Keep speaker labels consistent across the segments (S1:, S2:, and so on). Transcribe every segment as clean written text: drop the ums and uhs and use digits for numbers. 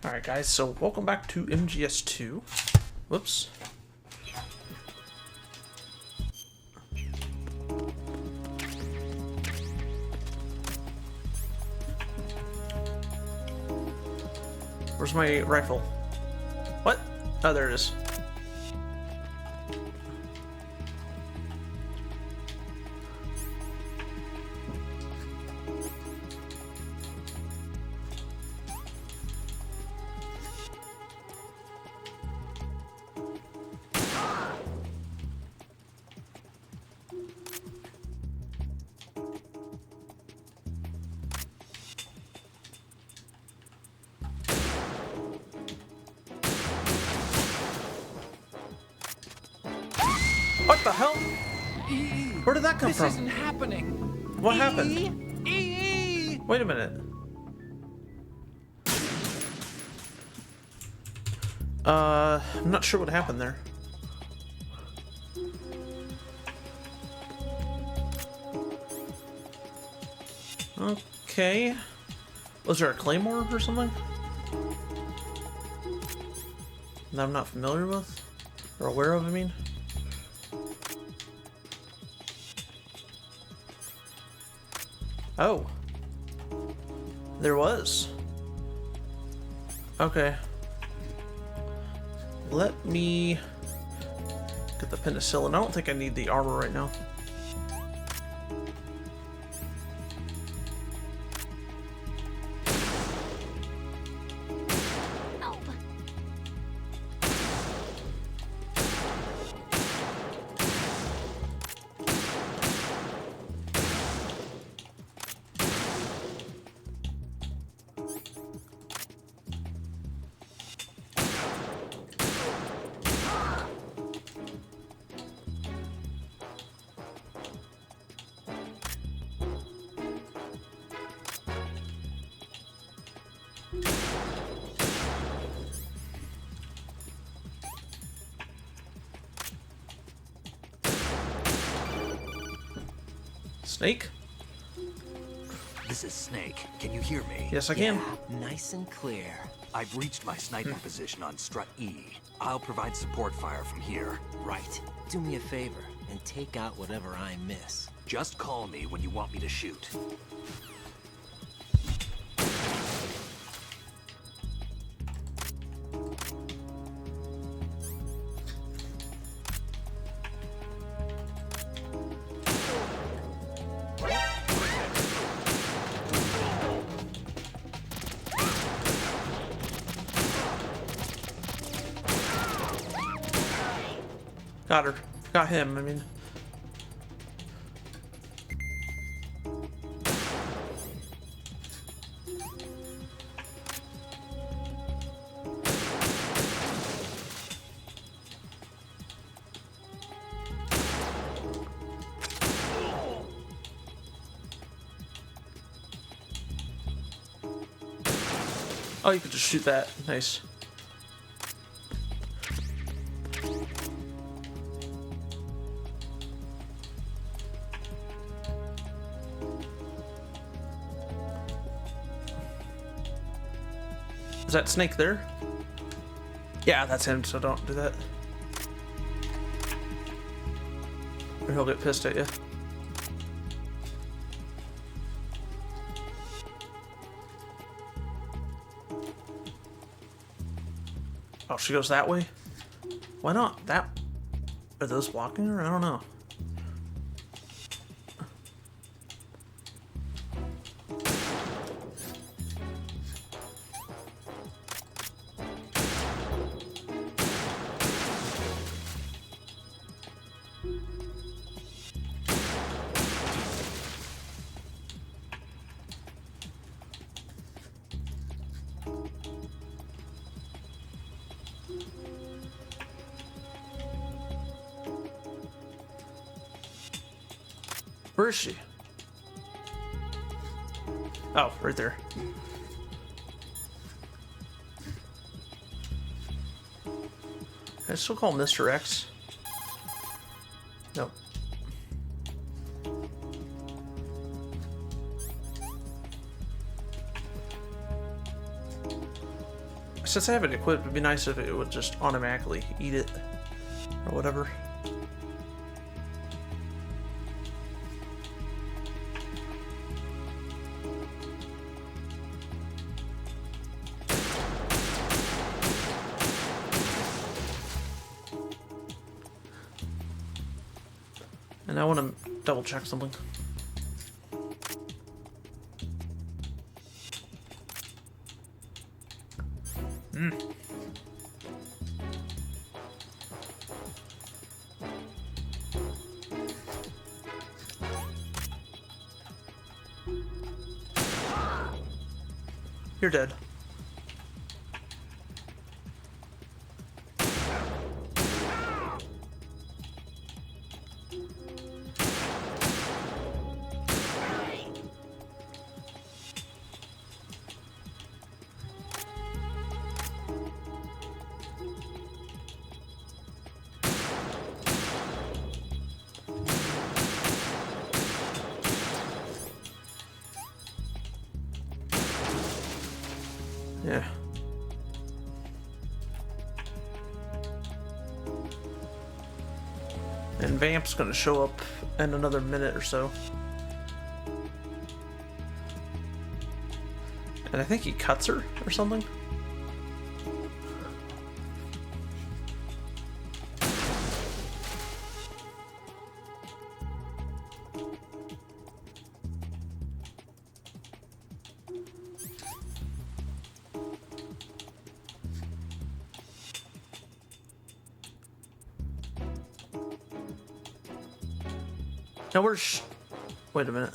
S1: Alright guys, so welcome back to MGS2. Whoops. Where's my rifle? What? Oh, there it is. What the hell? Where did that come from?
S2: This isn't happening.
S1: What happened? Wait a minute. I'm not sure what happened there. Okay. Was there a claymore or something that I'm not familiar with? Or aware of, I mean? Oh. There was. Okay. Let me get the penicillin. I don't think I need the armor right now. Snake?
S2: This is Snake. Can you hear me?
S1: Yes, I can.
S3: Yeah, nice and clear.
S2: I've reached my sniping position on strut E. I'll provide support fire from here.
S3: Right. Do me a favor and take out whatever I miss.
S2: Just call me when you want me to shoot.
S1: Got her. Got him, I mean. Oh, you could just shoot that. Nice. Is that Snake there? Yeah, that's him, so don't do that. Or he'll get pissed at you. Oh, she goes that way? Why not? That... Are those blocking her? I don't know. Where is she? Oh, right there. Can I still call him Mr. X? Nope. Since I have it equipped, it'd be nice if it would just automatically eat it or whatever. And I want to double check something. You're dead. Yeah. And Vamp's gonna show up in another minute or so. And I think he cuts her or something. Now where's... Wait a minute.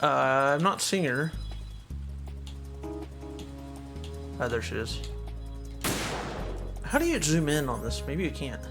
S1: I'm not seeing her. Oh, there she is. How do you zoom in on this? Maybe you can't.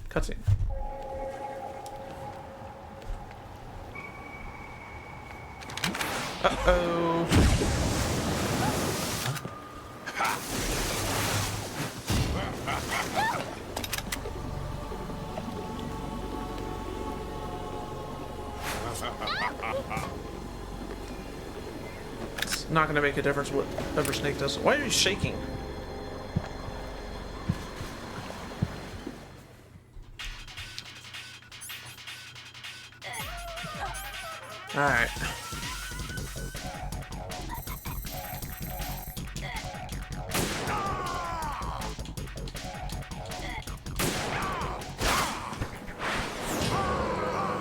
S1: Cutscene. Uh-oh. It's not going to make a difference whatever Snake does. Why are you shaking? Alright.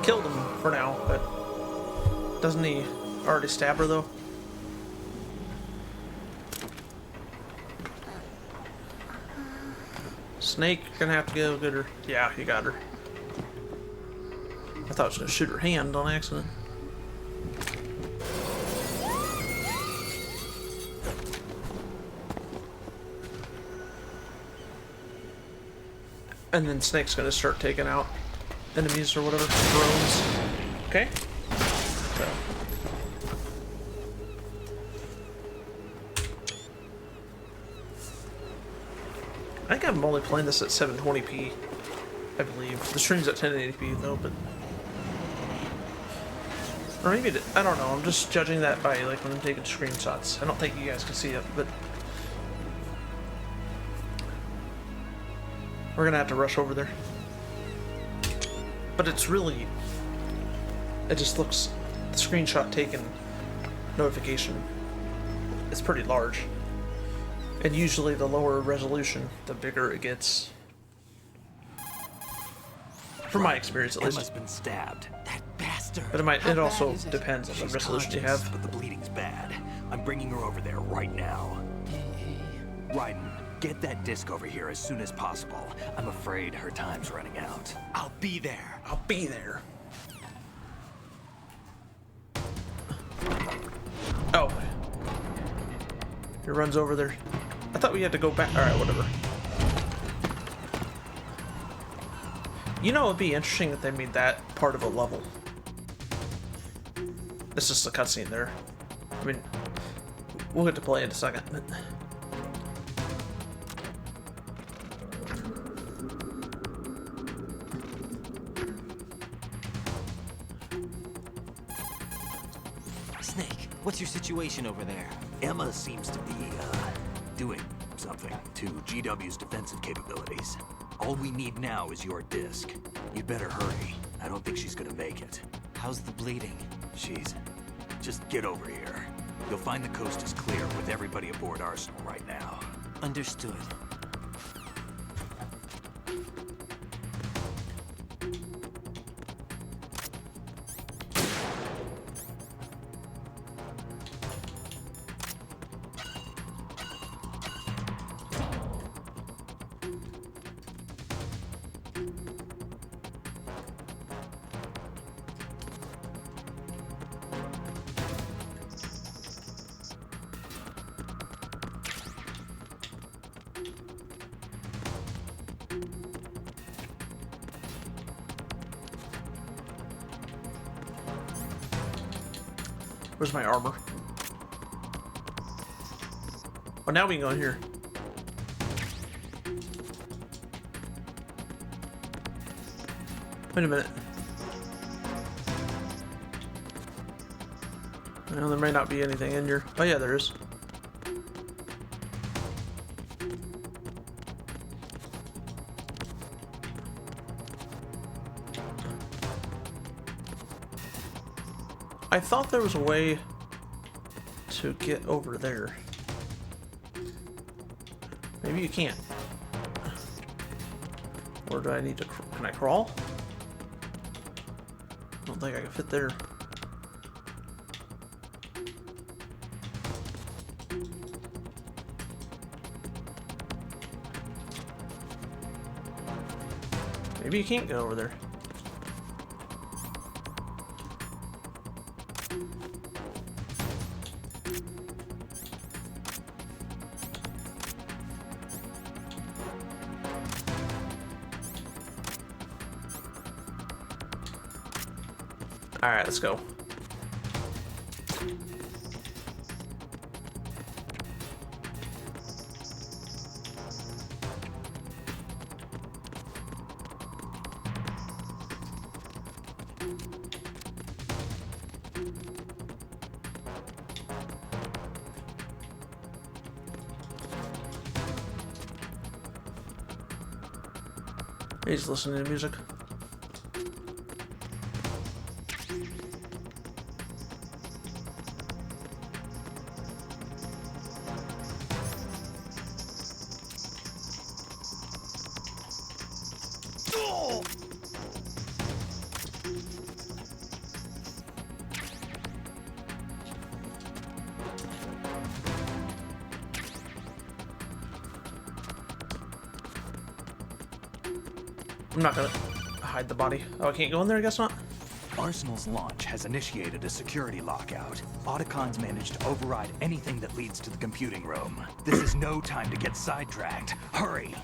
S1: Killed him for now, but doesn't he already stab her though? Snake, gonna have to go get her. Yeah, he got her. I thought I was gonna shoot her hand on accident. And then Snake's gonna start taking out enemies or whatever, drones. Okay. So. I think I'm only playing this at 720p, I believe. The stream's at 1080p though, but... Or maybe, I don't know, I'm just judging that by like when I'm taking screenshots. I don't think you guys can see it, but... We're gonna have to rush over there. But it's really... It just looks... The screenshot taken notification is pretty large. And usually the lower resolution, the bigger it gets. From my experience, at least.
S2: Emma's been stabbed.
S3: That bastard.
S1: But it also depends on the
S2: She's
S1: resolution you
S2: conscious,
S1: have.
S2: but the bleeding's bad. I'm bringing her over there right now. Raiden, get that disc over here as soon as possible. I'm afraid her time's running out.
S3: I'll be there.
S1: I'll be there. Oh. He runs over there. I thought we had to go back. Alright, whatever. You know, it'd be interesting if they made that part of a level. It's just a cutscene there. I mean, we'll get to play in a second. But...
S3: Snake, what's your situation over there?
S2: Emma seems to be, doing something to GW's defensive capabilities. All we need now is your disc. You'd better hurry. I don't think she's gonna make it.
S3: How's the bleeding?
S2: She's... Just get over here. You'll find the coast is clear with everybody aboard Arsenal right now.
S3: Understood.
S1: Where's my armor? Oh, now we can go in here. Wait a minute. Well, there may not be anything in here. Oh yeah, there is. I thought there was a way to get over there. Maybe you can't. Or do I need to... Can I crawl? I don't think I can fit there. Maybe you can't get over there. Alright, let's go. He's listening to music. I'm not gonna hide the body. Oh, I can't go in there? I guess not.
S2: Arsenal's launch has initiated a security lockout. Otacons managed to override anything that leads to the computing room. This is no time to get sidetracked. Hurry!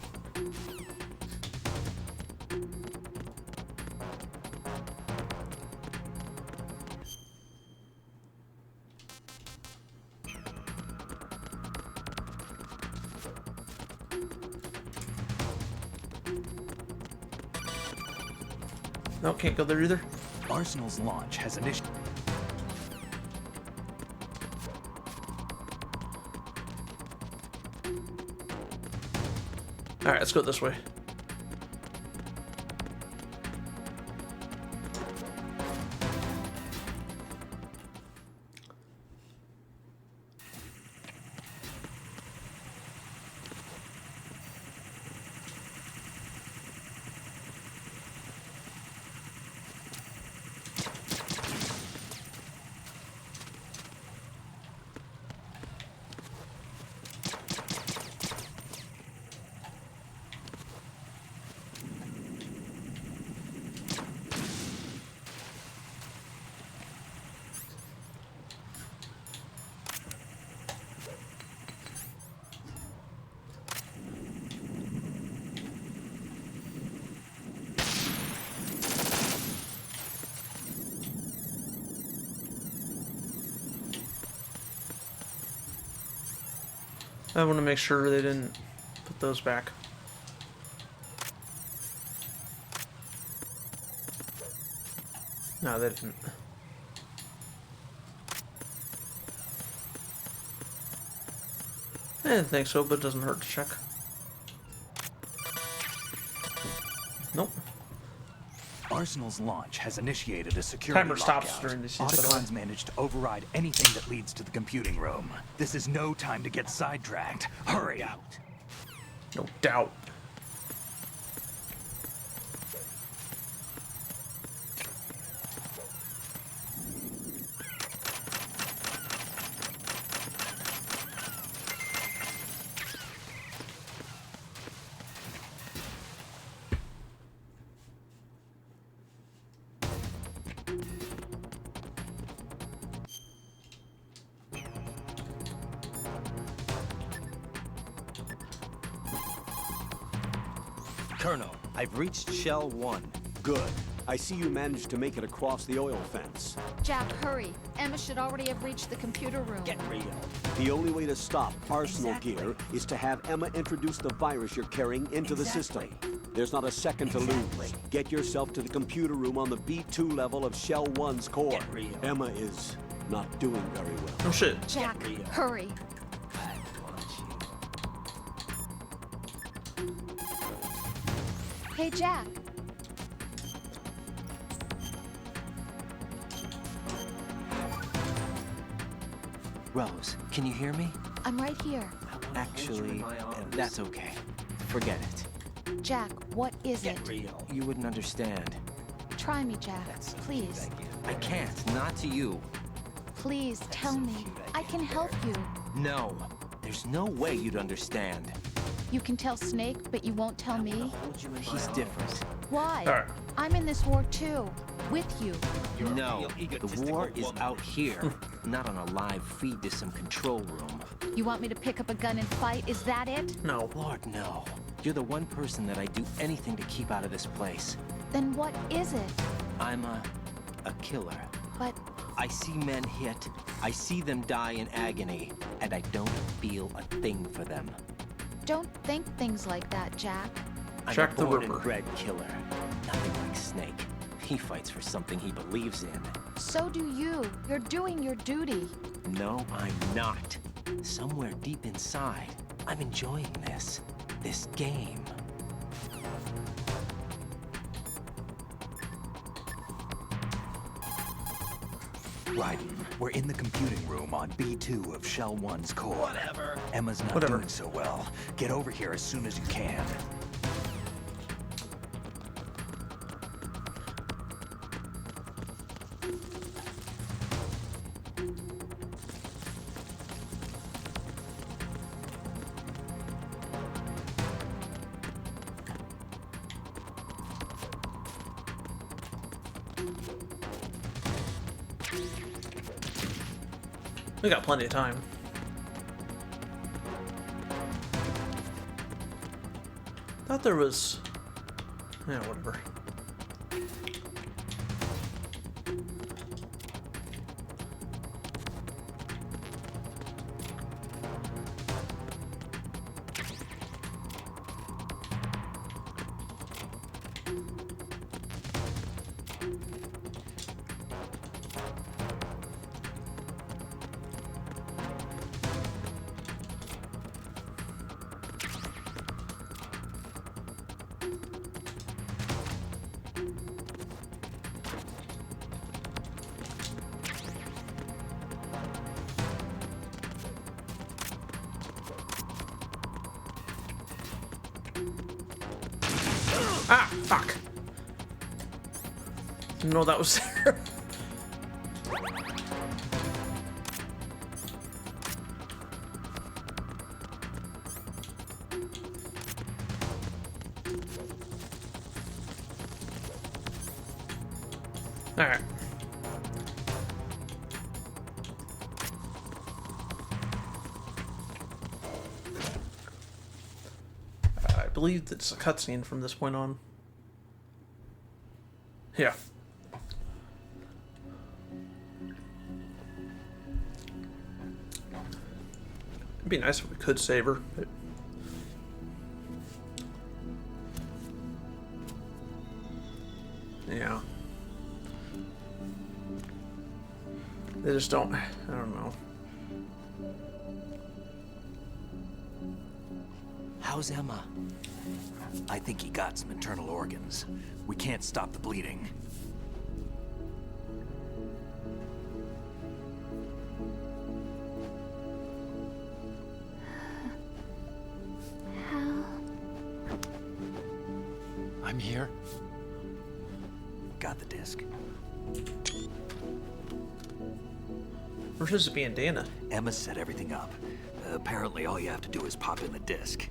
S1: No, can't go there either.
S2: Arsenal's launch has initiated...
S1: Alright, let's go this way. I want to make sure they didn't put those back. No, they didn't. I didn't think so, but it doesn't hurt to check. Nope.
S2: Arsenal's launch has initiated a security
S1: Timer stops
S2: lockout.
S1: during these scenes, by the way.
S2: Otacons managed to override anything that leads to the computing room. This is no time to get sidetracked. Hurry out.
S1: No doubt.
S3: Colonel, I've reached Shell 1.
S4: Good. I see you managed to make it across the oil fence.
S5: Jack, hurry. Emma should already have reached the computer room.
S3: Get real.
S4: The only way to stop Arsenal gear is to have Emma introduce the virus you're carrying into the system. There's not a second to lose. Get yourself to the computer room on the B2 level of Shell 1's core.
S3: Get real.
S4: Emma is not doing very well.
S1: Oh shit.
S5: Jack,
S3: real.
S5: hurry.
S3: I want you.
S5: Hey, Jack.
S3: Rose, can you hear me?
S5: I'm right here.
S3: Actually, that's okay. Forget it.
S5: Jack, what is it?
S3: real. You wouldn't understand.
S5: Try me, Jack. Please.
S3: I can't, not to you.
S5: Please, tell me. I can help you.
S3: No, there's no way you'd understand.
S5: You can tell Snake, but you won't tell me?
S3: He's different.
S5: Why?
S1: Alright.
S5: I'm in this war too. With you.
S3: No, the war is out here, not on a live feed to some control room.
S5: You want me to pick up a gun and fight? Is that it?
S1: No.
S3: Lord, no. You're the one person that I'd do anything to keep out of this place.
S5: Then what is it?
S3: I'm a killer.
S5: But
S3: I see men hit, I see them die in agony, and I don't feel a thing for them.
S5: don't think things like that, Jack.
S3: I'm
S1: Jack
S3: a
S1: the
S3: born
S1: Ripper.
S3: and bred killer. Nothing like Snake. He fights for something he believes in.
S5: So do you. You're doing your duty.
S3: No, I'm not. Somewhere deep inside, I'm enjoying this game.
S2: Raiden, we're in the computing room on B2 of Shell 1's core.
S3: Whatever.
S2: Emma's not
S1: Whatever.
S2: doing so well. Get over here as soon as you can.
S1: We got plenty of time. Thought there was... Yeah, whatever. Ah, fuck. Didn't know that was there. Alright. I believe it's a cutscene from this point on. Yeah. It'd be nice if we could save her. But... yeah. They just don't. I don't know.
S3: How's Emma?
S2: I think he got some internal organs. We can't stop the bleeding.
S6: I'm here.
S2: Got the disc.
S1: We're supposed to be in Dana.
S2: Emma set everything up. Apparently all you have to do is pop in the disc.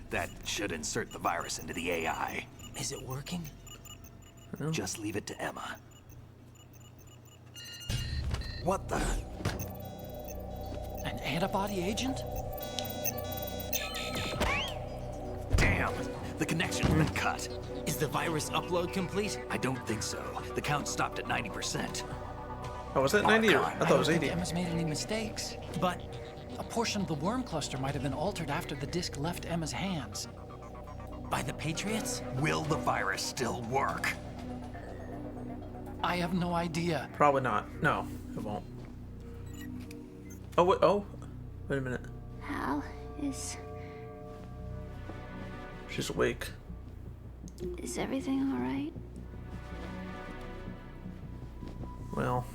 S2: That should insert the virus into the AI.
S3: Is it working?
S2: Just leave it to Emma. What the?
S6: An antibody agent?
S2: Damn! The connection's been cut.
S3: Is the virus upload complete?
S2: I don't think so. The count stopped at 90%.
S1: Oh, was that 90 or? I thought it was
S6: I don't
S1: 80.
S6: think Emma's made any mistakes. But a portion of the worm cluster might have been altered after the disc left Emma's hands.
S3: By the Patriots?
S2: Will the virus still work?
S6: I have no idea.
S1: Probably not. No, it won't. Oh, wait, oh. Wait a minute.
S5: Hal is
S1: She's awake.
S5: everything all right?
S1: Well,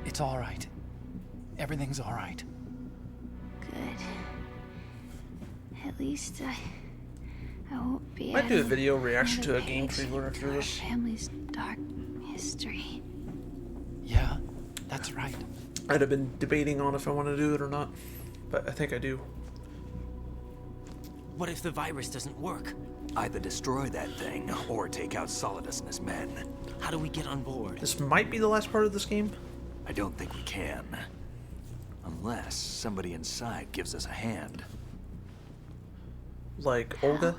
S6: It's all right. Everything's all right.
S5: Good. At least I won't be.
S1: might do a
S5: adding
S1: video reaction to a
S5: another
S1: game
S5: page
S1: trailer after
S5: to our
S1: this.
S5: family's dark history.
S6: Yeah, that's right.
S1: I'd have been debating on if I want to do it or not, but I think I do.
S3: What if the virus doesn't work?
S2: Either destroy that thing or take out Solidus and his men.
S3: How do we get on board?
S1: This might be the last part of this game.
S2: I don't think we can. Unless somebody inside gives us a hand.
S1: Like Olga.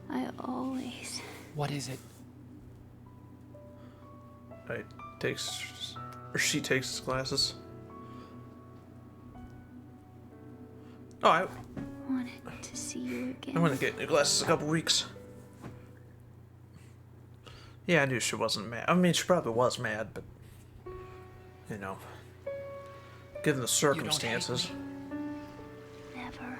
S5: I always.
S6: What is it?
S1: She takes his glasses. Oh, I
S5: Wanted to see you again.
S1: I'm gonna get new glasses in a couple weeks. Yeah, I knew she wasn't mad. I mean, she probably was mad, but you know, given the circumstances.
S5: Never.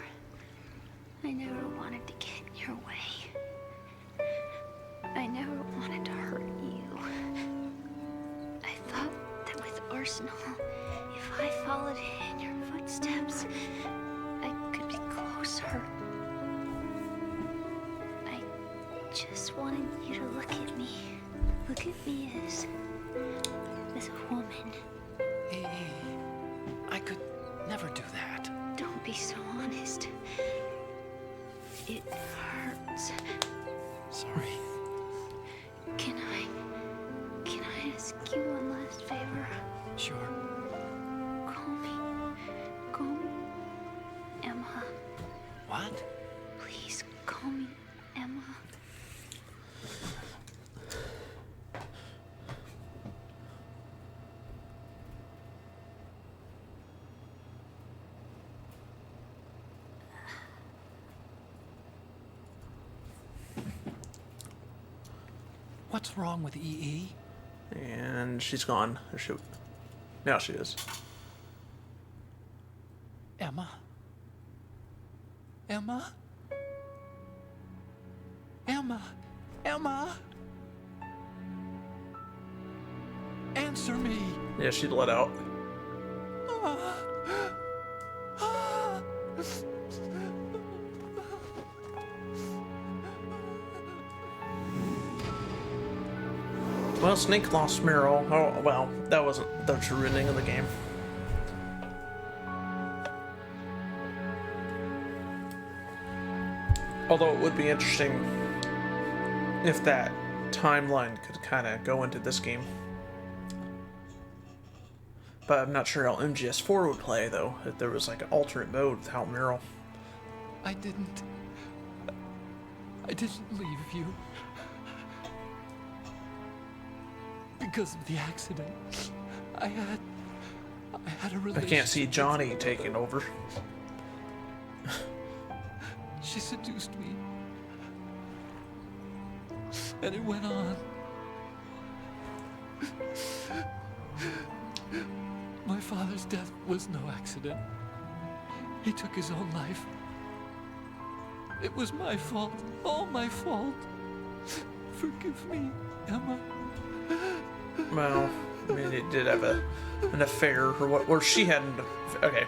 S5: I never wanted to get in your way. I never wanted to hurt you. I thought that with Arsenal, if I followed in your footsteps, I could be closer. I just wanted you to look at me. Look at me as a woman.
S6: I could never do that.
S5: Don't be so honest. It hurts.
S6: Sorry.
S5: Can I ask you one last favor?
S6: Sure.
S5: Call me Emma.
S6: What?
S5: Please call me Emma.
S6: What's wrong with EE?
S1: And she's gone. Or she, now she is.
S6: Emma? Emma? Emma? Emma? Answer me!
S1: Yeah, she'd let out.
S6: Ah. Ah.
S1: Well, Snake lost Meryl. Oh, well, that wasn't the true ending of the game. Although it would be interesting if that timeline could kind of go into this game. But I'm not sure how MGS4 would play, though, if there was like an alternate mode without Meryl.
S6: I didn't leave you. Because of the accident. I had a
S1: I
S6: relationship.
S1: can't see Johnny taking over.
S6: She seduced me. And it went on. My father's death was no accident. He took his own life. It was my fault. All my fault. Forgive me, Emma.
S1: Well, I mean, it did have an affair, or what? Or she had an. Okay.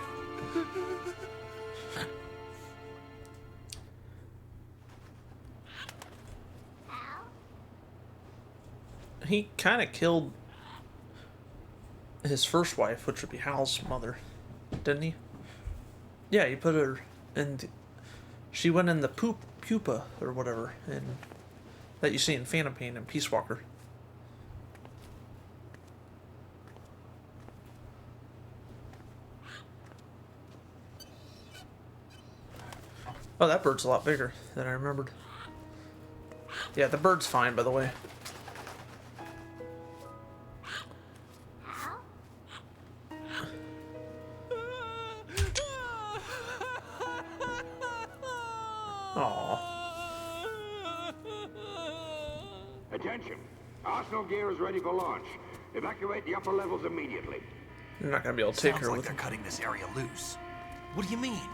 S1: He kind of killed his first wife, which would be Hal's mother, didn't he? Yeah, he put her in. She went in the pupa or whatever, and that you see in Phantom Pain and Peace Walker. Oh, that bird's a lot bigger than I remembered. Yeah, the bird's fine, by the way. Aww.
S7: Attention! Arsenal gear is ready for launch. Evacuate the upper levels immediately.
S1: You're not gonna be able to take
S2: Sounds
S1: her
S2: like
S1: with
S2: they're
S1: him.
S2: cutting this area loose. What do you mean?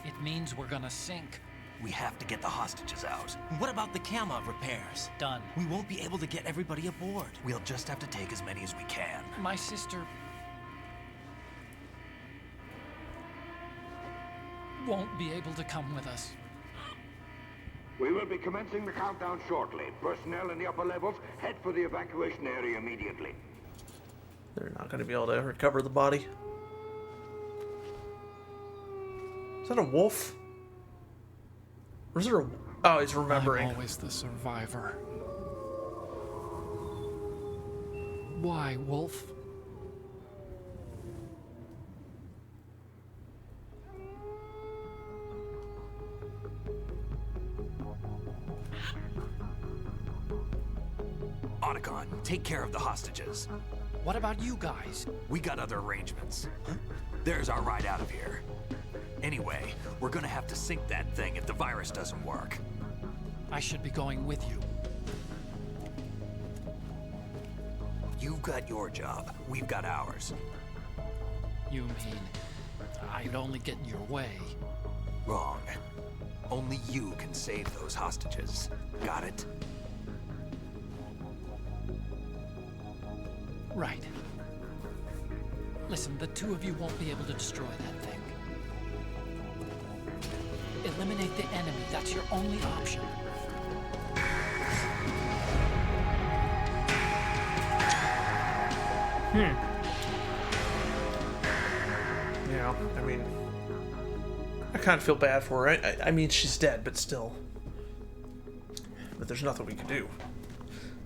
S6: It means we're gonna sink.
S2: We have to get the hostages out.
S3: What about the camera repairs?
S6: Done.
S3: We won't be able to get everybody aboard.
S2: We'll just have to take as many as we can.
S6: My sister won't be able to come with us.
S7: We will be commencing the countdown shortly. Personnel in the upper levels, head for the evacuation area immediately.
S1: They're not gonna be able to recover the body. Is that a wolf? Or is there a... Oh, he's remembering.
S6: I'm always the survivor. Why, Wolf?
S2: Otacon, take care of the hostages.
S6: What about you guys?
S2: We got other arrangements. There's our ride out of here. Anyway, we're gonna have to sink that thing if the virus doesn't work.
S6: I should be going with you.
S2: You've got your job, we've got ours.
S6: You mean I'd only get in your way?
S2: Wrong. Only you can save those hostages. Got it?
S6: Right. Listen, the two of you won't be able to destroy that thing. Eliminate the enemy. That's your only option.
S1: Yeah, I mean... I kind of feel bad for her. I mean, she's dead, but still. But there's nothing we can do.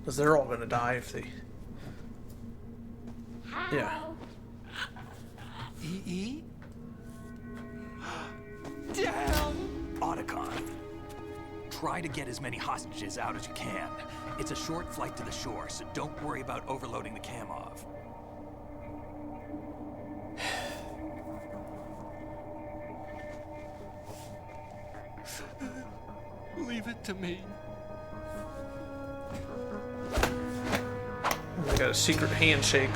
S1: Because they're all gonna die if they... Yeah.
S6: E.E.? Damn!
S2: Otacon, try to get as many hostages out as you can. It's a short flight to the shore, so don't worry about overloading the Kamov.
S6: Leave it to me.
S1: They got a secret handshake.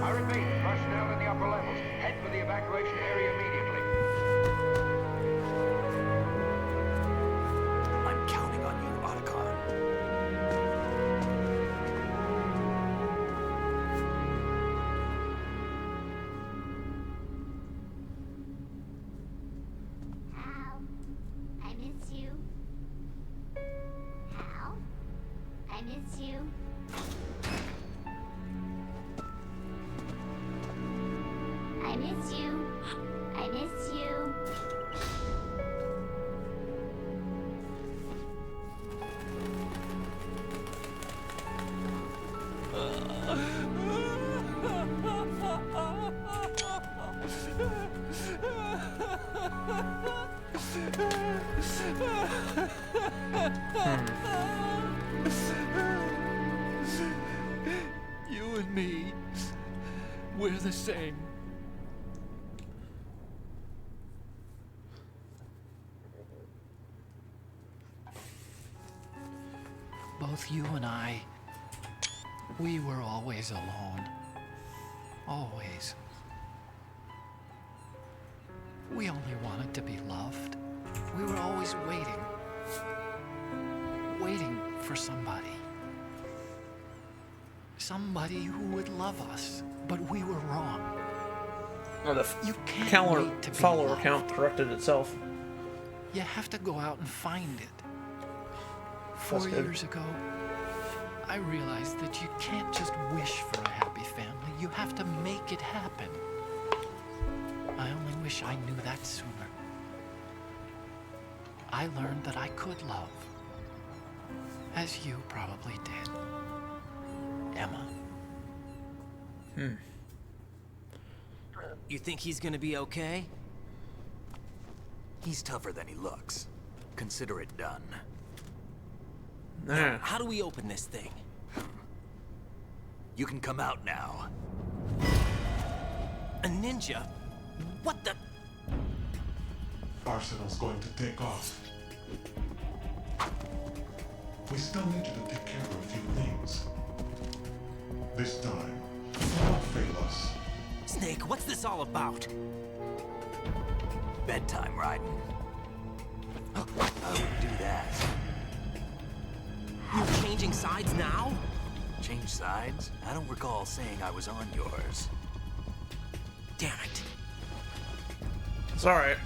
S7: I repeat, personnel in the upper levels, head for the evacuation area immediately.
S2: I'm counting on you, Otacon.
S5: Hal, I miss you. Hal, I miss you. I miss you. I miss you.
S6: me. We're the same. Both you and I, we were always alone. Always. We only wanted to be loved. We were always waiting. Waiting for somebody. Somebody who would love us. But we were wrong.
S1: Oh, the
S6: You can't wait to be
S1: follower
S6: loved.
S1: count corrected itself.
S6: You have to go out and find it.
S1: That's
S6: 4
S1: good.
S6: years ago, I realized that you can't just wish for a happy family. You have to make it happen. I only wish I knew that sooner. I learned that I could love. As you probably did. Emma.
S3: You think he's gonna be okay?
S2: He's tougher than he looks. Consider it done.
S1: Yeah.
S3: How do we open this thing?
S2: You can come out now.
S3: A ninja? What the?
S8: Arsenal's going to take off. We still need you to take care of a few things. This time, don't fail us.
S3: Snake, what's this all about?
S2: Bedtime, Raiden. I would do that.
S3: You're changing sides now?
S2: Change sides? I don't recall saying I was on yours.
S3: Damn it.
S1: It's alright.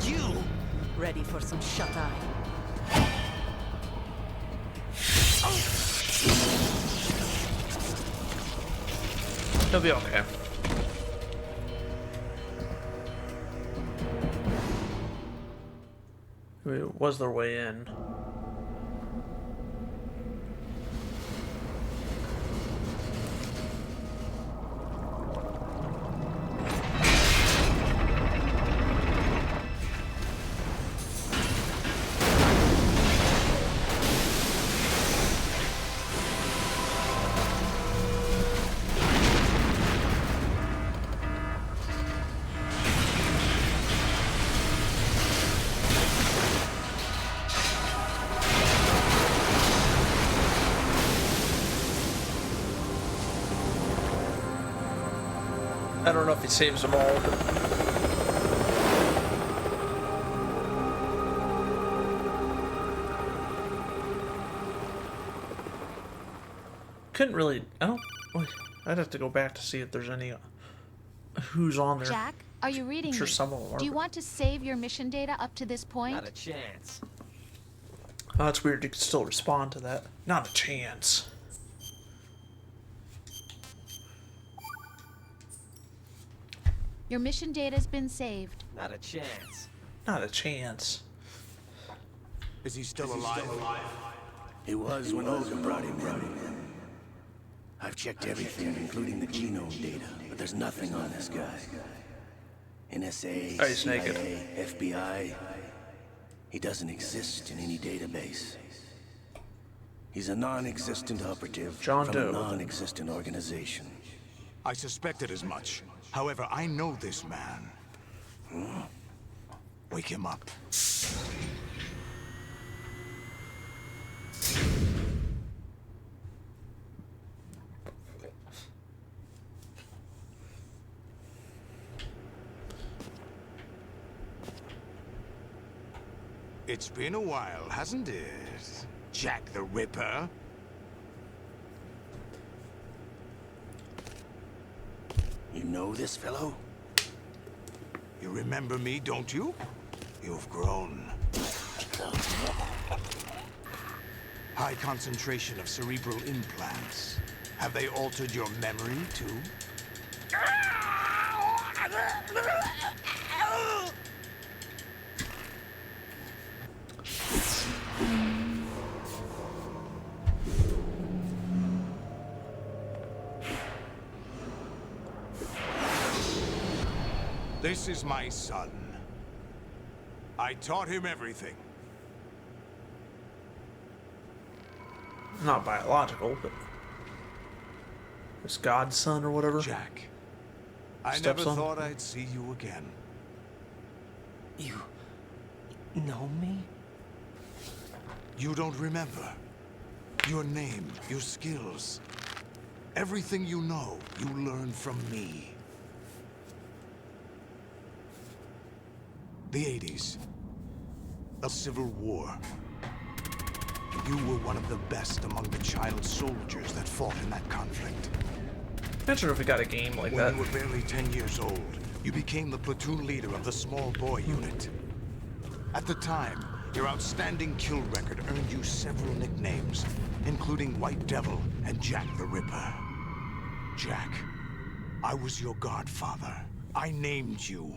S3: You!
S9: Ready for some shut-eye?
S1: He'll be okay. It was their way in. I don't know if he saves them all, but couldn't really. I don't. Wait, I'd have to go back to see if there's any who's on there.
S10: Jack, are you reading
S1: I'm sure
S10: me?
S1: some of them are.
S10: Do you
S1: but-
S10: want to save your mission data up to this point?
S3: Not a chance.
S1: Oh, that's weird. You can still respond to that. Not a chance.
S10: Your mission data's been saved.
S3: Not a chance.
S1: Not a chance.
S7: Is he still alive?
S11: He was when Olga brought him in. I've checked everything, including the genome data, but there's nothing on this guy. NSA,
S1: Oh, he's naked.
S11: CIA, FBI. He doesn't exist in any database. He's a non-existent operative
S1: John
S11: from
S1: Doe.
S11: a non-existent organization.
S7: I suspected as much. However, I know this man. Wake him up. It's been a while, hasn't it? Jack the Ripper?
S11: You know this fellow?
S7: You remember me, don't you? You've grown. High concentration of cerebral implants. Have they altered your memory, too? This is my son. I taught him everything.
S1: Not biological, but his godson or whatever.
S12: Jack, I
S1: Stepson.
S12: never thought I'd see you again.
S3: You know me?
S12: You don't remember. Your name, your skills. Everything you know, you learned from me. The 80s. A civil war. You were one of the best among the child soldiers that fought in that conflict.
S1: Imagine if we got a game like
S12: When
S1: that.
S12: you were barely 10 years old, you became the platoon leader of the small boy unit. At the time, your outstanding kill record earned you several nicknames, including White Devil and Jack the Ripper. Jack, I was your godfather. I named you.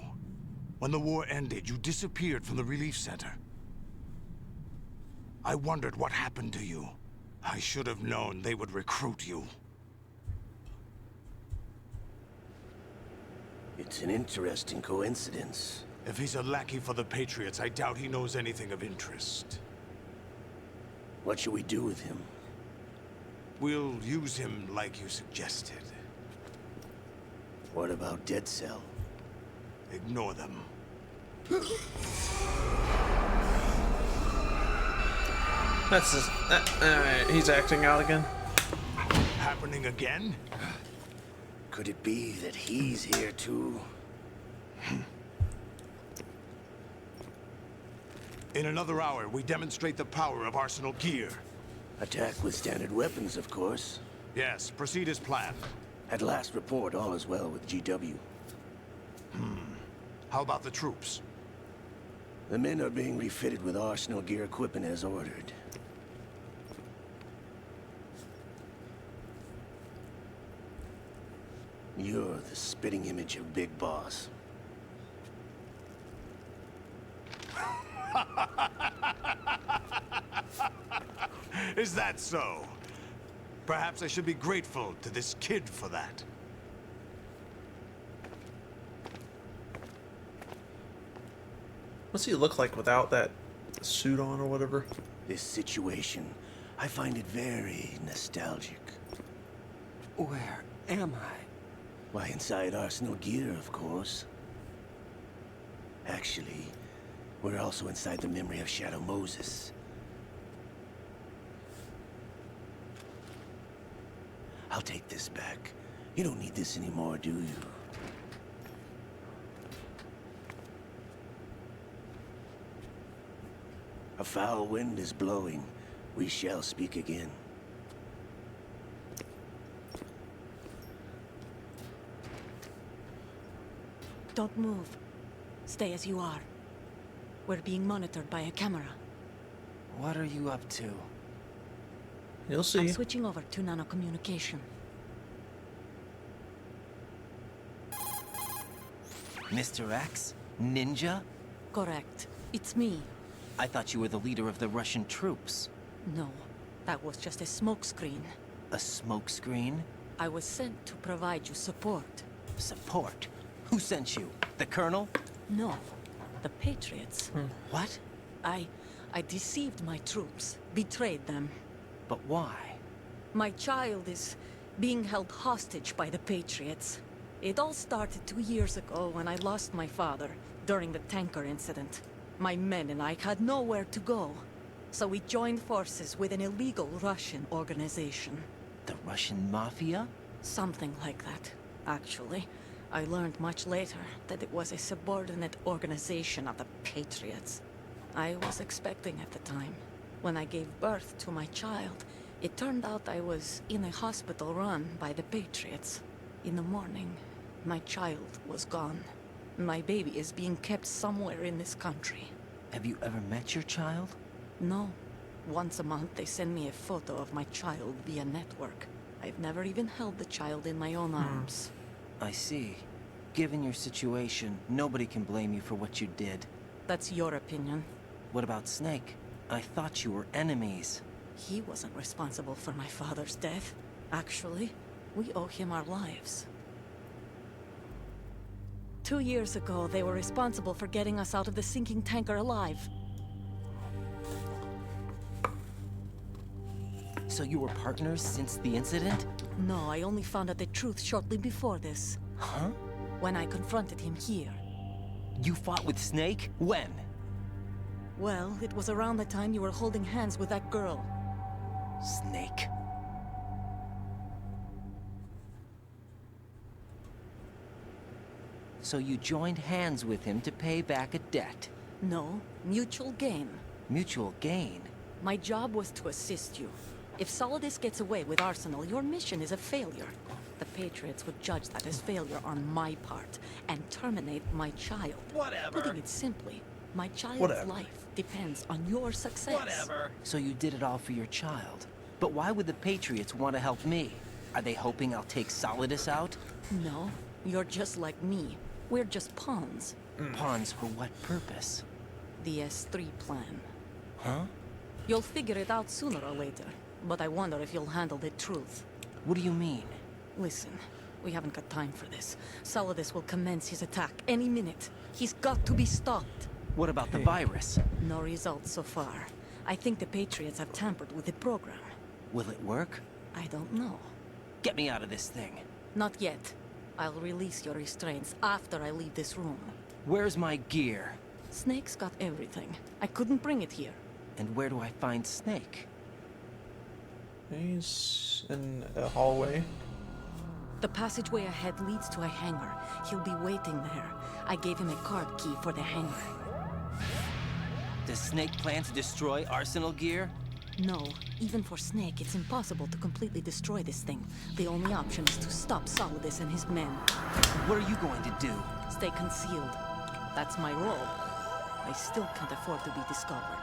S12: When the war ended, you disappeared from the relief center. I wondered what happened to you. I should have known they would recruit you.
S11: It's an interesting coincidence.
S12: If he's a lackey for the Patriots, I doubt he knows anything of interest.
S11: What should we do with him?
S12: We'll use him like you suggested.
S11: What about Dead Cell?
S12: Ignore them.
S1: That's just... Alright, he's acting out again.
S12: Happening again?
S11: Could it be that he's here too?
S12: In another hour, we demonstrate the power of Arsenal gear.
S11: Attack with standard weapons, of course.
S12: Yes, proceed as planned.
S11: At last report, all is well with GW.
S12: How about the troops?
S11: The men are being refitted with Arsenal gear equipment as ordered. You're the spitting image of Big Boss.
S12: Is that so? Perhaps I should be grateful to this kid for that.
S1: What's he look like without that suit on or whatever?
S11: This situation, I find it very nostalgic.
S3: Where am I?
S11: Why, inside Arsenal gear, of course. Actually, we're also inside the memory of Shadow Moses. I'll take this back. You don't need this anymore, do you? A foul wind is blowing. We shall speak again.
S9: Don't move. Stay as you are. We're being monitored by a camera.
S3: What are you up to?
S1: You'll see.
S9: I'm switching over to nanocommunication.
S3: Mr. X? Ninja?
S9: Correct. It's me.
S3: I thought you were the leader of the Russian troops.
S9: No, that was just a smokescreen.
S3: A smokescreen?
S9: I was sent to provide you support.
S3: Support? Who sent you? The Colonel?
S9: No, the Patriots.
S3: What?
S9: I deceived my troops, betrayed them.
S3: But why?
S9: My child is being held hostage by the Patriots. It all started 2 years ago when I lost my father during the tanker incident. My men and I had nowhere to go, so we joined forces with an illegal Russian organization.
S3: The Russian Mafia?
S9: Something like that, actually. I learned much later that it was a subordinate organization of the Patriots. I was expecting at the time. When I gave birth to my child, it turned out I was in a hospital run by the Patriots. In the morning, my child was gone. My baby is being kept somewhere in this country.
S3: Have you ever met your child?
S9: No. Once a month, they send me a photo of my child via network. I've never even held the child in my own arms.
S3: I see. Given your situation, nobody can blame you for what you did.
S9: That's your opinion.
S3: What about Snake? I thought you were enemies.
S9: He wasn't responsible for my father's death. Actually, we owe him our lives. 2 years ago, they were responsible for getting us out of the sinking tanker alive.
S3: So you were partners since the incident?
S9: No, I only found out the truth shortly before this.
S3: Huh?
S9: When I confronted him here.
S3: You fought with Snake? When?
S9: Well, it was around the time you were holding hands with that girl.
S3: Snake. So you joined hands with him to pay back a debt?
S9: No, mutual gain.
S3: Mutual gain?
S9: My job was to assist you. If Solidus gets away with Arsenal, your mission is a failure. The Patriots would judge that as failure on my part, and terminate my child.
S3: Whatever.
S9: Putting it simply, my child's life depends on your success.
S3: Whatever. So you did it all for your child. But why would the Patriots want to help me? Are they hoping I'll take Solidus out?
S9: No, you're just like me. We're just pawns.
S3: Pawns for what purpose?
S9: The S3 plan.
S3: Huh?
S9: You'll figure it out sooner or later, but I wonder if you'll handle the truth.
S3: What do you mean?
S9: Listen, we haven't got time for this. Solidus will commence his attack any minute. He's got to be stopped.
S3: What about the virus?
S9: No results so far. I think the Patriots have tampered with the program.
S3: Will it work?
S9: I don't know.
S3: Get me out of this thing.
S9: Not yet. I'll release your restraints after I leave this room.
S3: Where's my gear?
S9: Snake's got everything. I couldn't bring it here.
S3: And where do I find Snake?
S1: He's in a hallway.
S9: The passageway ahead leads to a hangar. He'll be waiting there. I gave him a card key for the hangar.
S3: Does Snake plan to destroy Arsenal gear?
S9: No. Even for Snake, it's impossible to completely destroy this thing. The only option is to stop Solidus and his men.
S3: What are you going to do?
S9: Stay concealed. That's my role. I still can't afford to be discovered.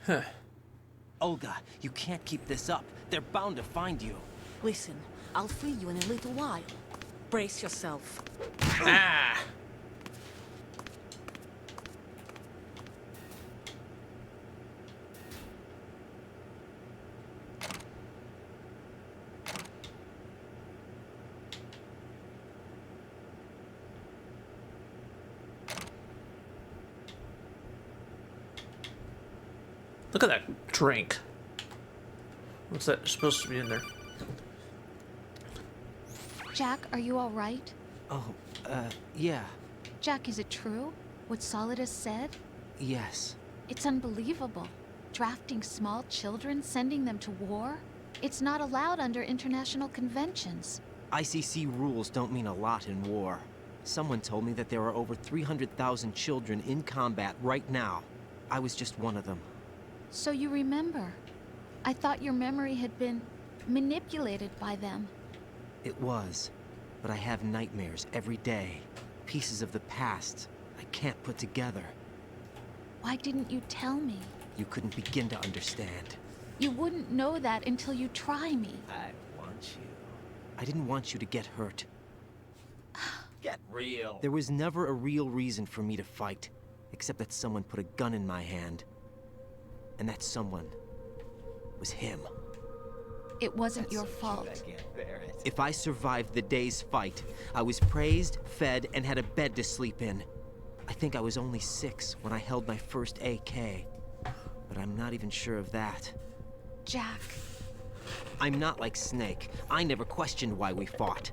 S1: Huh.
S3: Olga, you can't keep this up. They're bound to find you.
S9: Listen, I'll free you in a little while. Brace yourself.
S1: Ah! Look at that drink. What's that supposed to be in there?
S10: Jack, are you all right?
S3: Oh, yeah.
S10: Jack, is it true? What Solidus said?
S3: Yes.
S10: It's unbelievable. Drafting small children, sending them to war? It's not allowed under international conventions.
S3: ICC rules don't mean a lot in war. Someone told me that there are over 300,000 children in combat right now. I was just one of them.
S10: So you remember. I thought your memory had been manipulated by them.
S3: It was, but I have nightmares every day. Pieces of the past I can't put together.
S10: Why didn't you tell me?
S3: You couldn't begin to understand.
S10: You wouldn't know that until you try me.
S3: I want you. I didn't want you to get hurt.
S11: Get real.
S3: There was never a real reason for me to fight, except that someone put a gun in my hand. And that someone was him.
S10: It wasn't your fault.
S11: I can't bear it.
S3: If I survived the day's fight, I was praised, fed, and had a bed to sleep in. I think I was only 6 when I held my first AK. But I'm not even sure of that.
S10: Jack.
S3: I'm not like Snake. I never questioned why we fought.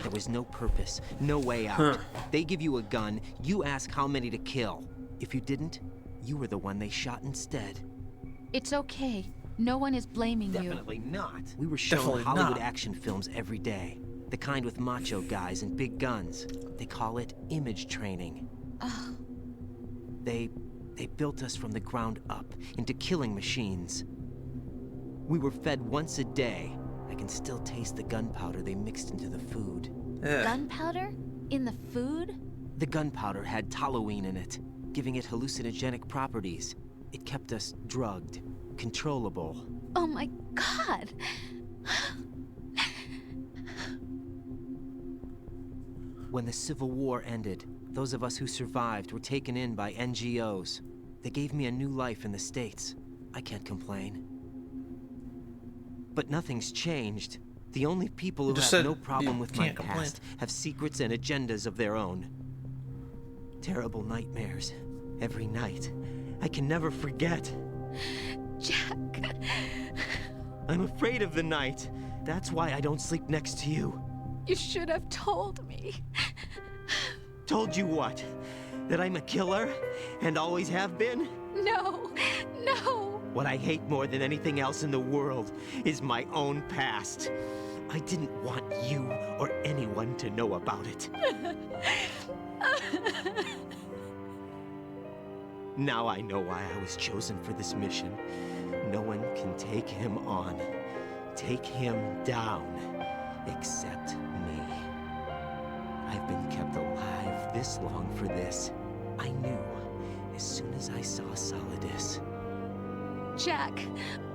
S3: There was no purpose, no way out. They give you a gun, you ask how many to kill. If you didn't, you were the one they shot instead.
S10: It's okay. No one is blaming you.
S3: Definitely not. We were shown Hollywood action films every day. The kind with macho guys and big guns. They call it image training. They built us from the ground up into killing machines. We were fed once a day. I can still taste the gunpowder they mixed into the food.
S10: Gunpowder? In the food?
S3: The gunpowder had toluene in it, giving it hallucinogenic properties. It kept us drugged, controllable.
S10: Oh my God!
S3: When the Civil War ended, those of us who survived were taken in by NGOs. They gave me a new life in the States. I can't complain. But nothing's changed. The only people who have no problem with my past have secrets and agendas of their own. Terrible nightmares. Every night. I can never forget.
S10: Jack.
S3: I'm afraid of the night. That's why I don't sleep next to you.
S10: You should have told me.
S3: Told you what? That I'm a killer? And always have been?
S10: No, no.
S3: What I hate more than anything else in the world is my own past. I didn't want you or anyone to know about it. Now I know why I was chosen for this mission. No one can take him on, take him down, except me. I've been kept alive this long for this. I knew as soon as I saw Solidus.
S10: Jack,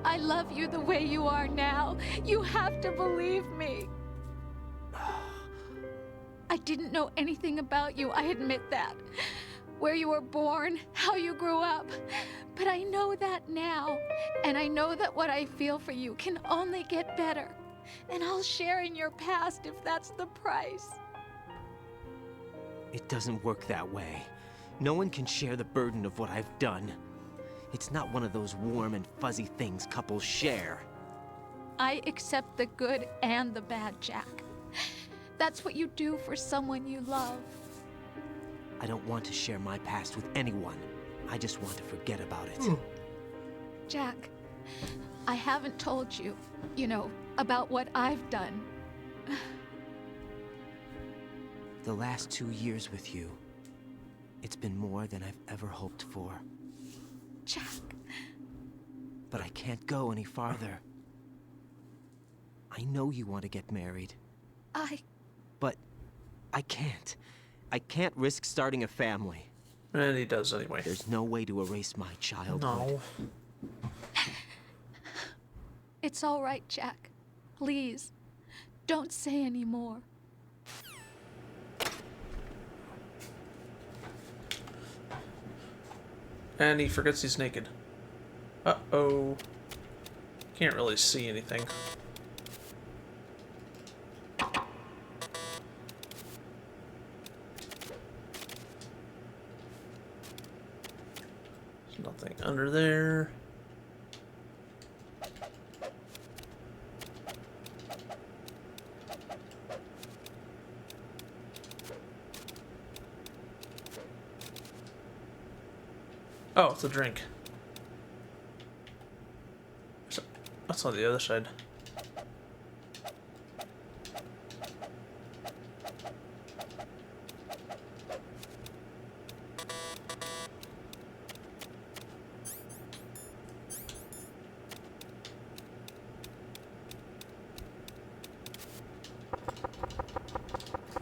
S10: I love you the way you are now. You have to believe me. I didn't know anything about you, I admit that. Where you were born, how you grew up. But I know that now. And I know that what I feel for you can only get better. And I'll share in your past if that's the price.
S3: It doesn't work that way. No one can share the burden of what I've done. It's not one of those warm and fuzzy things couples share.
S10: I accept the good and the bad, Jack. That's what you do for someone you love.
S3: I don't want to share my past with anyone. I just want to forget about it.
S10: Jack, I haven't told you, about what I've done.
S3: The last 2 years with you, it's been more than I've ever hoped for.
S10: Jack.
S3: But I can't go any farther. I know you want to get married. But I can't. I can't risk starting a family.
S1: And he does anyway.
S3: There's no way to erase my childhood.
S1: No.
S10: It's all right, Jack. Please, don't say any more.
S1: And he forgets he's naked. Uh-oh. Can't really see anything. There's nothing under there. Oh, it's a drink. That's on the other side.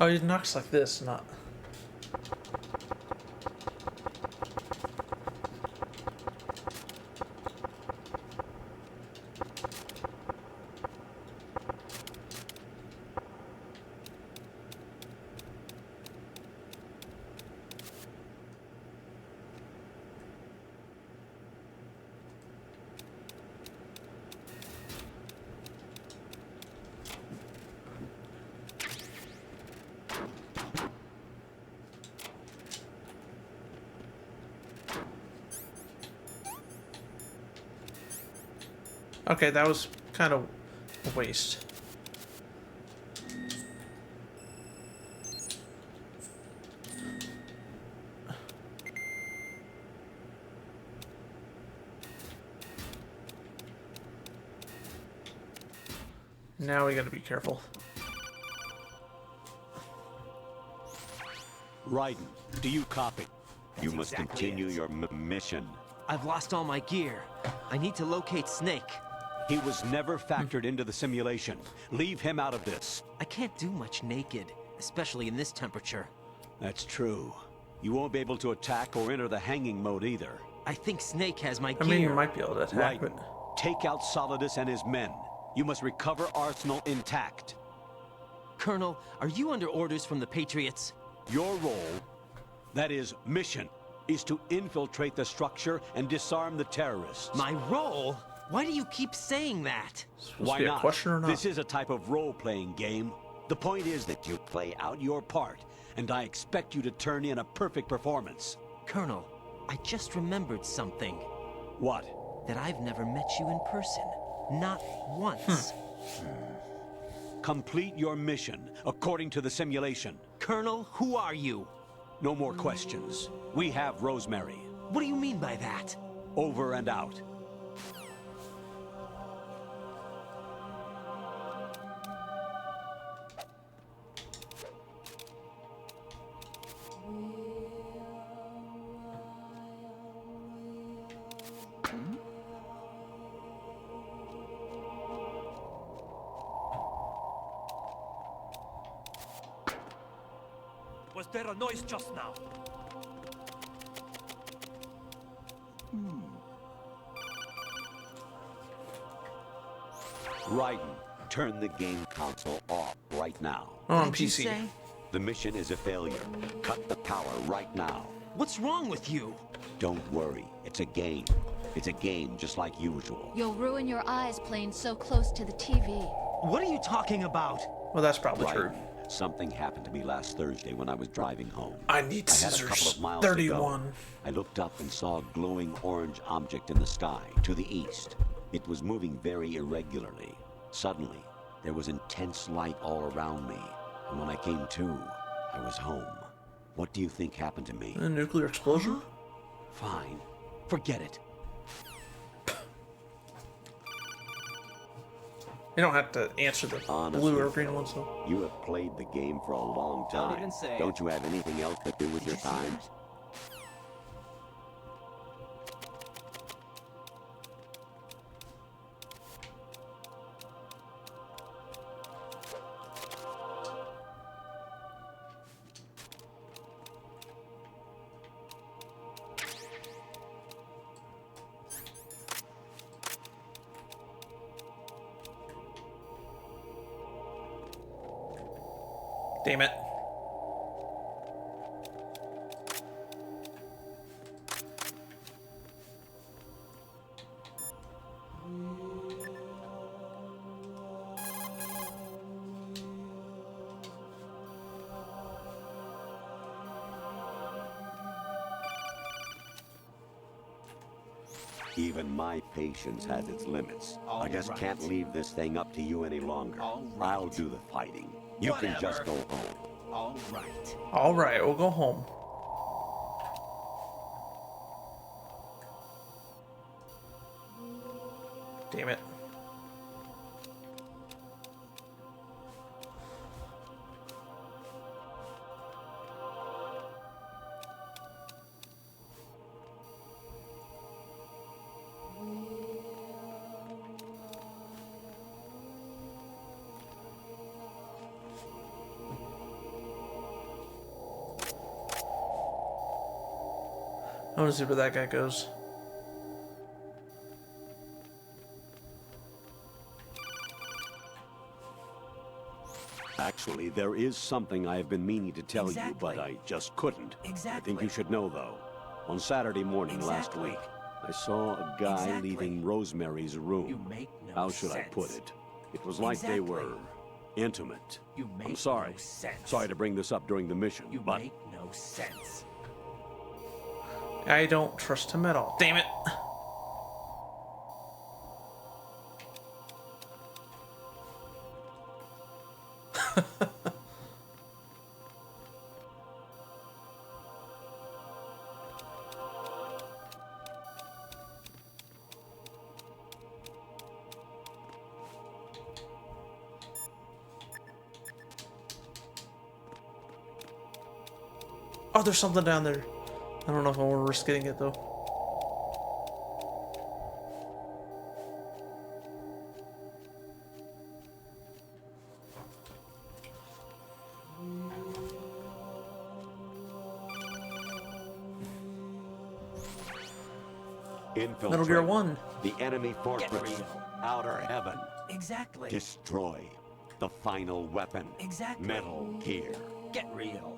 S1: Oh, he knocks like this, not... Okay, that was kind of a waste. Now we gotta be careful.
S4: Raiden, do you copy? You must continue your mission.
S3: I've lost all my gear. I need to locate Snake.
S4: He was never factored into the simulation. Leave him out of this.
S3: I can't do much naked, especially in this temperature.
S4: That's true. You won't be able to attack or enter the hanging mode either.
S3: I think Snake has my gear.
S1: I mean, you might be able to attack,
S4: Raiden, take out Solidus and his men. You must recover Arsenal intact.
S3: Colonel, are you under orders from the Patriots?
S4: Your role, that is, mission, is to infiltrate the structure and disarm the terrorists.
S3: My role? Why do you keep saying that?
S4: Why not? Question or not? This is a type of role-playing game. The point is that you play out your part, and I expect you to turn in a perfect performance.
S3: Colonel, I just remembered something.
S4: What?
S3: that I've never met you in person. Not once.
S4: Complete your mission according to the simulation.
S3: Colonel, who are you?
S4: No more questions. We have Rosemary.
S3: What do you mean by that?
S4: Over and out.
S13: Was there a noise just now?
S4: Raiden, turn the game console off right now.
S1: On PC.
S4: The mission is a failure. Cut the power right now.
S3: What's wrong with you?
S4: Don't worry. It's a game. It's a game just like usual.
S10: You'll ruin your eyes playing so close to the TV.
S3: What are you talking about?
S1: Well, that's probably true.
S4: Something happened to me last Thursday when I was driving home.
S1: I need scissors.
S4: had a couple of miles
S1: 31.
S4: to go. I looked up and saw a glowing orange object in the sky to the east. It was moving very irregularly. Suddenly, there was intense light all around me. And when I came to, I was home. What do you think happened to me?
S1: A nuclear explosion?
S4: Fine. Forget it.
S1: You don't have to answer the blue or green ones, though.
S4: You have played the game for a long time.
S3: Don't even say
S4: Don't you have anything else to do with your time?
S1: Damn it.
S4: Even my patience has its limits. I just can't leave this thing up to you any longer. I'll do the fighting. You can just go home.
S3: All right.
S1: All right, we'll go home. Damn it. I want to see where that guy goes.
S4: Actually, there is something I have been meaning to tell you, but I just couldn't. I think you should know, though. On Saturday morning last week, I saw a guy leaving Rosemary's room. How should I put it? It was like they were intimate. I'm sorry. Sorry to bring this up during the mission, but...
S13: make no sense.
S1: I don't trust him at all. Damn it. Oh, there's something down there. I don't know if I want to risk getting it, though. Metal Gear 1.
S4: The enemy fortress. Outer heaven.
S13: Exactly.
S4: Destroy. The final weapon.
S13: Exactly.
S4: Metal Gear.
S13: Get real.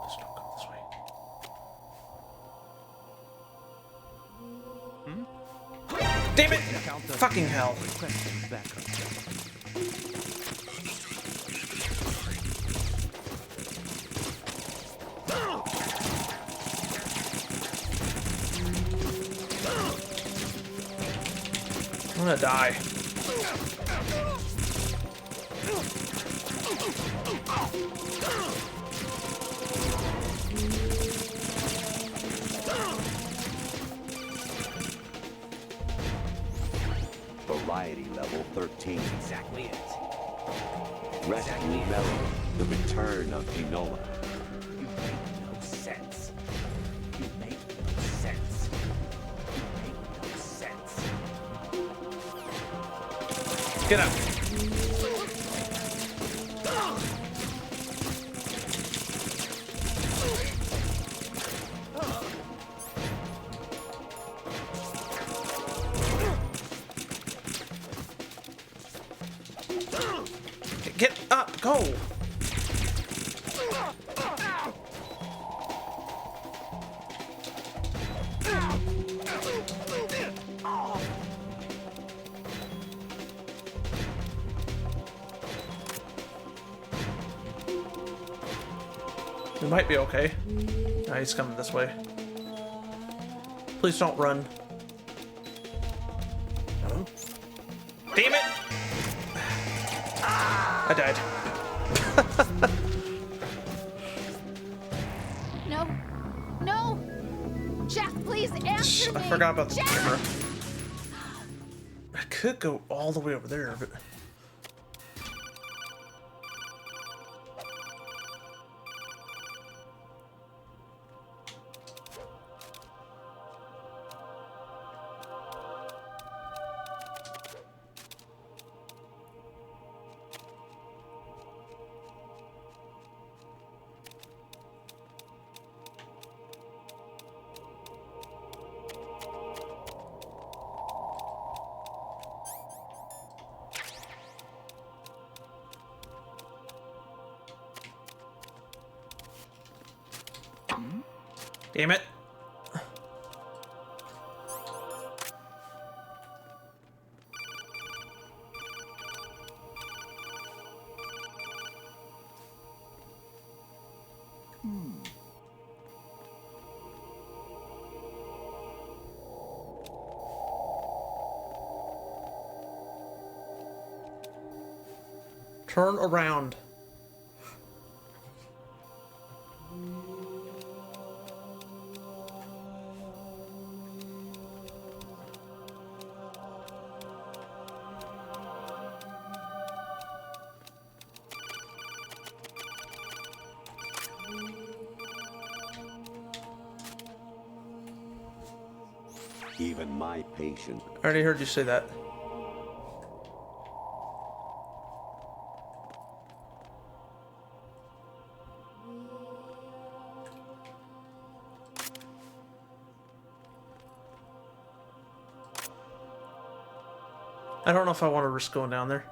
S1: Let's don't go this way. Damn it! Fucking hell. gonna die.
S4: Variety level 13.
S13: Exactly it.
S4: Rescue Melody. The return of Enola.
S13: You make no sense. You make no sense. You make no sense.
S1: Get up. Get up, go! We might be okay. Nah, he's coming this way. Please don't run.
S11: Huh?
S1: Damn it! I died.
S10: No. No! Jack, please answer me!
S1: I forgot about the
S10: Jack!
S1: camera. I could go all the way over there, but... Damn it. Turn around.
S4: Even my patient.
S1: I already heard you say that. I don't know if I want to risk going down there.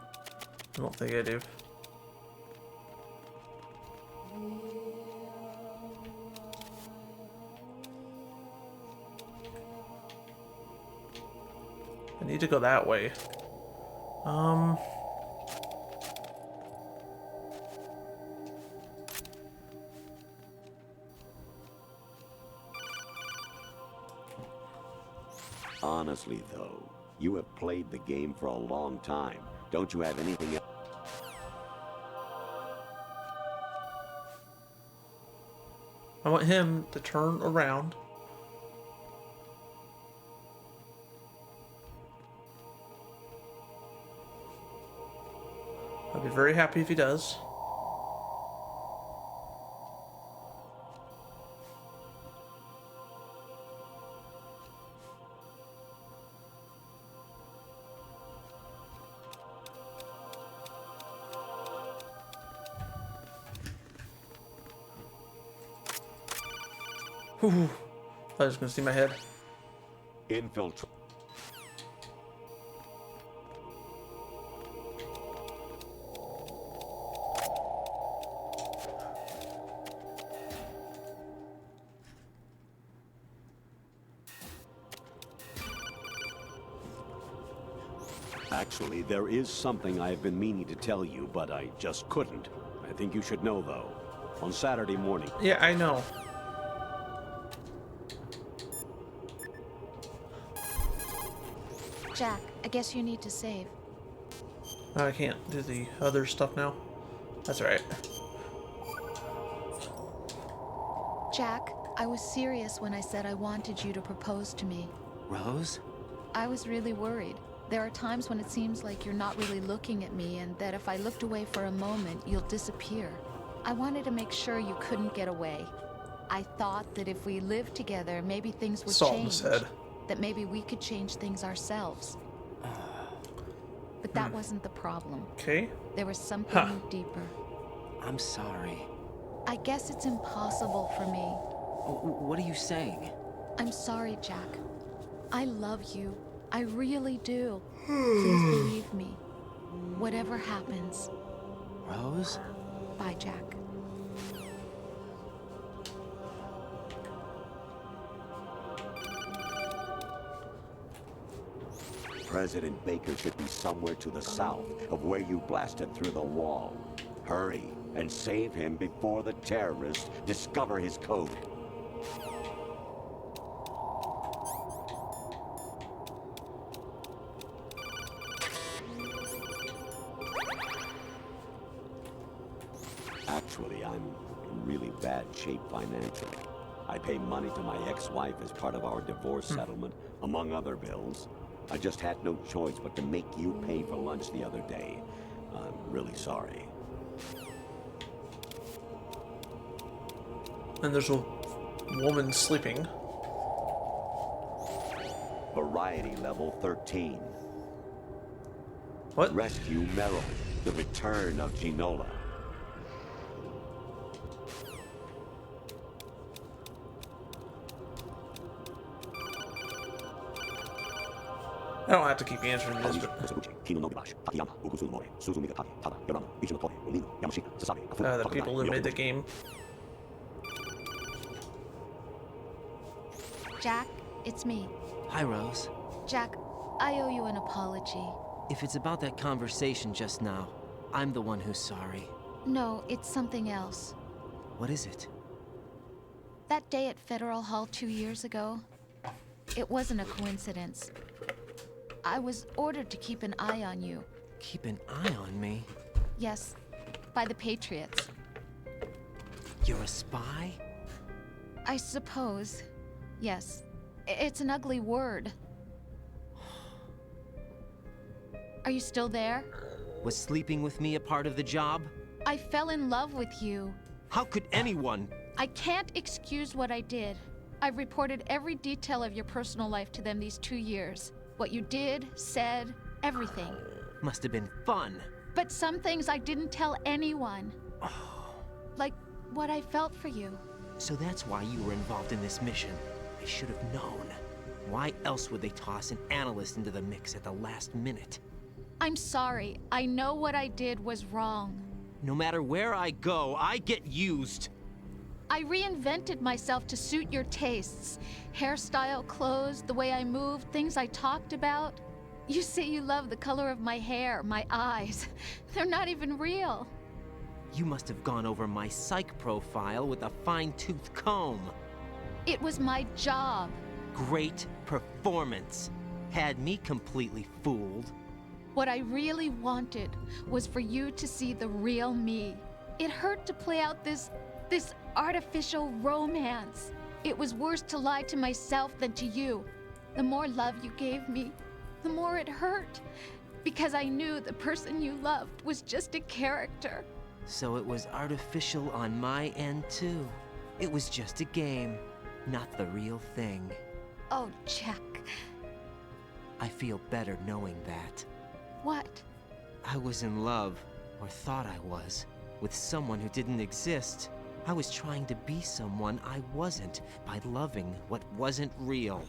S1: I don't think I do. I need to go that way.
S4: Honestly, though, you have played the game for a long time. Don't you have anything else?
S1: I want him to turn around. I'll be very happy if he does. Whew. I was gonna see my head.
S4: Infiltrate. Actually, there is something I have been meaning to tell you, but I just couldn't. I think you should know, though. On Saturday morning...
S1: Yeah, I know.
S10: Jack, I guess you need to save.
S1: I can't do the other stuff now. That's right.
S10: Jack, I was serious when I said I wanted you to propose to me.
S3: Rose?
S10: I was really worried. There are times when it seems like you're not really looking at me and that if I looked away for a moment, you'll disappear. I wanted to make sure you couldn't get away. I thought that if we lived together, maybe things would change. That maybe we could change things ourselves. But that wasn't the problem.
S1: Okay.
S10: There was something deeper.
S3: I'm sorry.
S10: I guess it's impossible for me.
S3: What are you saying?
S10: I'm sorry, Jack. I love you. I really do. Please believe me. Whatever happens.
S3: Rose?
S10: Bye, Jack.
S4: President Baker should be somewhere to the south of where you blasted through the wall. Hurry and save him before the terrorists discover his code. Actually, I'm in really bad shape financially. I pay money to my ex-wife as part of our divorce settlement, among other bills. I just had no choice but to make you pay for lunch the other day. I'm really sorry.
S1: And there's a woman sleeping.
S4: Variety level 13.
S1: What?
S4: Rescue Merrill. The return of Ginola.
S1: I don't have to keep answering this, but... the people who made the game.
S10: Jack, it's me.
S3: Hi, Rose.
S10: Jack, I owe you an apology.
S3: If it's about that conversation just now, I'm the one who's sorry.
S10: No, it's something else.
S3: What is it?
S10: That day at Federal Hall 2 years ago, it wasn't a coincidence. I was ordered to keep an eye on you.
S3: Keep an eye on me?
S10: Yes, by the Patriots.
S3: You're a spy?
S10: I suppose. Yes. It's an ugly word. Are you still there?
S3: Was sleeping with me a part of the job?
S10: I fell in love with you.
S3: How could anyone?
S10: I can't excuse what I did. I've reported every detail of your personal life to them these 2 years. What you did, said, everything.
S3: Must have been fun.
S10: But some things I didn't tell anyone. Like what I felt for you.
S3: So that's why you were involved in this mission. I should have known. Why else would they toss an analyst into the mix at the last minute?
S10: I'm sorry. I know what I did was wrong.
S3: No matter where I go, I get used.
S10: I reinvented myself to suit your tastes. Hairstyle, clothes, the way I moved, things I talked about. You say you love the color of my hair, my eyes. They're not even real.
S3: You must have gone over my psych profile with a fine-tooth comb.
S10: It was my job.
S3: Great performance. Had me completely fooled.
S10: What I really wanted was for you to see the real me. It hurt to play out this artificial romance. It was worse to lie to myself than to you. The more love you gave me, the more it hurt. Because I knew the person you loved was just a character.
S3: So it was artificial on my end too. It was just a game, not the real thing.
S10: Oh, Jack.
S3: I feel better knowing that.
S10: What?
S3: I was in love, or thought I was, with someone who didn't exist. I was trying to be someone I wasn't by loving what wasn't real.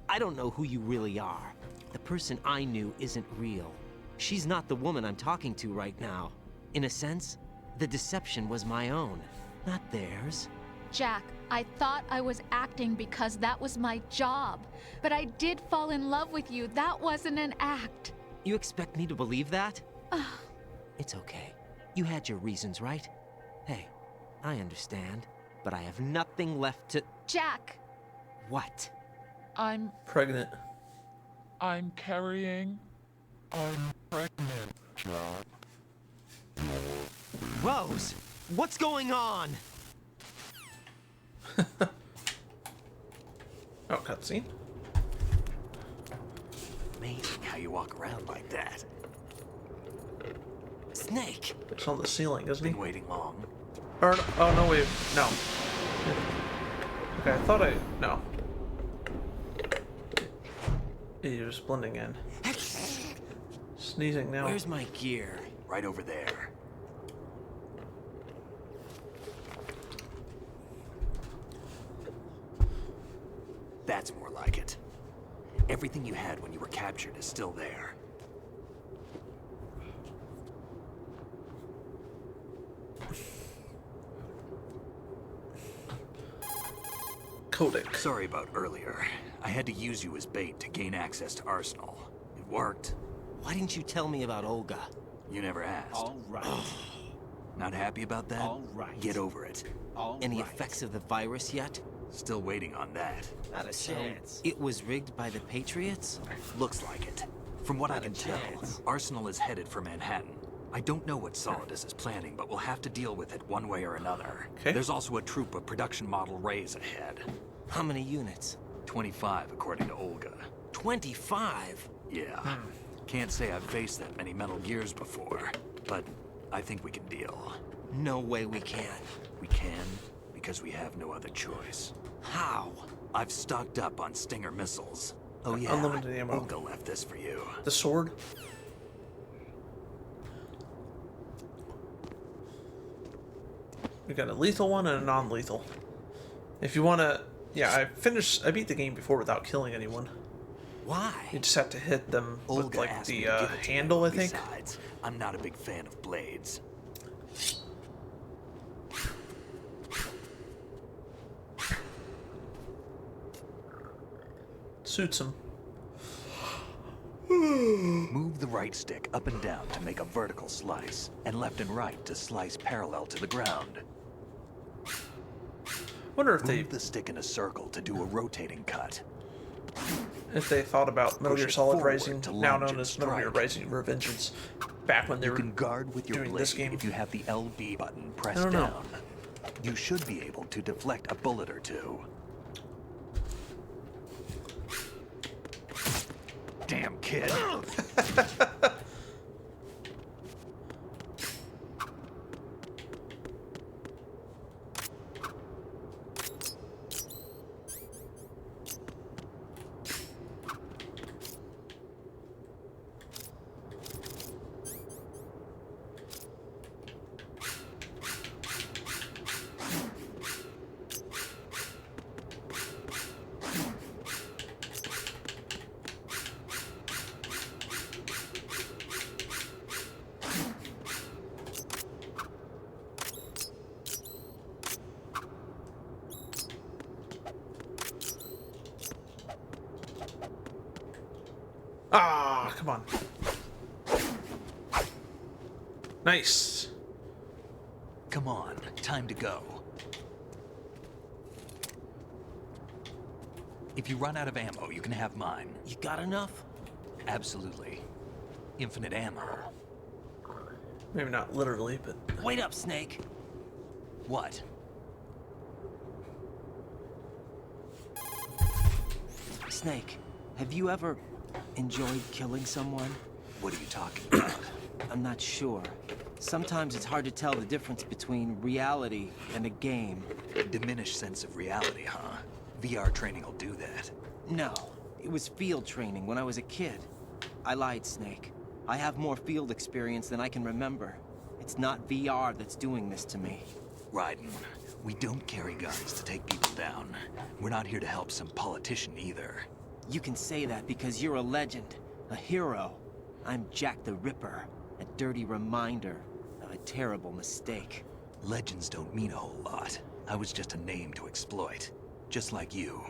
S3: I don't know who you really are. The person I knew isn't real. She's not the woman I'm talking to right now. In a sense, the deception was my own, not theirs.
S10: Jack, I thought I was acting because that was my job. But I did fall in love with you. That wasn't an act.
S3: You expect me to believe that? It's okay. You had your reasons, right? Hey, I understand, but I have nothing left to...
S10: Jack!
S3: What?
S1: Pregnant.
S6: I'm carrying. I'm pregnant, John.
S3: Rose, what's going on?
S1: Oh, cutscene.
S2: Amazing how you walk around like that.
S3: Snake.
S1: It's on the ceiling, isn't he?
S2: Been waiting long.
S1: Or, oh no, wait, no. Okay, I thought no. He was blending in. Sneezing now.
S3: Where's my gear?
S2: Right over there. That's more like it. Everything you had when you were captured is still there.
S1: Codec.
S2: Sorry about earlier. I had to use you as bait to gain access to Arsenal. It worked.
S3: Why didn't you tell me about Olga?
S2: You never asked.
S11: All right.
S2: Not happy about that?
S11: All right.
S2: Get over it.
S3: Any effects of the virus yet?
S2: Still waiting on that.
S3: Not a chance. It was rigged by the Patriots?
S2: Looks like it. From what I can tell,
S3: chance.
S2: Arsenal is headed for Manhattan. I don't know what Solidus is planning, but we'll have to deal with it one way or another.
S1: Okay.
S2: There's also a troop of production model Rays ahead.
S3: How many units?
S2: 25, according to Olga.
S3: 25?
S2: Yeah. Can't say I've faced that many Metal Gears before, but I think we can deal.
S3: No way we can.
S2: We can, because we have no other choice.
S3: How?
S2: I've stocked up on Stinger missiles. Oh yeah,
S1: Unlimited ammo.
S2: Olga left this for you.
S1: The sword. We got a lethal one and a non-lethal. If you want to, yeah, I beat the game before without killing anyone.
S3: Why?
S1: You just have to hit them with
S2: Olga
S1: like
S2: asked
S1: the
S2: me to give it to
S1: handle,
S2: you.
S1: I think.
S2: Besides, I'm not a big fan of blades.
S1: Suits him.
S2: Move the right stick up and down to make a vertical slice, and left and right to slice parallel to the ground.
S1: Wonder if
S2: Move the stick in a circle to do a rotating cut.
S1: they thought about Metal
S2: Push
S1: Gear
S2: it
S1: Solid
S2: forward
S1: Rising,
S2: to
S1: now
S2: launch
S1: known
S2: and
S1: as Metal Gear
S2: strike.
S1: Rising Revengeance, back when they
S2: You
S1: were
S2: can guard with your
S1: doing
S2: blade
S1: this game.
S2: if you have the LB button
S1: I
S2: pressed
S1: don't know.
S2: down. You should be able to deflect a bullet or two. Damn kid.
S1: Ah, come on. Nice.
S2: Come on, time to go. If you run out of ammo, you can have mine.
S3: You got enough?
S2: Absolutely. Infinite ammo.
S1: Maybe not literally, but...
S3: Wait up, Snake.
S2: What?
S3: Snake, have you ever enjoyed killing someone?
S2: What are you talking about?
S3: I'm not sure. Sometimes it's hard to tell the difference between reality and a game.
S2: A diminished sense of reality, huh? VR training will do that.
S3: No, it was field training when I was a kid. I lied, Snake. I have more field experience than I can remember. It's not VR that's doing this to me.
S2: Raiden, we don't carry guns to take people down. We're not here to help some politician either.
S3: You can say that because you're a legend, a hero. I'm Jack the Ripper, a dirty reminder of a terrible mistake.
S2: Legends don't mean a whole lot. I was just a name to exploit, just like you.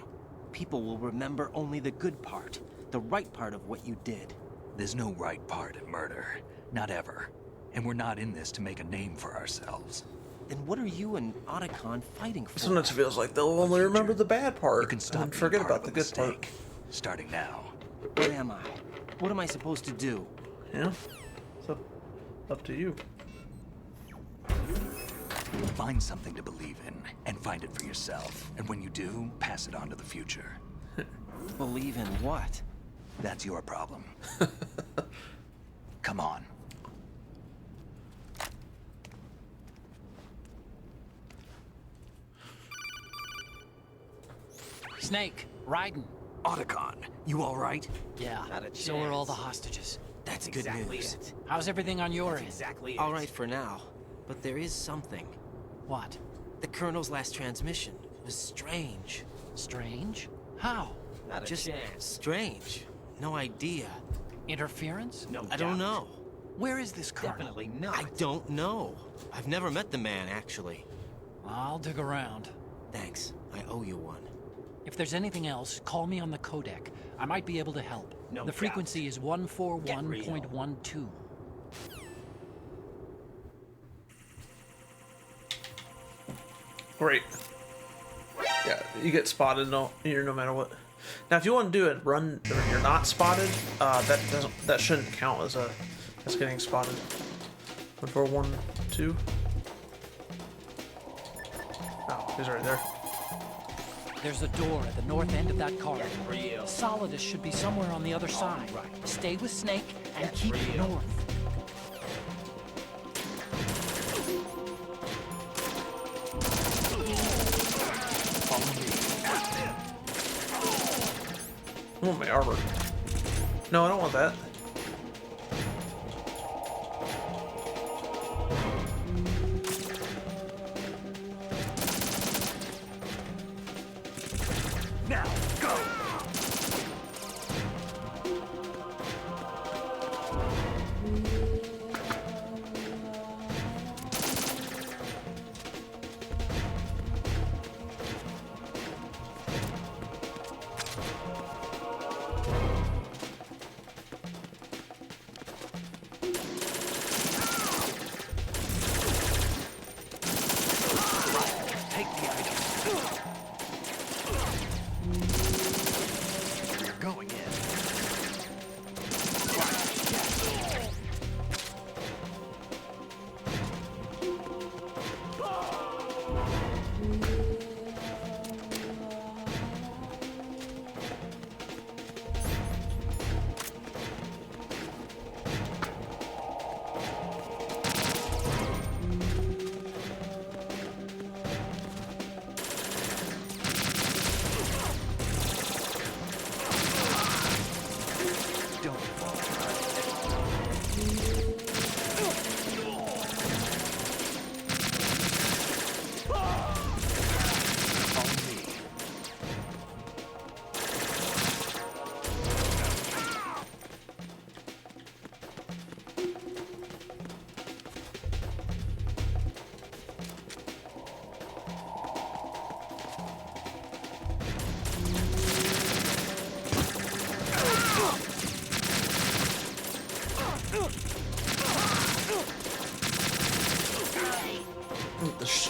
S3: People will remember only the good part, the right part of what you did.
S2: There's no right part in murder. Not ever. And we're not in this to make a name for ourselves.
S3: Then what are you and Otacon fighting for?
S1: Sometimes it feels like they'll only remember the bad part
S2: You can stop
S1: and
S2: being
S1: forget
S2: part
S1: about
S2: of
S1: the
S2: a
S1: good part.
S2: mistake. Starting now.
S3: What am I? What am I supposed to do?
S1: Yeah, it's up to you.
S2: Find something to believe in, and find it for yourself. And when you do, pass it on to the future.
S3: Believe in what?
S2: That's your problem. Come on.
S14: Snake, Raiden.
S2: Otacon, you all right?
S14: Yeah,
S3: Not a
S14: so are all the
S3: chance.
S14: hostages.
S3: That's good news.
S14: How's everything on your end?
S3: All right for now, but there is something.
S14: What?
S3: The Colonel's last transmission was strange.
S14: Strange? How?
S3: Just strange. No idea.
S14: Interference?
S3: No, I don't know.
S14: Where is this Colonel?
S3: Definitely not. I don't know. I've never met the man, actually.
S14: I'll dig around.
S3: Thanks. I owe you one.
S14: If there's anything else, call me on the codec. I might be able to help. The frequency is 141.12.
S1: Great. Yeah, you get spotted no matter what. Now, if you want to do it, run or you're not spotted. That shouldn't count as getting spotted. 141.2. Oh, he's right there.
S14: There's a door at the north end of that corridor. Solidus should be somewhere on the other side. Stay with Snake and keep north.
S1: I want my armor. No, I don't want that.
S2: Now, go! Take the item. You're going in. Don't fall. Follow me.
S1: What the sh-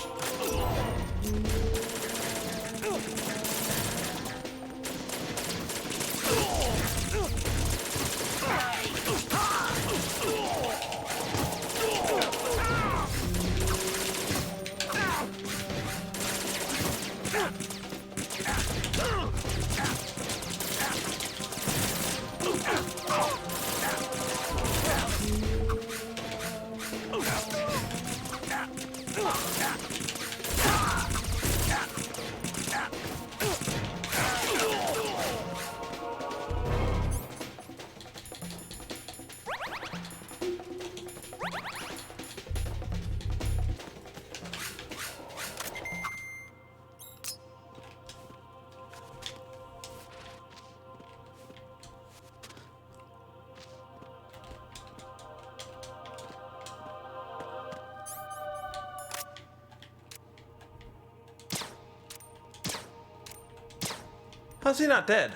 S1: How's he not dead?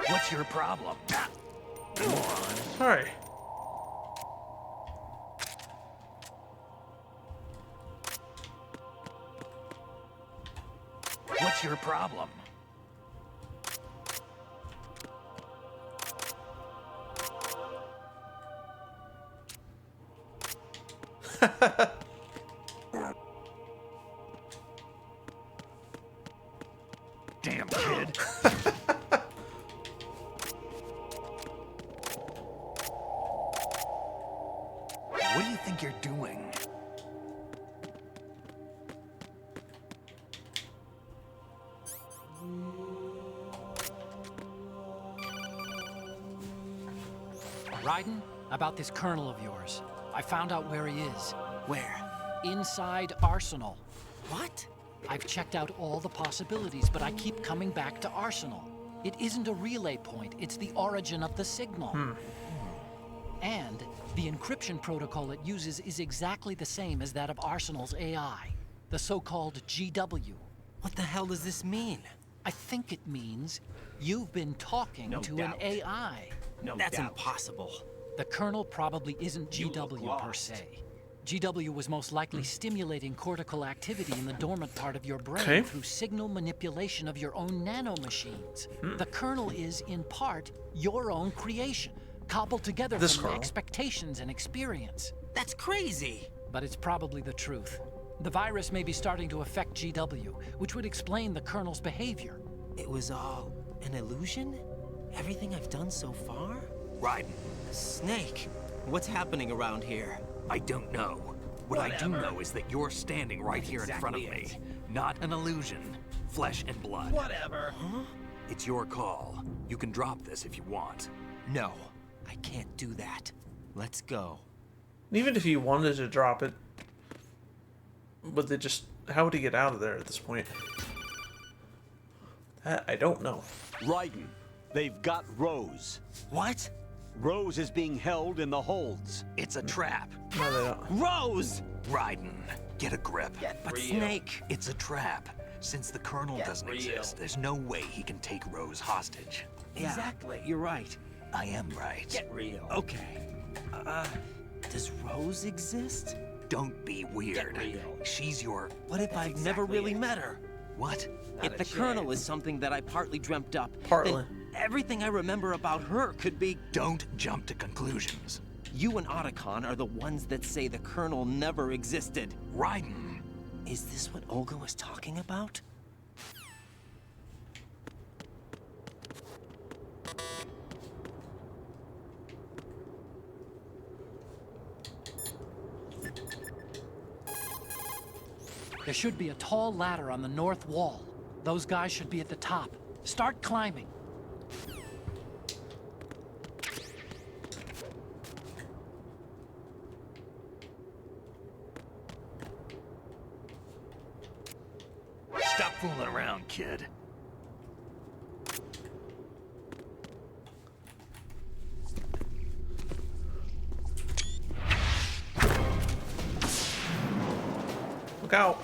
S2: What's your problem?
S1: Sorry.
S2: What's your problem? Damn kid. What do you think you're doing?
S14: Raiden, about this colonel of yours. I found out where he is.
S3: Where?
S14: Inside Arsenal.
S3: What?
S14: I've checked out all the possibilities, but I keep coming back to Arsenal. It isn't a relay point, it's the origin of the signal. And the encryption protocol it uses is exactly the same as that of Arsenal's AI, the so-called GW.
S3: What the hell does this mean?
S14: I think it means you've been talking to an AI.
S3: That's impossible.
S14: The Colonel probably isn't GW per se. GW was most likely stimulating cortical activity in the dormant part of your brain through signal manipulation of your own nanomachines. The Colonel is, in part, your own creation, cobbled together from expectations and experience.
S3: That's crazy!
S14: But it's probably the truth. The virus may be starting to affect GW, which would explain the Colonel's behavior.
S3: It was all an illusion? Everything I've done so far?
S2: Raiden.
S3: Snake, what's happening around here?
S2: I don't know. What I do know is that you're standing right here in front of me. Not an illusion. Flesh and blood.
S3: Whatever. Huh?
S2: It's your call. You can drop this if you want.
S3: No, I can't do that. Let's go.
S1: Even if he wanted to drop it, would they just... How would he get out of there at this point? That I don't know.
S4: Raiden, they've got Rose.
S3: What?
S4: Rose is being held in the holds.
S2: It's a trap.
S1: No, they don't.
S3: Rose!
S2: Raiden, get a grip.
S3: But Snake...
S2: It's a trap. Since the Colonel doesn't exist, there's no way he can take Rose hostage.
S3: Exactly, you're right.
S2: I am right.
S3: Get real. Okay. Does Rose exist?
S2: Don't be weird. She's your...
S3: What if I've never really met her?
S2: What?
S3: If the Colonel is something that I partly dreamt up,
S1: Partly.
S3: then everything I remember about her could be...
S2: Don't jump to conclusions.
S3: You and Otacon are the ones that say the Colonel never existed.
S2: Raiden.
S3: Is this what Olga was talking about?
S14: There should be a tall ladder on the north wall. Those guys should be at the top. Start climbing.
S2: Stop fooling around, kid.
S1: Look out.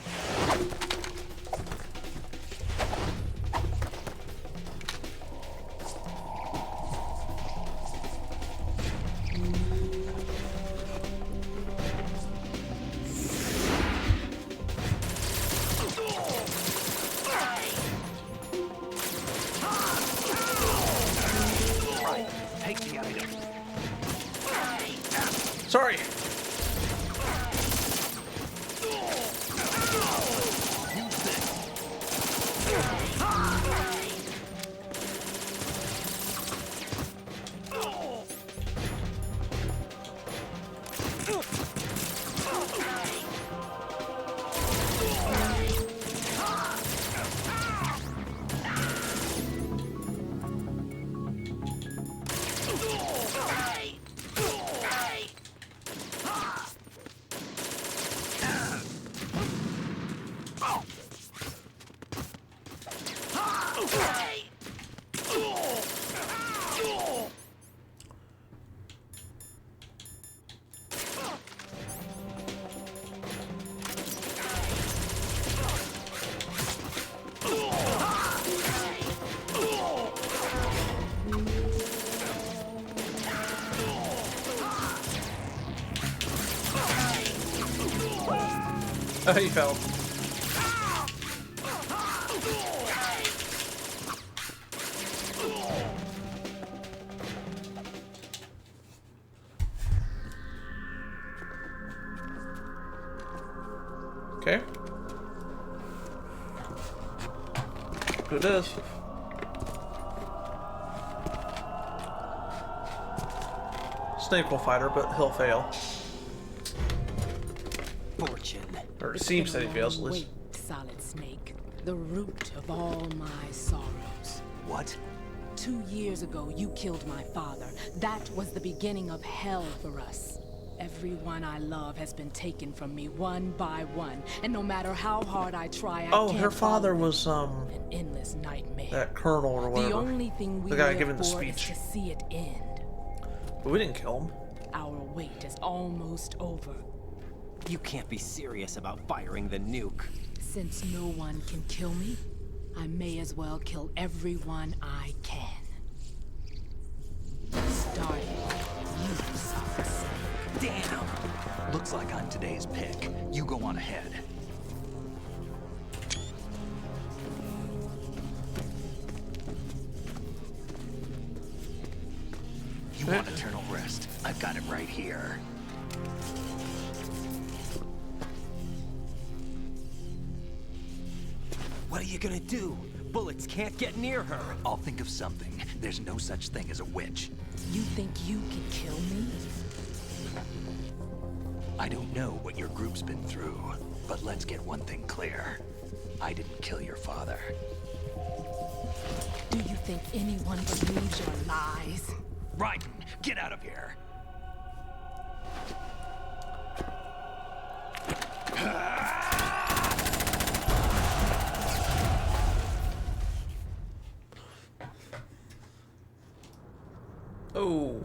S2: Take the item.
S1: Sorry. He fell. Okay. Who this? Snake will fight her, but he'll fail.
S3: Fortune.
S1: Or it seems that he fails, at least.
S15: Wait, Solid Snake. The root of all my sorrows.
S2: What?
S15: 2 years ago, you killed my father. That was the beginning of hell for us. Everyone I love has been taken from me one by one, and no matter how hard I try, I can't
S1: her father was
S15: an endless nightmare.
S1: that colonel or whatever.
S15: The only thing we
S1: the guy
S15: live
S1: giving the
S15: for is
S1: speech.
S15: to see it end.
S1: But we didn't kill him.
S15: Our wait is almost over.
S3: You can't be serious about firing the nuke.
S15: Since no one can kill me, I may as well kill everyone I can. Starting you, Solid Snake.
S2: Damn! Looks like I'm today's pick. You go on ahead. You want eternal rest? I've got it right here.
S3: What are you gonna do? Bullets can't get near her.
S2: I'll think of something. There's no such thing as a witch.
S15: You think you can kill me?
S2: I don't know what your group's been through, but let's get one thing clear. I didn't kill your father.
S15: Do you think anyone believes your lies?
S2: Raiden, get out of here!
S1: Oh.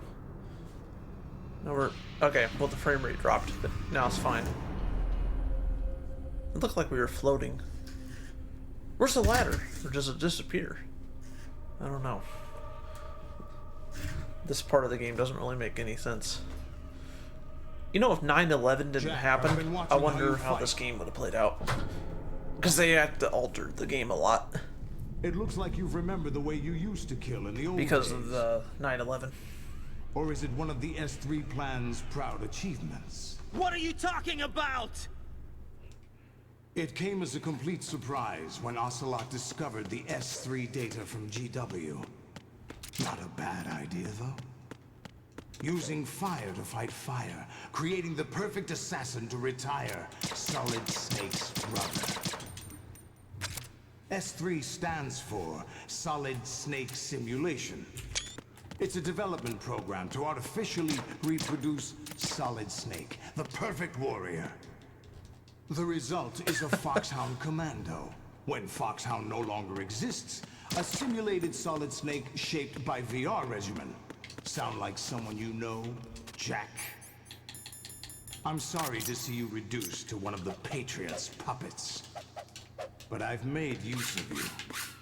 S1: Now we're... Okay, well the frame rate dropped, but now it's fine. It looked like we were floating. Where's the ladder? Or does it disappear? I don't know. This part of the game doesn't really make any sense. You know, if 9/11 didn't happen, I wonder how this game would have played out. Because they had to alter the game a lot.
S12: It looks like you've remembered the way you used to kill in the old
S1: Because
S12: days.
S1: of the 9/11.
S12: Or is it one of the S3 plan's proud achievements?
S3: What are you talking about?
S12: It came as a complete surprise when Ocelot discovered the S3 data from GW. Not a bad idea, though. Using fire to fight fire, creating the perfect assassin to retire Solid Snake's brother. S3 stands for Solid Snake Simulation. It's a development program to artificially reproduce Solid Snake, the perfect warrior. The result is a Foxhound Commando. When Foxhound no longer exists, a simulated Solid Snake shaped by VR regimen. Sound like someone you know, Jack? I'm sorry to see you reduced to one of the Patriots' puppets. But I've made use of you,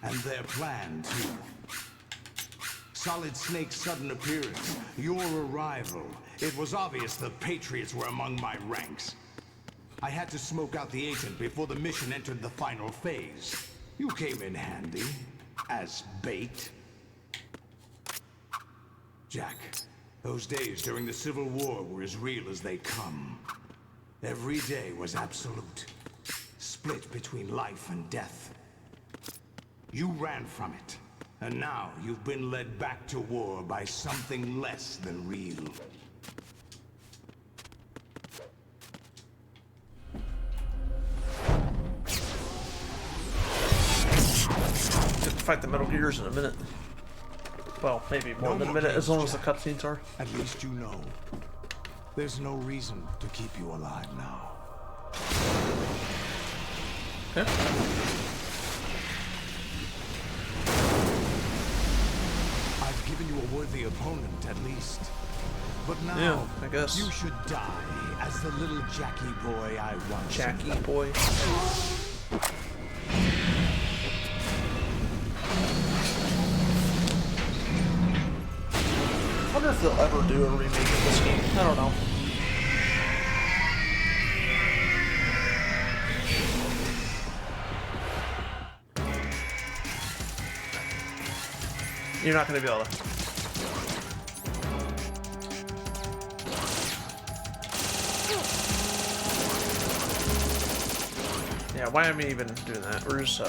S12: and their plan too. Solid Snake's sudden appearance, your arrival. It was obvious the Patriots were among my ranks. I had to smoke out the agent before the mission entered the final phase. You came in handy, as bait. Jack, those days during the Civil War were as real as they come. Every day was absolute, split between life and death. You ran from it, and now you've been led back to war by something less than real.
S1: Fight the Metal Gears in a minute. Well, maybe more than a minute, as long as the cutscenes are.
S12: At least you know. There's no reason to keep you alive now.
S1: Okay.
S12: I've given you a worthy opponent, at least. But now,
S1: yeah, I guess.
S12: You should die as the little Jackie boy I once.
S1: Jackie boy. I wonder if they'll ever do a remake of this game. I don't know. You're not going to be able to. Yeah, why am I even doing that? We're just,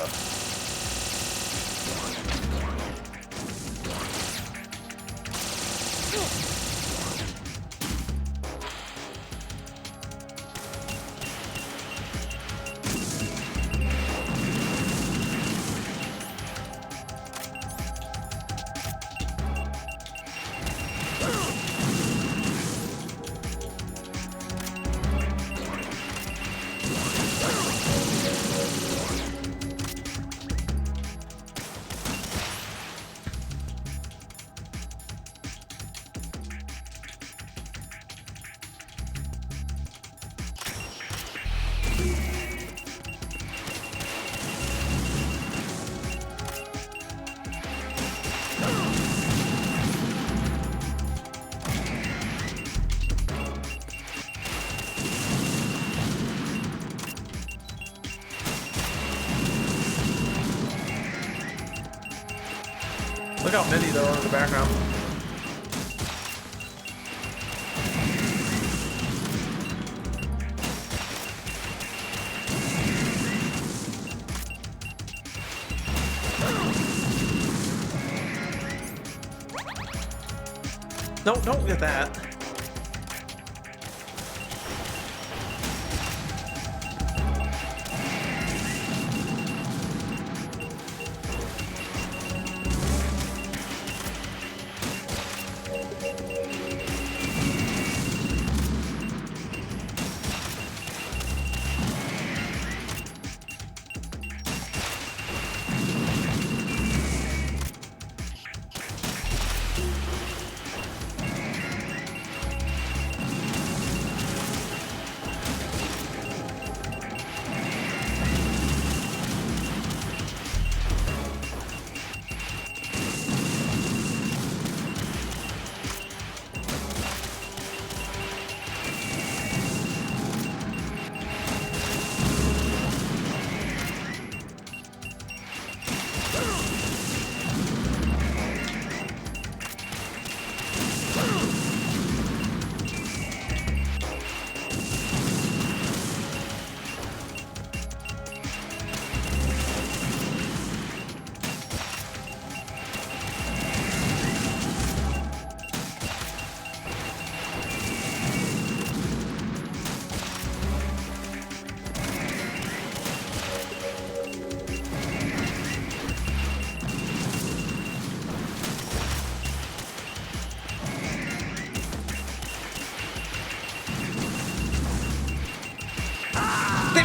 S1: look how many there are in the background. No, don't get that.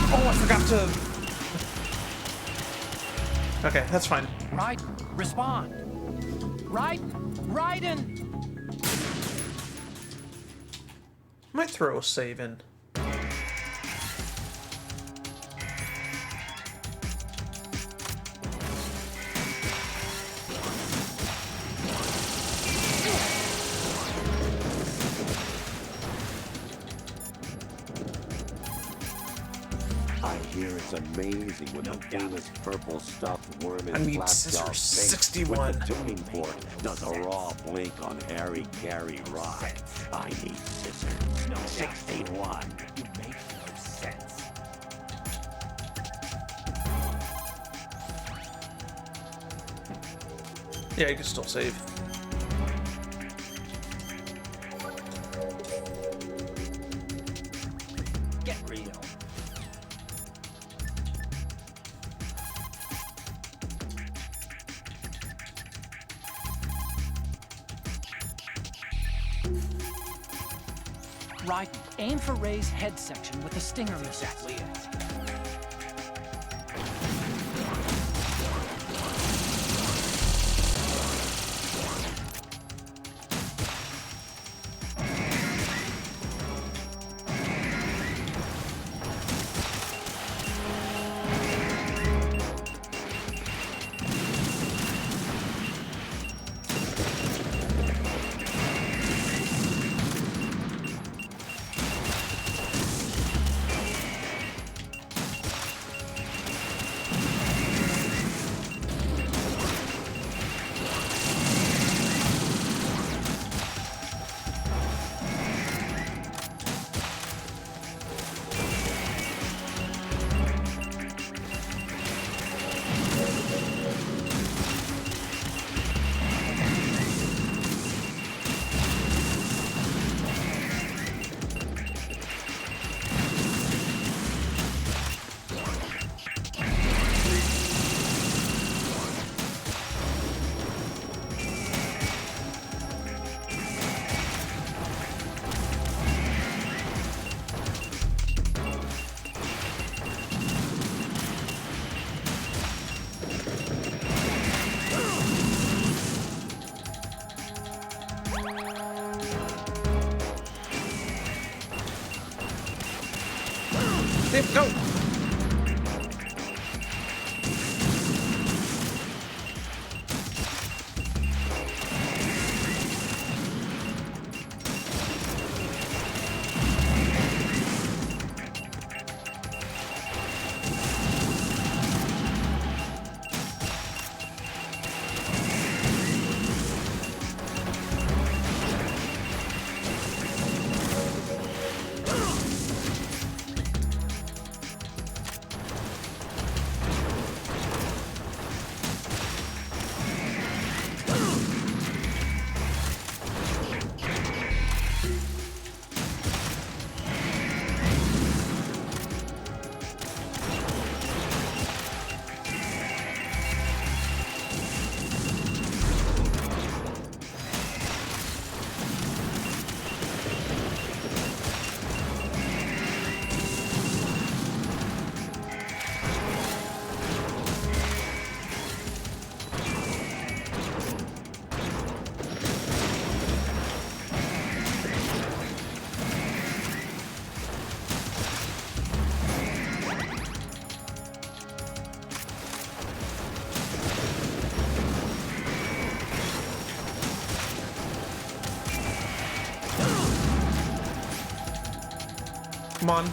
S1: Oh, I forgot to... Okay, that's fine.
S14: Raiden, respond. Raiden!
S1: Might throw a save in.
S4: It's amazing when the famous purple stuffed worm
S1: I
S4: in
S1: need
S4: Flapjaw
S1: scissors.
S4: face
S1: 61.
S4: with the tuning fork does a raw blink on Harry Carey rock. I need scissors.
S13: No,
S4: 61.
S13: You make no sense.
S1: Yeah, you can still save.
S13: Get real.
S14: Raiden, aim for Ray's head section with the stinger missile.
S13: Exactly it.
S1: Dave, go! Come on.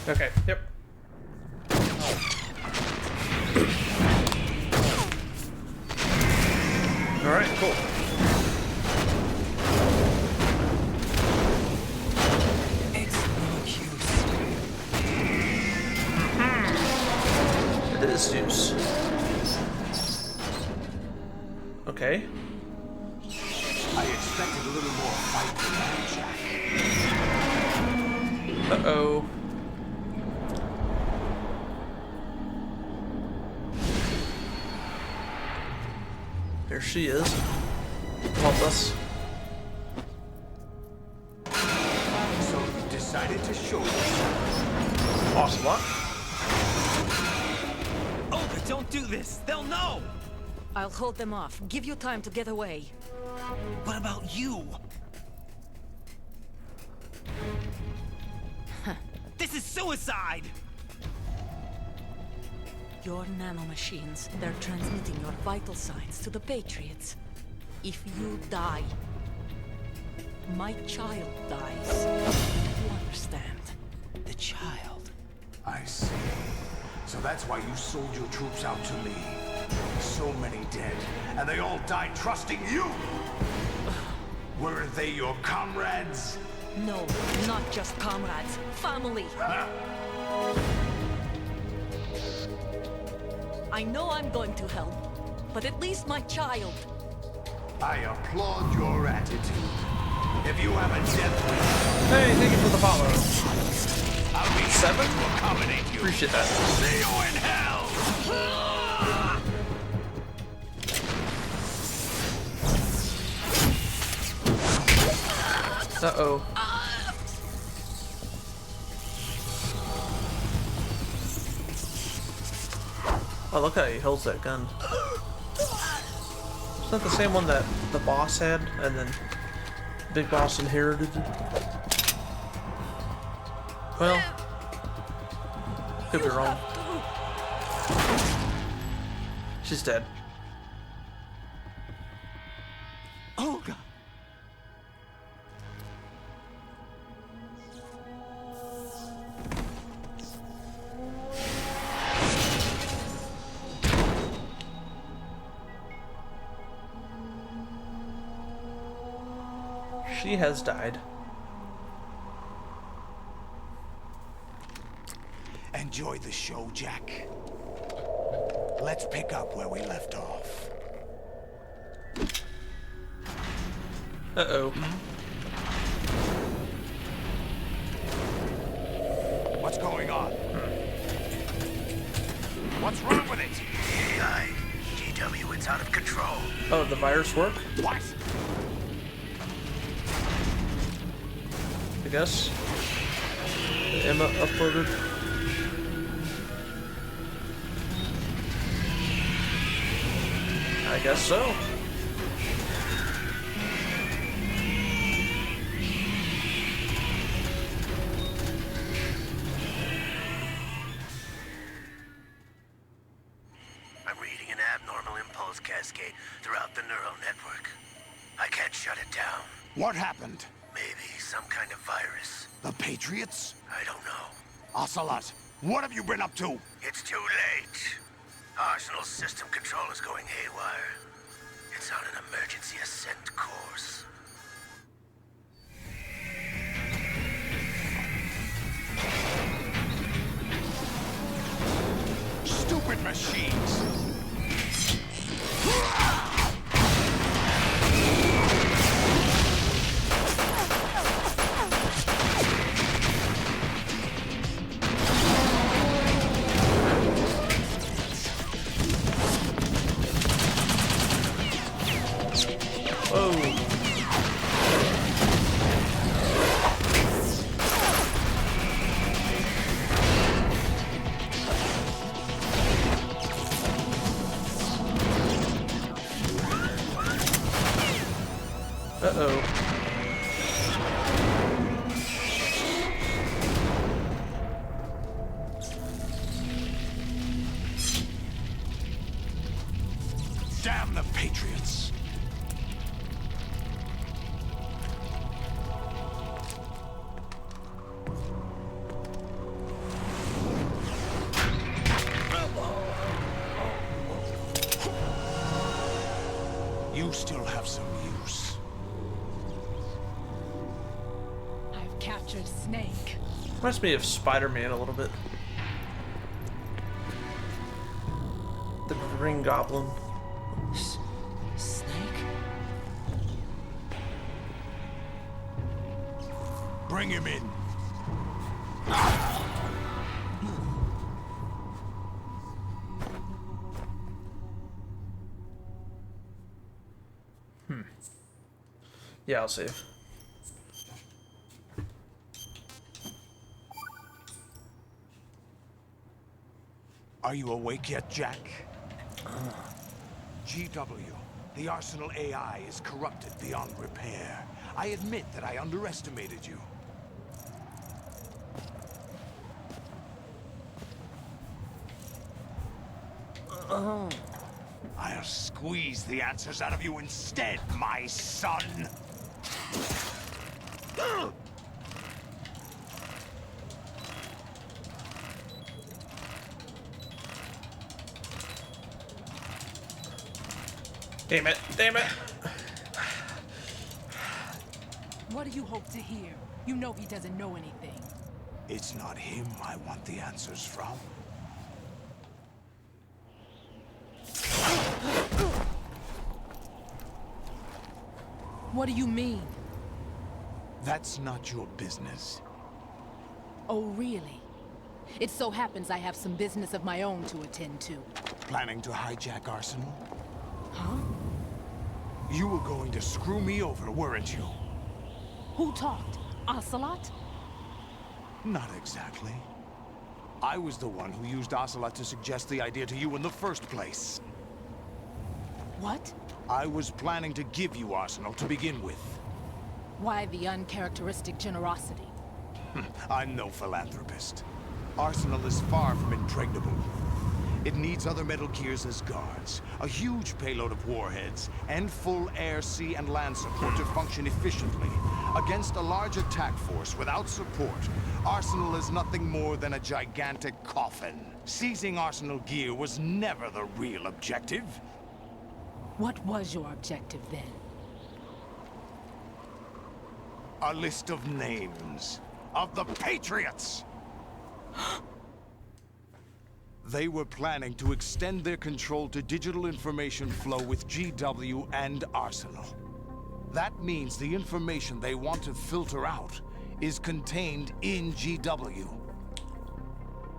S1: Okay, yep. Alright, cool.
S2: It's no use.
S1: It is use. Okay.
S12: I expected a little more fight than that, Jack.
S1: Uh-oh. There she is. Help us.
S12: So you decided to show yourself.
S1: Awesome. What?
S3: Oh, don't do this! They'll know!
S9: I'll hold them off. Give you time to get away.
S3: What about you? This is suicide!
S9: Your nanomachines, they're transmitting your vital signs to the Patriots. If you die, my child dies. You understand?
S3: The child.
S12: I see. So that's why you sold your troops out to me. So many dead, and they all died trusting you! Weren't they your comrades?
S9: No, not just comrades. Family. I know I'm going to help, but at least my child.
S12: I applaud your attitude. If you have a death wish,
S1: Hey, thank you for the follow.
S12: I'll be
S1: 7?
S12: happy to accommodate you.
S1: Appreciate that.
S12: See you in hell!
S1: Uh-oh. Oh, look how he holds that gun. It's not the same one that the boss had, and then Big Boss inherited it. Well, could be wrong. She's dead.
S4: Oh, God.
S1: She has died.
S12: Enjoy the show, Jack. Let's pick up where we left off.
S1: Uh-oh.
S12: What's going on? What's wrong with it?
S11: AI, GW, it's out of control.
S1: Oh, the virus work?
S12: What?
S1: I guess. Emma uploaded. I guess so.
S11: I'm reading an abnormal impulse cascade throughout the neural network. I can't shut it down.
S12: What happened?
S11: Maybe some kind of virus.
S12: The Patriots?
S11: I don't know.
S12: Ocelot, what have you been up to?
S11: It's too late. Arsenal's system control is going haywire. It's on an emergency ascent course.
S12: Stupid machines!
S1: Uh-oh.
S12: Damn the Patriots! You still have some use.
S15: I've captured Snake.
S1: Reminds me of Spider-Man a little bit. The Green Goblin.
S15: Snake?
S12: Bring him in.
S1: Yeah, I'll save.
S12: Are you awake yet, Jack? GW, the Arsenal AI is corrupted beyond repair. I admit that I underestimated you. I'll squeeze the answers out of you instead, my son!
S1: Damn it! Damn it!
S15: What do you hope to hear? You know he doesn't know anything.
S12: It's not him I want the answers from.
S15: What do you mean?
S12: That's not your business.
S15: Oh, really? It so happens I have some business of my own to attend to.
S12: Planning to hijack Arsenal?
S15: Huh?
S12: You were going to screw me over, weren't you?
S15: Who talked? Ocelot?
S12: Not exactly. I was the one who used Ocelot to suggest the idea to you in the first place.
S15: What?
S12: I was planning to give you Arsenal to begin with.
S15: Why the uncharacteristic generosity?
S12: I'm no philanthropist. Arsenal is far from impregnable. It needs other Metal Gears as guards, a huge payload of warheads, and full air, sea, and land support to function efficiently. Against a large attack force without support, Arsenal is nothing more than a gigantic coffin. Seizing Arsenal gear was never the real objective.
S15: What was your objective then?
S12: A list of names of the Patriots! They were planning to extend their control to digital information flow with GW and Arsenal. That means the information they want to filter out is contained in GW,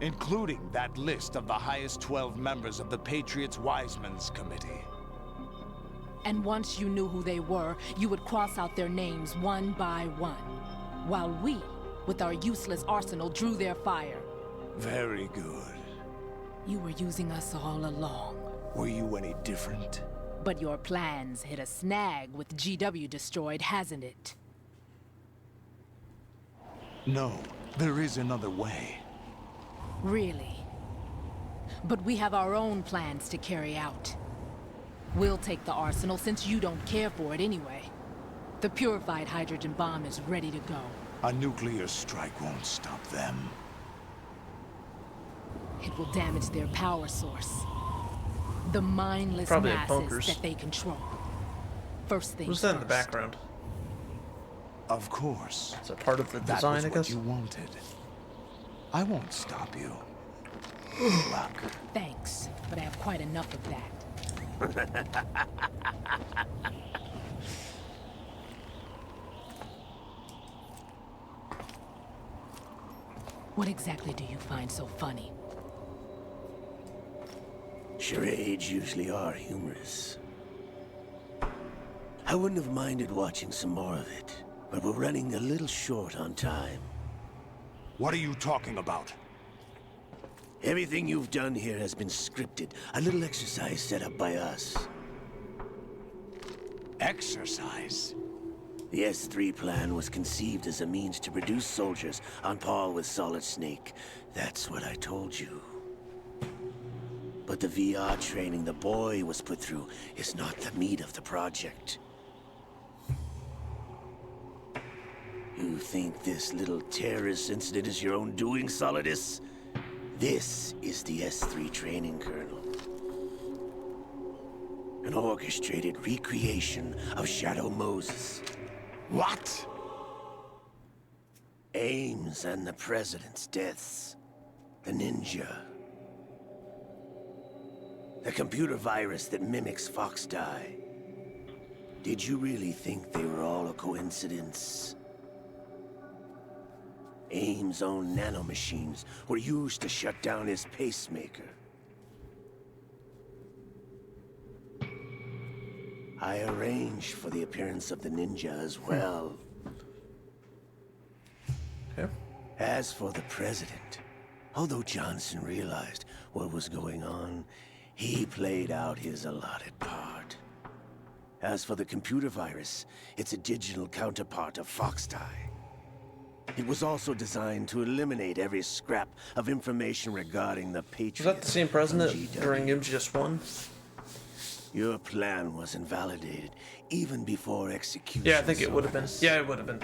S12: including that list of the highest 12 members of the Patriots Wiseman's Committee.
S15: And once you knew who they were, you would cross out their names one by one, while we, with our useless arsenal, drew their fire.
S12: Very good.
S15: You were using us all along.
S12: Were you any different?
S15: But your plans hit a snag with GW destroyed, hasn't it?
S12: No, there is another way.
S15: Really? But we have our own plans to carry out. We'll take the arsenal since you don't care for it anyway. The purified hydrogen bomb is ready to go.
S12: A nuclear strike won't stop them.
S15: It will damage their power source. The mindless
S1: Probably
S15: masses that they control. First things
S1: Who's that in the
S15: first.
S1: background?
S12: Of course.
S1: Is that part of the
S12: That
S1: design,
S12: was
S1: I
S12: what
S1: guess?
S12: you wanted. I won't stop you. Good luck.
S15: Thanks, but I have quite enough of that. What exactly do you find so funny?
S11: Charades usually are humorous. I wouldn't have minded watching some more of it, but we're running a little short on time.
S12: What are you talking about?
S11: Everything you've done here has been scripted. A little exercise set up by us.
S12: Exercise?
S11: The S3 plan was conceived as a means to produce soldiers on par with Solid Snake. That's what I told you. But the VR training the boy was put through is not the meat of the project. You think this little terrorist incident is your own doing, Solidus? This is the S3 training kernel. An orchestrated recreation of Shadow Moses.
S12: What?
S11: Ames and the President's deaths. The ninja. The computer virus that mimics Fox Die. Did you really think they were all a coincidence? Ames' own nanomachines were used to shut down his pacemaker. I arranged for the appearance of the ninja as well.
S1: Okay.
S11: As for the president, although Johnson realized what was going on, he played out his allotted part. As for the computer virus, it's a digital counterpart of Fox Die. It was also designed to eliminate every scrap of information regarding the Patriots.
S1: Was that the same president during MGS1?
S11: Your plan was invalidated even before execution.
S1: Yeah, I think it would have been. Yeah, it would have been.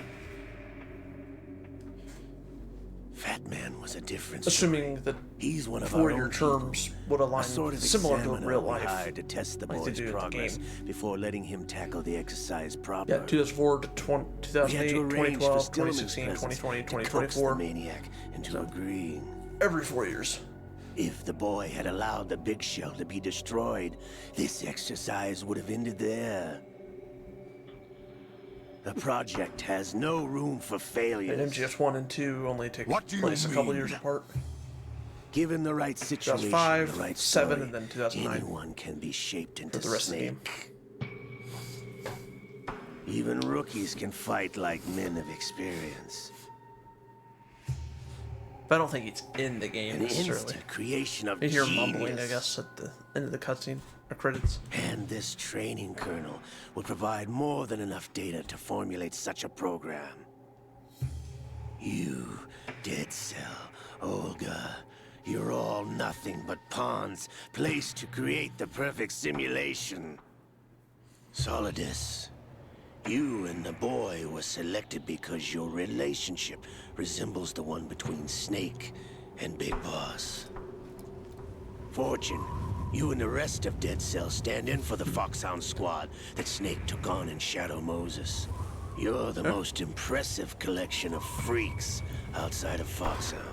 S11: Fat Man was a different
S1: Assuming that
S11: he's one of
S1: 4-year terms would align
S11: sort of
S1: similar to real life.
S11: Hired to test the
S1: like they
S11: boy's
S1: do in the
S11: progress
S1: game.
S11: before letting him tackle the exercise proper.
S1: Yeah, 2004 to 2008, 2012, 2016, 2020, 2024.
S11: The maniac into agreeing.
S1: Every 4 years.
S11: If the boy had allowed the big shell to be destroyed, this exercise would have ended there. The project has no room for failures.
S1: And MGS 1 and 2 only take place a couple years apart.
S11: Given the right situation,
S1: 2005,
S11: the right
S1: 7,
S11: story,
S1: and then 2009.
S11: anyone can be shaped into
S1: the rest
S11: Snake.
S1: of the game.
S11: Even rookies can fight like men of experience.
S1: But I don't think it's in the game
S11: An
S1: necessarily.
S11: instant creation of
S1: You hear
S11: genius.
S1: mumbling, I guess, at the end of the cutscene or credits.
S11: And this training kernel will provide more than enough data to formulate such a program. You, Dead Cell, Olga, you're all nothing but pawns placed to create the perfect simulation. Solidus, you and the boy were selected because your relationship resembles the one between Snake and Big Boss. Fortune, you and the rest of Dead Cell stand in for the Foxhound squad that Snake took on in Shadow Moses. You're the most impressive collection of freaks outside of Foxhound.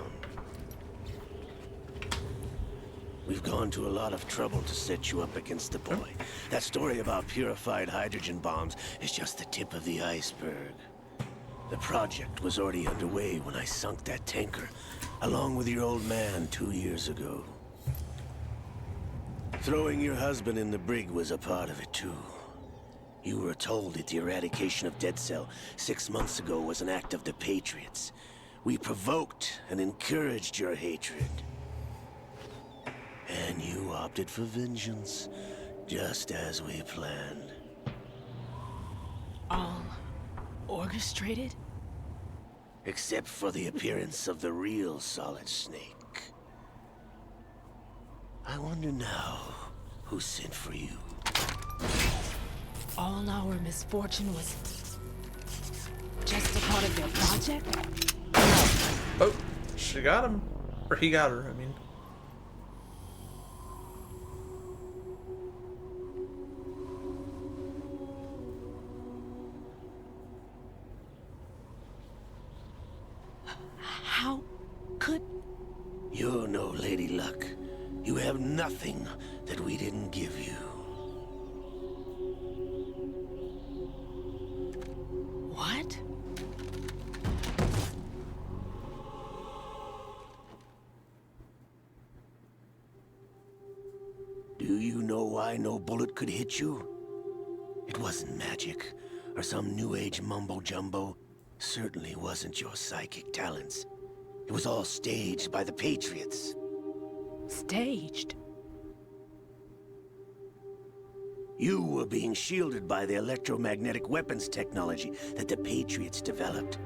S11: We've gone to a lot of trouble to set you up against the boy. That story about purified hydrogen bombs is just the tip of the iceberg. The project was already underway when I sunk that tanker, along with your old man 2 years ago. Throwing your husband in the brig was a part of it too. You were told that the eradication of Dead Cell 6 months ago was an act of the Patriots. We provoked and encouraged your hatred. And you opted for vengeance, just as we planned.
S15: All orchestrated?
S11: Except for the appearance of the real Solid Snake. I wonder now who sent for you.
S15: All our misfortune was just a part of their project?
S1: Oh, she got him. Or he got her, I mean.
S15: How could...
S11: You're no Lady Luck. You have nothing that we didn't give you.
S15: What?
S11: Do you know why no bullet could hit you? It wasn't magic, or some new age mumbo-jumbo. Certainly wasn't your psychic talents. It was all staged by the Patriots.
S15: Staged?
S11: You were being shielded by the electromagnetic weapons technology that the Patriots developed.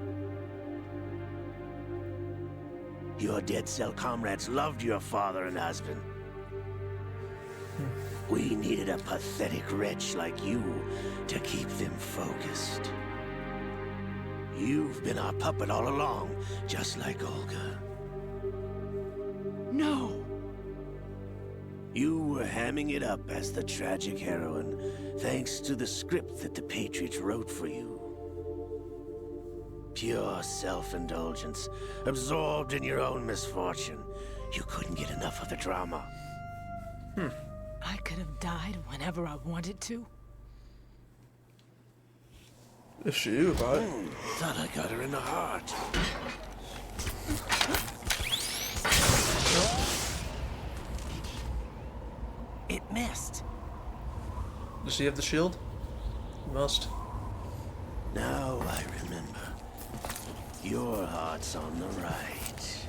S11: Your Dead Cell comrades loved your father and husband. We needed a pathetic wretch like you to keep them focused. You've been our puppet all along, just like Olga.
S15: No!
S11: You were hamming it up as the tragic heroine, thanks to the script that the Patriots wrote for you. Pure self-indulgence, absorbed in your own misfortune. You couldn't get enough of the drama.
S15: I could have died whenever I wanted to.
S1: If she knew about it.
S11: Thought I got her in the heart.
S3: It missed.
S1: Does she have the shield? Must.
S11: Now I remember. Your heart's on the right.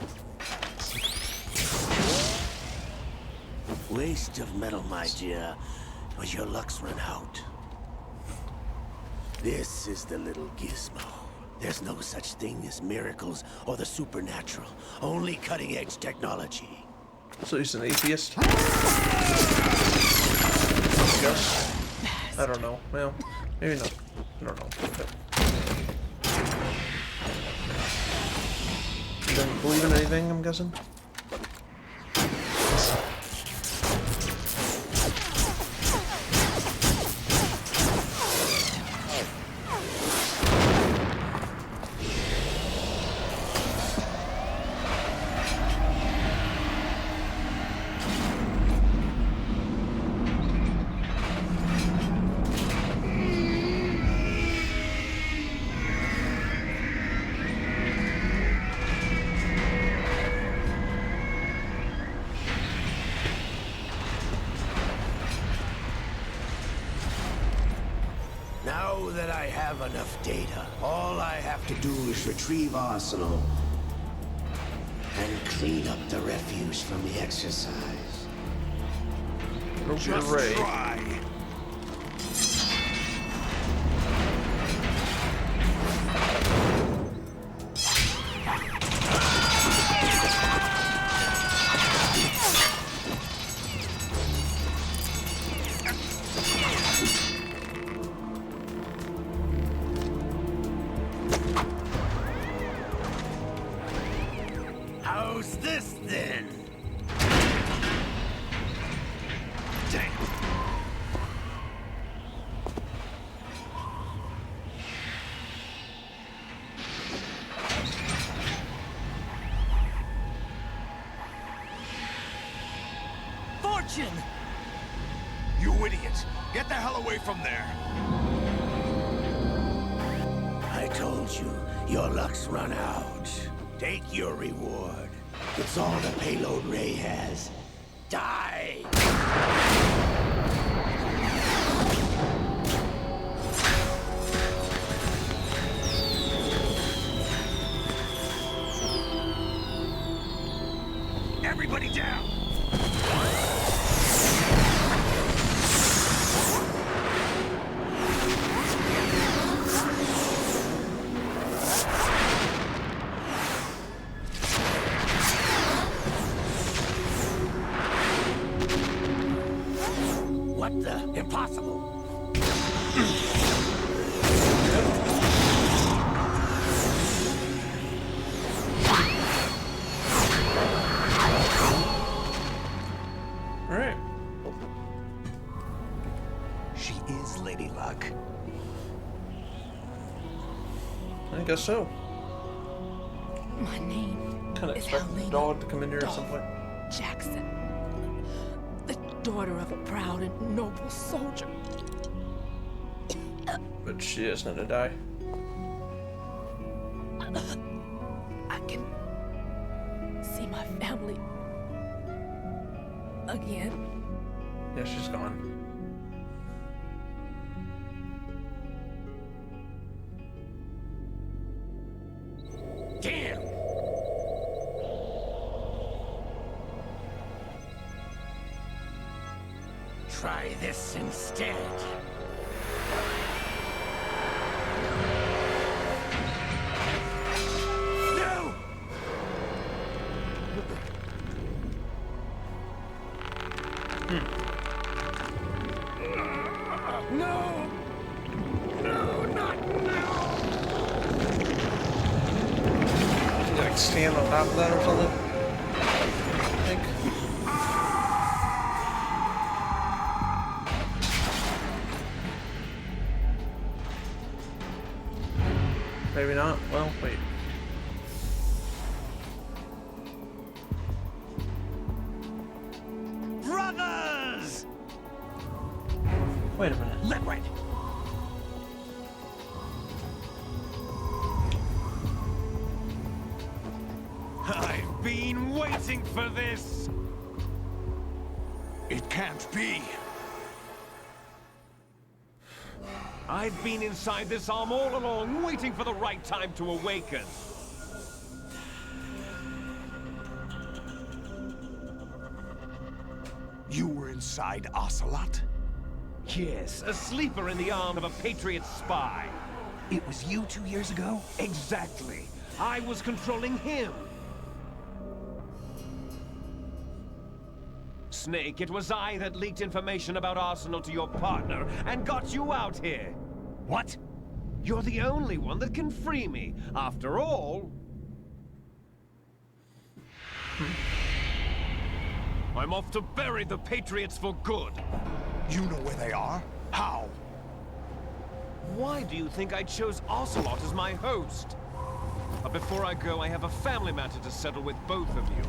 S11: Waste of metal, my dear, but your luck's run out. This is the little gizmo. There's no such thing as miracles or the supernatural. Only cutting-edge technology.
S1: So he's an atheist? I guess. I don't know. Well, maybe not. I don't know. He doesn't believe in anything, I'm guessing?
S11: Now that I have enough data, all I have to do is retrieve Arsenal and clean up the refuse from the exercise.
S12: Just try.
S11: How's this then? Damn.
S3: Fortune!
S12: You idiot! Get the hell away from there!
S11: I told you, your luck's run out. Take your reward. It's all the payload Ray has. Die!
S12: Everybody down!
S11: What the? Impossible!
S1: Alright.
S12: She is Lady Luck.
S1: I guess so.
S15: My name
S1: Kinda
S15: is
S1: expecting the
S15: Helena
S1: dog to come in here at some point.
S15: Jackson, the daughter of a proud and noble soldier.
S1: But she is gonna die.
S15: I can see my family again.
S1: Yeah, she's gone.
S11: Damn! Try this instead. No! No! No, not now!
S1: Like stand on top of that or something? I think. Maybe not. Well, wait.
S3: Brothers!
S1: Wait a minute.
S3: Let right.
S11: I've been waiting for this!
S12: It can't be.
S16: I've been inside this arm all along, waiting for the right time to awaken.
S12: You were inside Ocelot?
S16: Yes, a sleeper in the arm of a Patriot spy.
S2: It was you 2 years ago?
S16: Exactly. I was controlling him. Snake, it was I that leaked information about Arsenal to your partner and got you out here.
S2: What?
S16: You're the only one that can free me. After all... I'm off to bury the Patriots for good.
S12: You know where they are? How?
S16: Why do you think I chose Ocelot as my host? But before I go, I have a family matter to settle with both of you.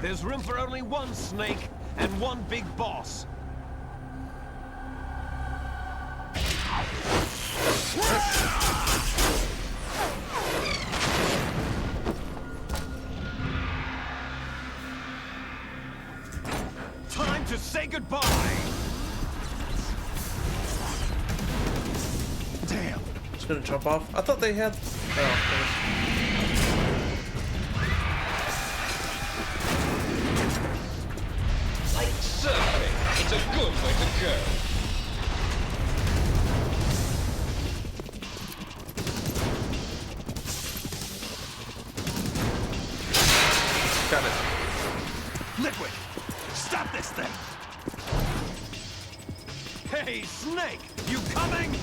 S16: There's room for only one Snake and one big boss. Time to say goodbye!
S1: gonna jump off. I thought they had.
S17: Like surfing, it's a good way to go.
S1: Got it.
S16: Liquid, stop this thing! Hey, Snake, you coming?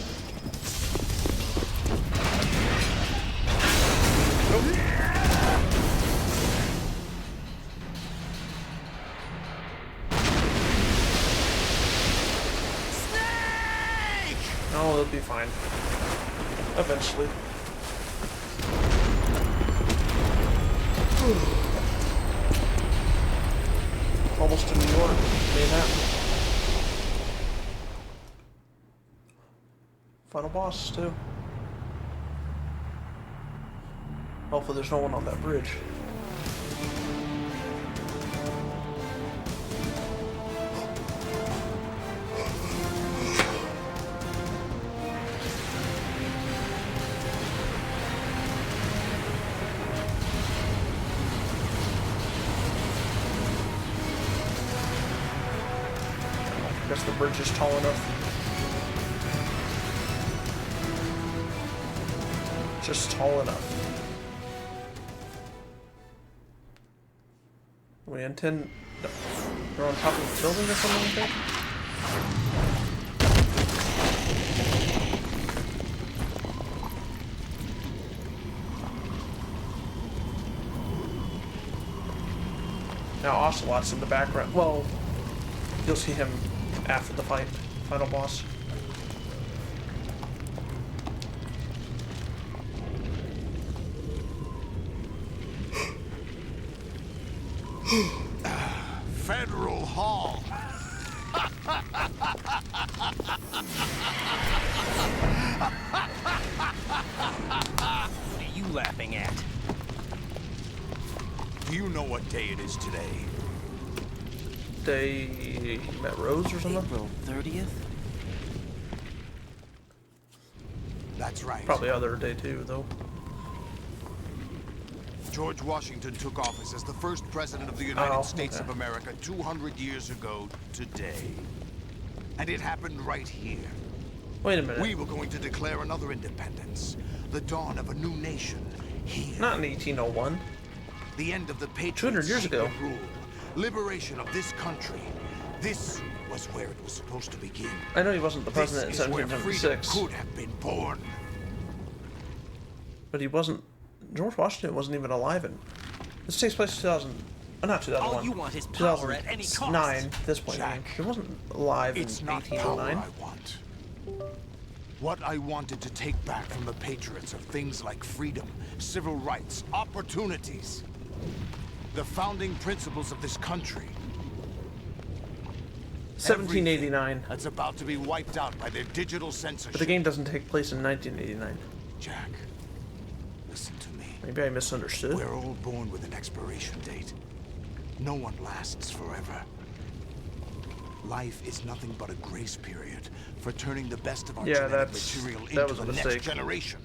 S1: Oh, it'll be fine. Eventually. Almost to New York. Manhattan. Final boss, too. Hopefully there's no one on that bridge. I guess the bridge is tall enough. Just tall enough. We intend... No. They're on top of the building or something like that? Now Ocelot's in the background. Well, you'll see him after the fight. Final boss.
S12: Federal Hall.
S16: What are you laughing at?
S12: Do you know what day it is today?
S1: Day he met Rose or something?
S3: April 30th?
S12: That's right.
S1: Probably other day too, though.
S12: George Washington took office as the first president of the United States of America 200 years ago today. And it happened right here.
S1: Wait a minute.
S12: We were going to declare another independence. The dawn of a new nation here.
S1: Not in 1801.
S12: The end of the Patriots'
S1: 200 years ago.
S12: rule. Liberation of this country. This was where it was supposed to begin.
S1: I know he wasn't the president in
S12: This is where
S1: 1776.
S12: freedom could have been born.
S1: But he wasn't... George Washington wasn't even alive in... This takes place in 2000... Oh, not 2001.
S16: All you want is power at any cost.
S1: 2009, at this point.
S12: Jack,
S1: he wasn't alive
S12: it's
S1: in
S12: not
S1: 1809.
S12: power I want. What I wanted to take back from the Patriots are things like freedom, civil rights, opportunities. The founding principles of this country.
S1: 1789.
S12: Everything that's about to be wiped out by their digital censorship.
S1: But the game doesn't take place in 1989.
S12: Jack, listen to me.
S1: Maybe I misunderstood.
S12: We're all born with an expiration date. No one lasts forever. Life is nothing but a grace period for turning the best of our genetic material into the next generation.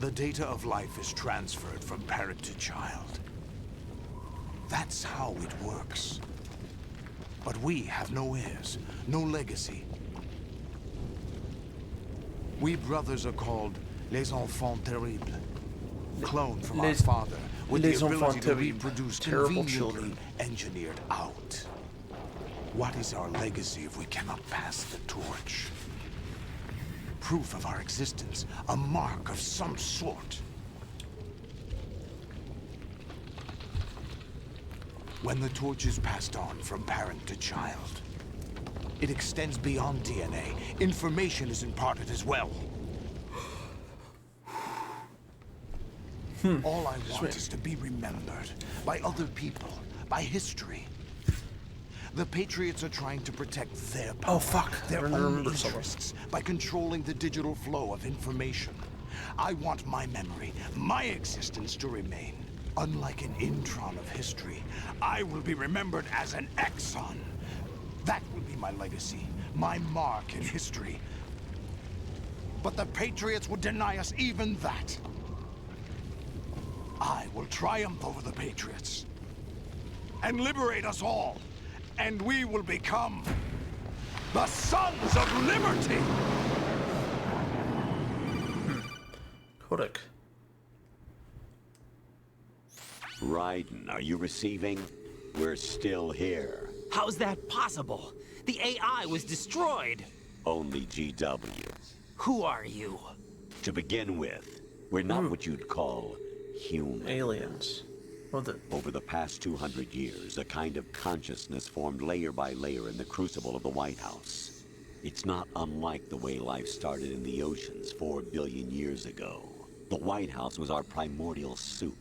S12: The data of life is transferred from parent to child. That's how it works. But we have no heirs, no legacy. We brothers are called les enfants terribles, cloned from our father, with the ability to reproduce conveniently engineered out. What is our legacy if we cannot pass the torch? Proof of our existence, a mark of some sort. When the torch is passed on from parent to child, it extends beyond DNA. Information is imparted as well. All I want is to be remembered by other people, by history. The Patriots are trying to protect their power, their own interests, by controlling the digital flow of information. I want my memory, my existence to remain. Unlike an intron of history, I will be remembered as an exon. That will be my legacy, my mark in history. But the Patriots would deny us even that. I will triumph over the Patriots and liberate us all, and we will become the Sons of Liberty!
S1: Kodak.
S4: Raiden, are you receiving? We're still here.
S3: How's that possible? The AI was destroyed.
S4: Only GW.
S3: Who are you?
S4: To begin with, we're not what you'd call human.
S1: Aliens.
S4: Over the past 200 years, a kind of consciousness formed layer by layer in the crucible of the White House. It's not unlike the way life started in the oceans 4 billion years ago. The White House was our primordial soup.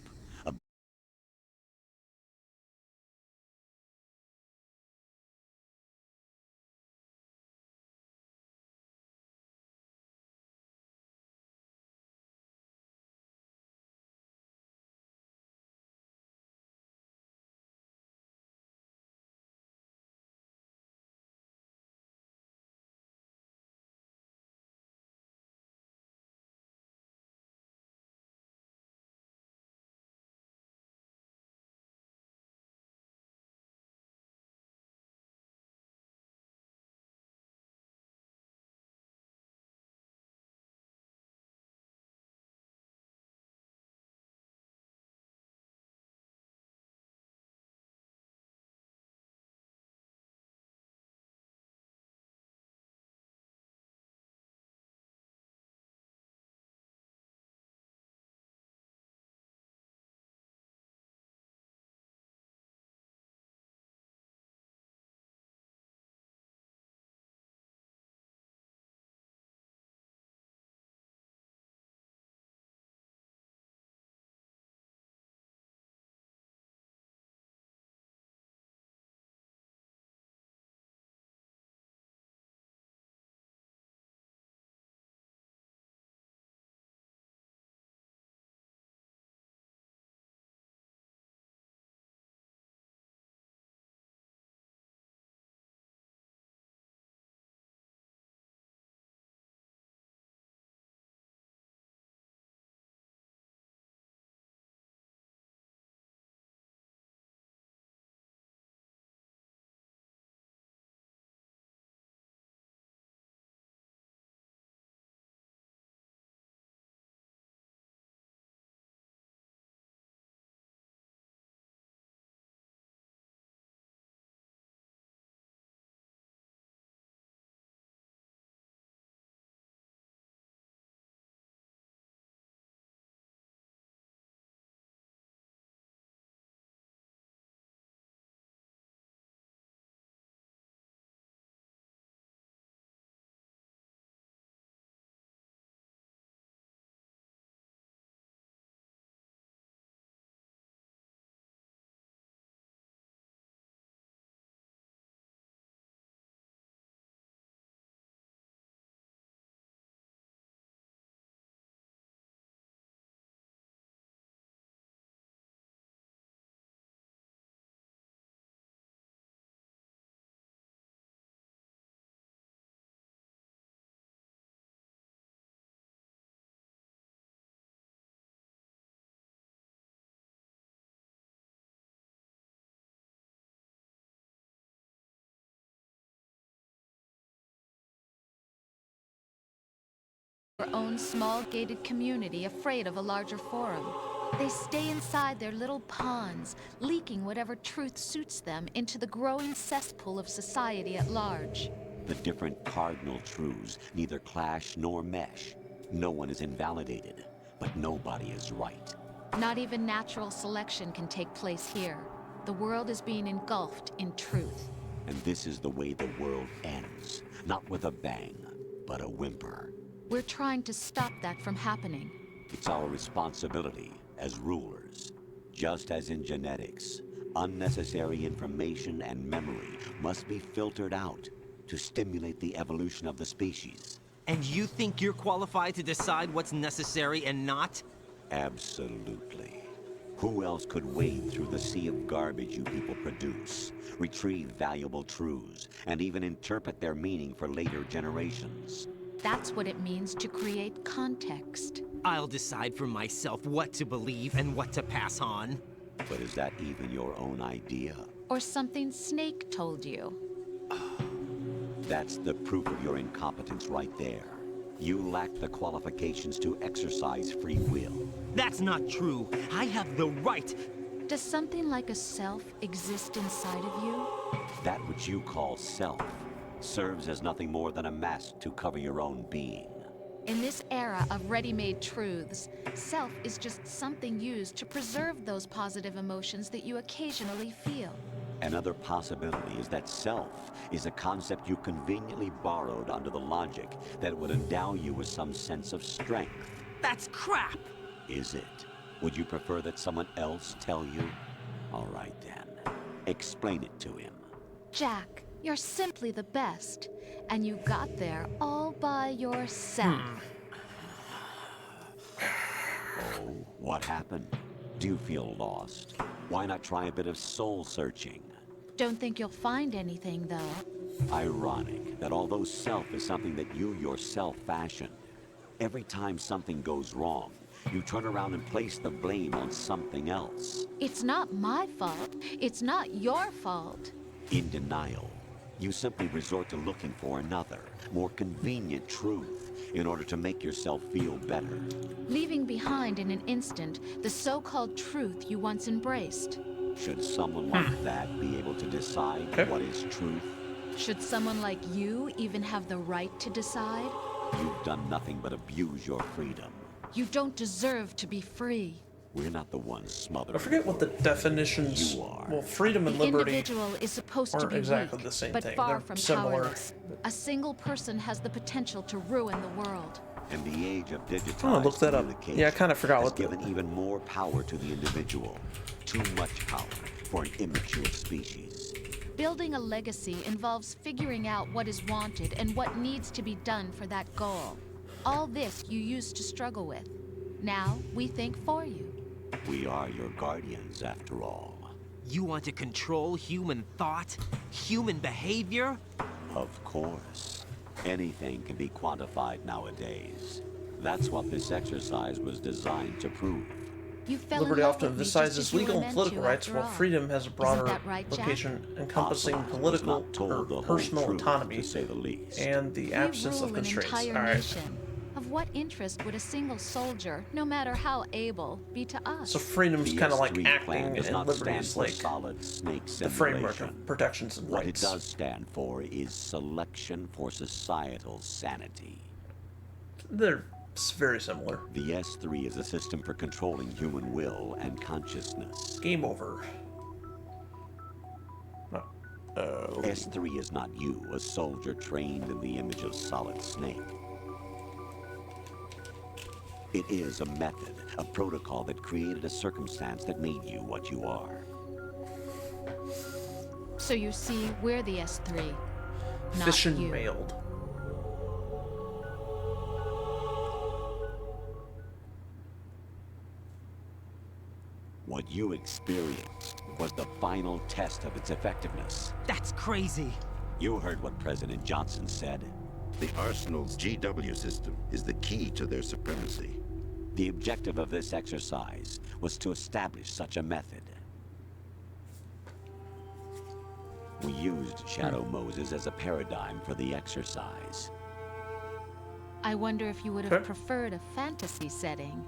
S10: Their own small gated community afraid of a larger forum. They stay inside their little ponds, leaking whatever truth suits them into the growing cesspool of society at large.
S4: The different cardinal truths neither clash nor mesh. No one is invalidated, but nobody is right.
S10: Not even natural selection can take place here. The world is being engulfed in truth.
S4: And this is the way the world ends. Not with a bang, but a whimper.
S10: We're trying to stop that from happening.
S4: It's our responsibility as rulers. Just as in genetics, unnecessary information and memory must be filtered out to stimulate the evolution of the species.
S3: And you think you're qualified to decide what's necessary and not?
S4: Absolutely. Who else could wade through the sea of garbage you people produce, retrieve valuable truths, and even interpret their meaning for later generations?
S10: That's what it means to create context.
S3: I'll decide for myself what to believe and what to pass on.
S4: But is that even your own idea?
S10: Or something Snake told you.
S4: That's the proof of your incompetence right there. You lack the qualifications to exercise free will.
S3: That's not true. I have the right.
S10: Does something like a self exist inside of you?
S4: That which you call self serves as nothing more than a mask to cover your own being.
S10: In this era of ready-made truths, self is just something used to preserve those positive emotions that you occasionally feel.
S4: Another possibility is that self is a concept you conveniently borrowed under the logic that it would endow you with some sense of strength.
S3: That's crap!
S4: Is it? Would you prefer that someone else tell you? All right then. Explain it to him.
S10: Jack, you're simply the best. And you got there all by yourself.
S4: Oh, what happened? Do you feel lost? Why not try a bit of soul searching?
S10: Don't think you'll find anything, though.
S4: Ironic that although self is something that you yourself fashioned, every time something goes wrong, you turn around and place the blame on something else.
S10: It's not my fault. It's not your fault.
S4: In denial, you simply resort to looking for another, more convenient truth in order to make yourself feel better.
S10: Leaving behind in an instant the so-called truth you once embraced.
S4: Should someone like that be able to decide what is truth?
S10: Should someone like you even have the right to decide?
S4: You've done nothing but abuse your freedom.
S10: You don't deserve to be free.
S4: We're not the ones smothering.
S1: I forget what the definitions. Well, freedom and
S10: The
S1: liberty
S10: individual is supposed to
S1: aren't
S10: be
S1: exactly
S10: weak,
S1: the same
S10: but
S1: thing.
S10: far
S1: They're
S10: from
S1: similar.
S10: powerless. A single person has the potential to ruin the world.
S4: In the age of digitized
S1: Oh, look that up. Yeah, I kind of forgot
S4: has
S1: what
S4: given even more power to the individual. Too much power for an immature species.
S10: Building a legacy involves figuring out what is wanted and what needs to be done for that goal. All this you used to struggle with. Now we think for you.
S4: We are your guardians, after all.
S3: You want to control human thought? Human behavior?
S4: Of course. Anything can be quantified nowadays. That's what this exercise was designed to prove.
S10: You fell
S1: Liberty
S10: in love
S1: often
S10: with me
S1: emphasizes
S10: just as you
S1: legal
S10: were
S1: and
S10: meant
S1: political
S10: to,
S1: rights,
S10: after
S1: while
S10: all.
S1: freedom has a broader
S10: that right, Jack?
S1: location encompassing
S4: Ocelot was
S1: political
S4: not told
S1: or
S4: the whole
S1: personal
S4: truth,
S1: autonomy
S4: to say the least.
S1: and the absence
S10: We
S1: of
S10: rule an
S1: constraints.
S10: entire
S1: All right.
S10: nation. Of what interest would a single soldier, no matter how able, be to us?
S1: So freedom's
S4: The
S1: kind of like
S4: S3
S1: acting,
S4: plan does
S1: and
S4: not
S1: liberty
S4: stand
S1: is
S4: for
S1: like
S4: solid snake
S1: the framework
S4: simulation.
S1: of protections and
S4: What
S1: rights.
S4: it does stand for is selection for societal sanity.
S1: They're very similar.
S4: The S3 is a system for controlling human will and consciousness.
S1: Game over.
S4: S3 is not you, a soldier trained in the image of Solid Snake. It is a method, a protocol that created a circumstance that made you what you are.
S10: So you see, we're the S3, not
S1: Fission
S10: you.
S1: mailed.
S4: What you experienced was the final test of its effectiveness.
S3: That's crazy.
S4: You heard what President Johnson said.
S18: The Arsenal's GW system is the key to their supremacy.
S4: The objective of this exercise was to establish such a method. We used Shadow Moses as a paradigm for the exercise.
S10: I wonder if you would have preferred a fantasy setting.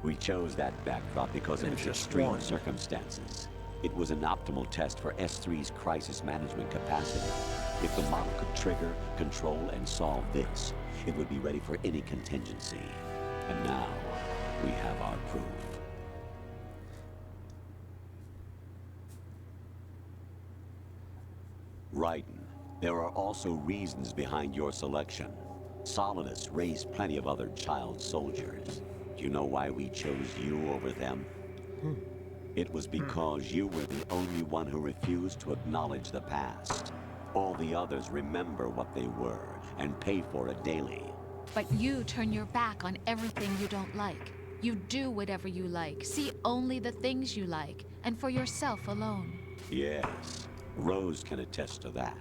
S4: We chose that backdrop because of its extreme circumstances. It was an optimal test for S3's crisis management capacity. If the model could trigger, control, and solve this, it would be ready for any contingency. And now, we have our proof. Raiden, there are also reasons behind your selection. Solidus raised plenty of other child soldiers. Do you know why we chose you over them? It was because you were the only one who refused to acknowledge the past. All the others remember what they were and pay for it daily.
S10: But you turn your back on everything you don't like. You do whatever you like, see only the things you like, and for yourself alone.
S4: Yes, Rose can attest to that.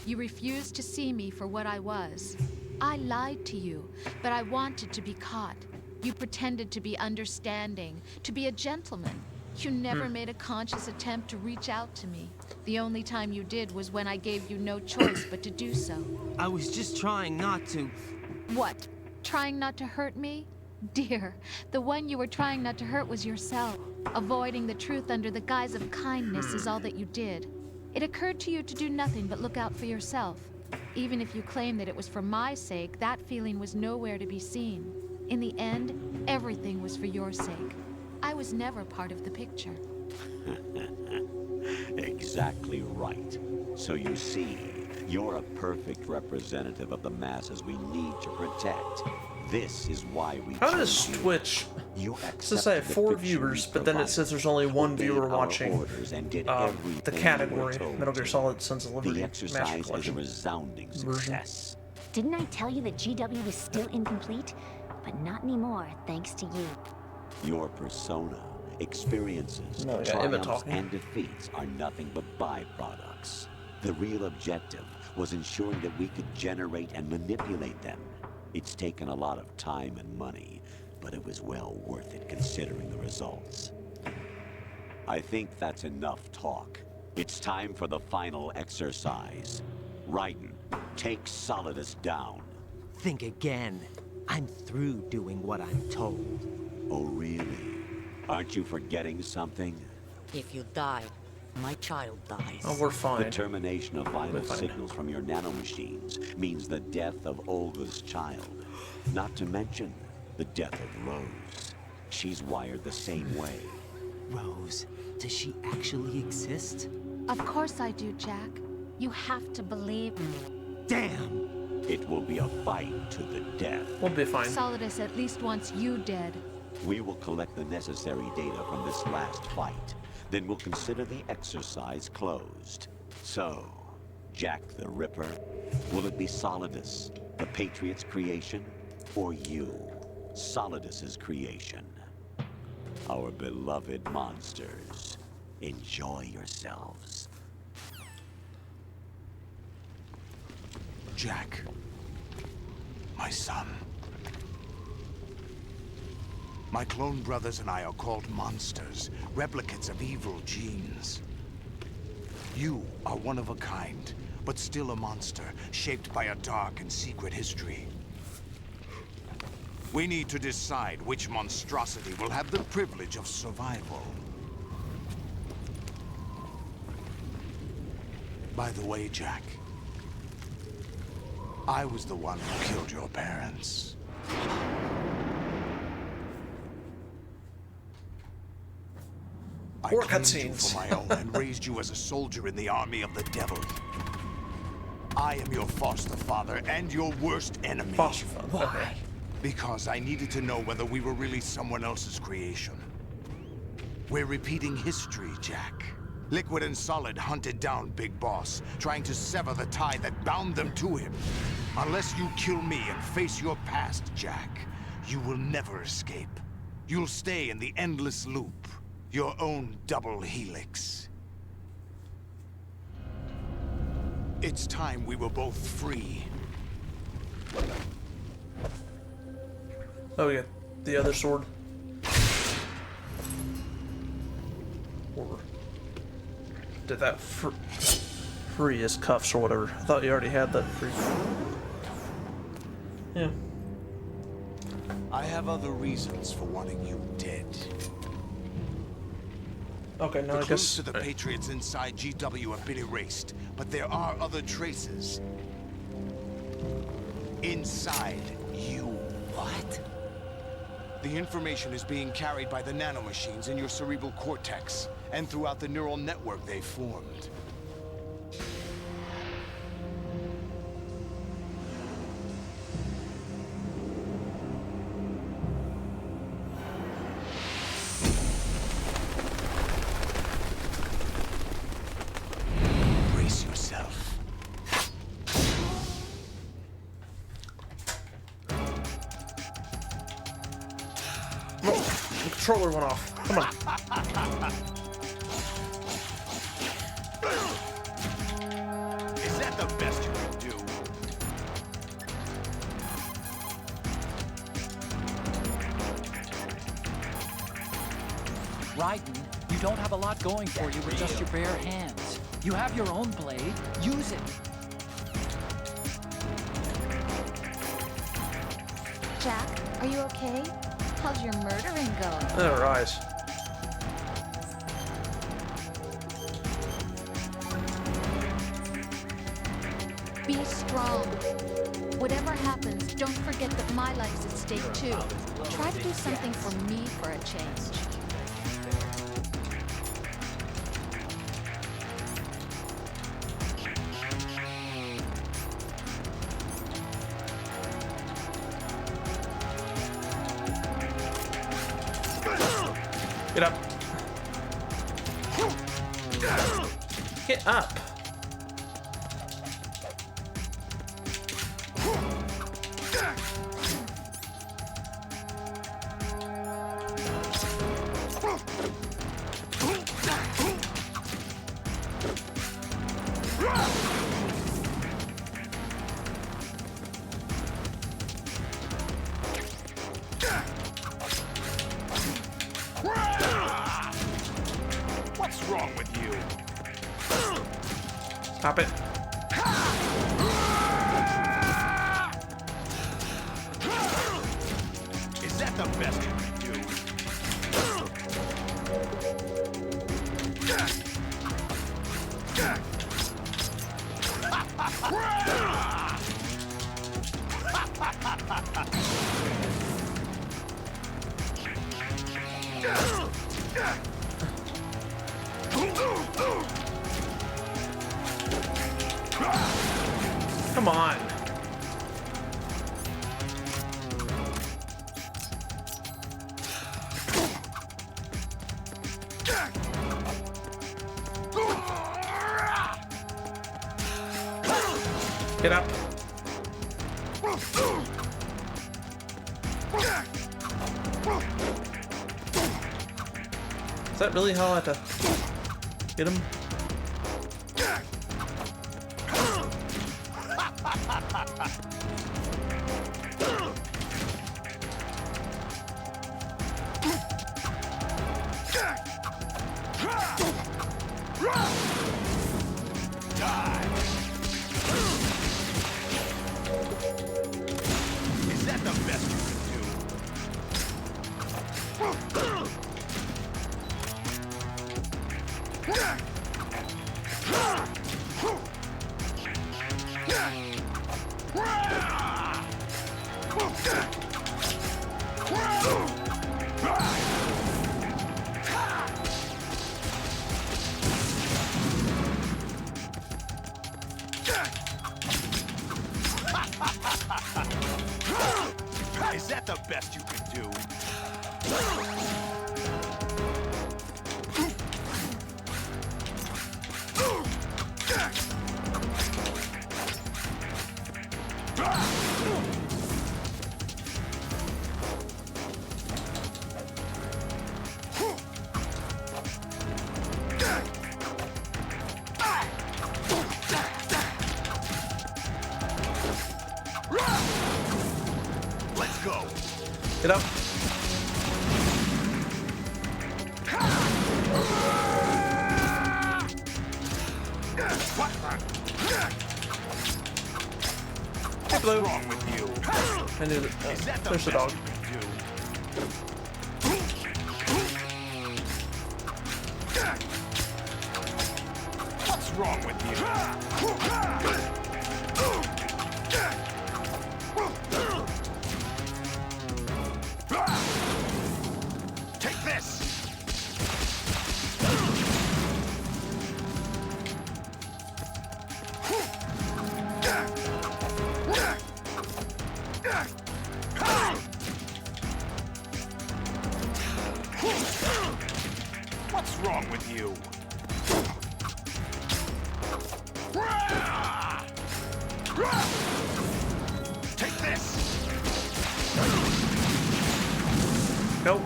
S10: You refused to see me for what I was. I lied to you, but I wanted to be caught. You pretended to be understanding, to be a gentleman. You never made a conscious attempt to reach out to me. The only time you did was when I gave you no choice but to do so.
S3: I was just trying not to...
S10: What? Trying not to hurt me? Dear, the one you were trying not to hurt was yourself. Avoiding the truth under the guise of kindness is all that you did. It occurred to you to do nothing but look out for yourself. Even if you claim that it was for my sake, that feeling was nowhere to be seen. In the end, everything was for your sake. I was never part of the picture.
S4: Exactly right. So you see, you're a perfect representative of the masses we need to protect. This is why we
S1: How does Twitch... Since I have 4 viewers, but then it says there's only 1 viewer watching the category, Metal Gear Solid Sons of Liberty Master Collection
S4: resounding success.
S19: Didn't I tell you that GW was still incomplete? But not anymore, thanks to you.
S4: Your persona, experiences, triumphs, and defeats are nothing but byproducts. The real objective was ensuring that we could generate and manipulate them. It's taken a lot of time and money, but it was well worth it considering the results. I think that's enough talk. It's time for the final exercise. Raiden, take Solidus down.
S3: Think again. I'm through doing what I'm told.
S4: Oh, really? Aren't you forgetting something?
S9: If you die, my child dies.
S1: Oh, we're fine.
S4: The termination of vital signals from your nanomachines means the death of Olga's child. Not to mention the death of Rose. She's wired the same way.
S3: Rose? Does she actually exist?
S10: Of course I do, Jack. You have to believe me.
S3: Damn!
S4: It will be a fight to the death.
S1: We'll be fine.
S10: Solidus at least wants you dead.
S4: We will collect the necessary data from this last fight. Then we'll consider the exercise closed. So, Jack the Ripper, will it be Solidus, the Patriot's creation, or you, Solidus's creation? Our beloved monsters, enjoy yourselves.
S12: Jack, my son. My clone brothers and I are called monsters, replicates of evil genes. You are one of a kind, but still a monster, shaped by a dark and secret history. We need to decide which monstrosity will have the privilege of survival. By the way, Jack, I was the one who killed your parents.
S1: More
S12: I claimed you
S1: cutscenes.
S12: for my own and raised you as a soldier in the army of the devil. I am your foster father and your worst enemy.
S1: Foster father.
S12: Why? Because I needed to know whether we were really someone else's creation. We're repeating history, Jack. Liquid and Solid hunted down Big Boss, trying to sever the tie that bound them to him. Unless you kill me and face your past, Jack, you will never escape. You'll stay in the endless loop, your own double helix. It's time we were both free.
S1: Oh, we got the other sword. Or did that free his cuffs or whatever? I thought you already had that free. Yeah.
S12: I have other reasons for wanting you dead.
S1: Okay, now
S12: The
S1: I
S12: clues
S1: guess
S12: to the Patriots inside GW have been erased, but there are other traces. Inside you.
S9: What?
S12: The information is being carried by the nanomachines in your cerebral cortex, and throughout the neural network they formed. Brace yourself.
S1: the controller went off. Come on.
S12: Is that that the best you can do?
S14: Raiden, you don't have a lot going for you with just your bare hands. You have your own blade. Use it.
S10: Jack, are you okay? How's your murdering going?
S1: Oh, rise.
S10: Be strong. Whatever happens, don't forget that my life's at stake too. Try to do something for me for a change.
S1: Get up. Get up.
S12: What's wrong with you?
S1: Stop it.
S12: Is that the best you can do?
S1: Come on. Get up. Is that really how I have to get him?
S12: Is that the best you can do? Is that the best you can do? Let's go.
S1: Get up.
S12: What's wrong with you?
S1: I knew that.
S12: Is that the
S1: There's the
S12: best
S1: dog.
S12: you can do? What's wrong with you? Take this! What's wrong with you? Take this!
S1: Nope.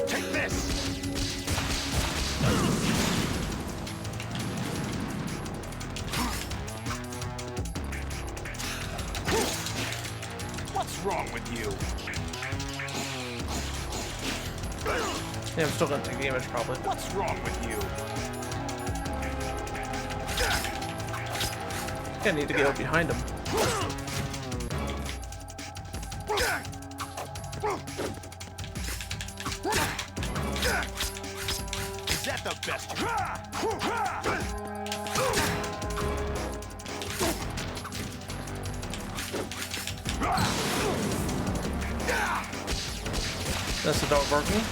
S12: Take this! What's wrong with you?
S1: Yeah, I'm still gonna take damage probably.
S12: What's wrong with you?
S1: I need to get up behind him.
S12: Is that the best?
S1: That's the dog barking.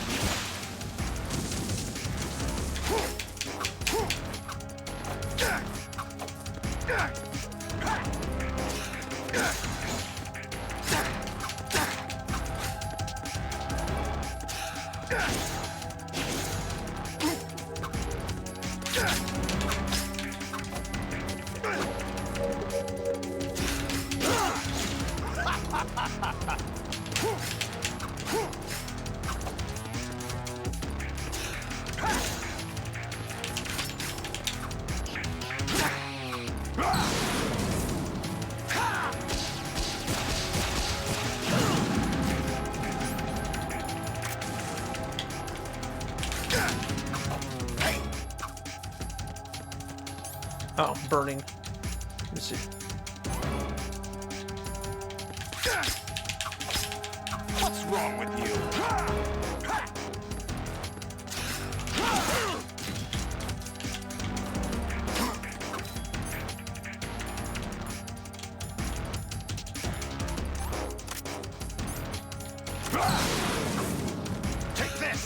S1: Oh, burning. Let me see.
S12: What's wrong with you? Take this!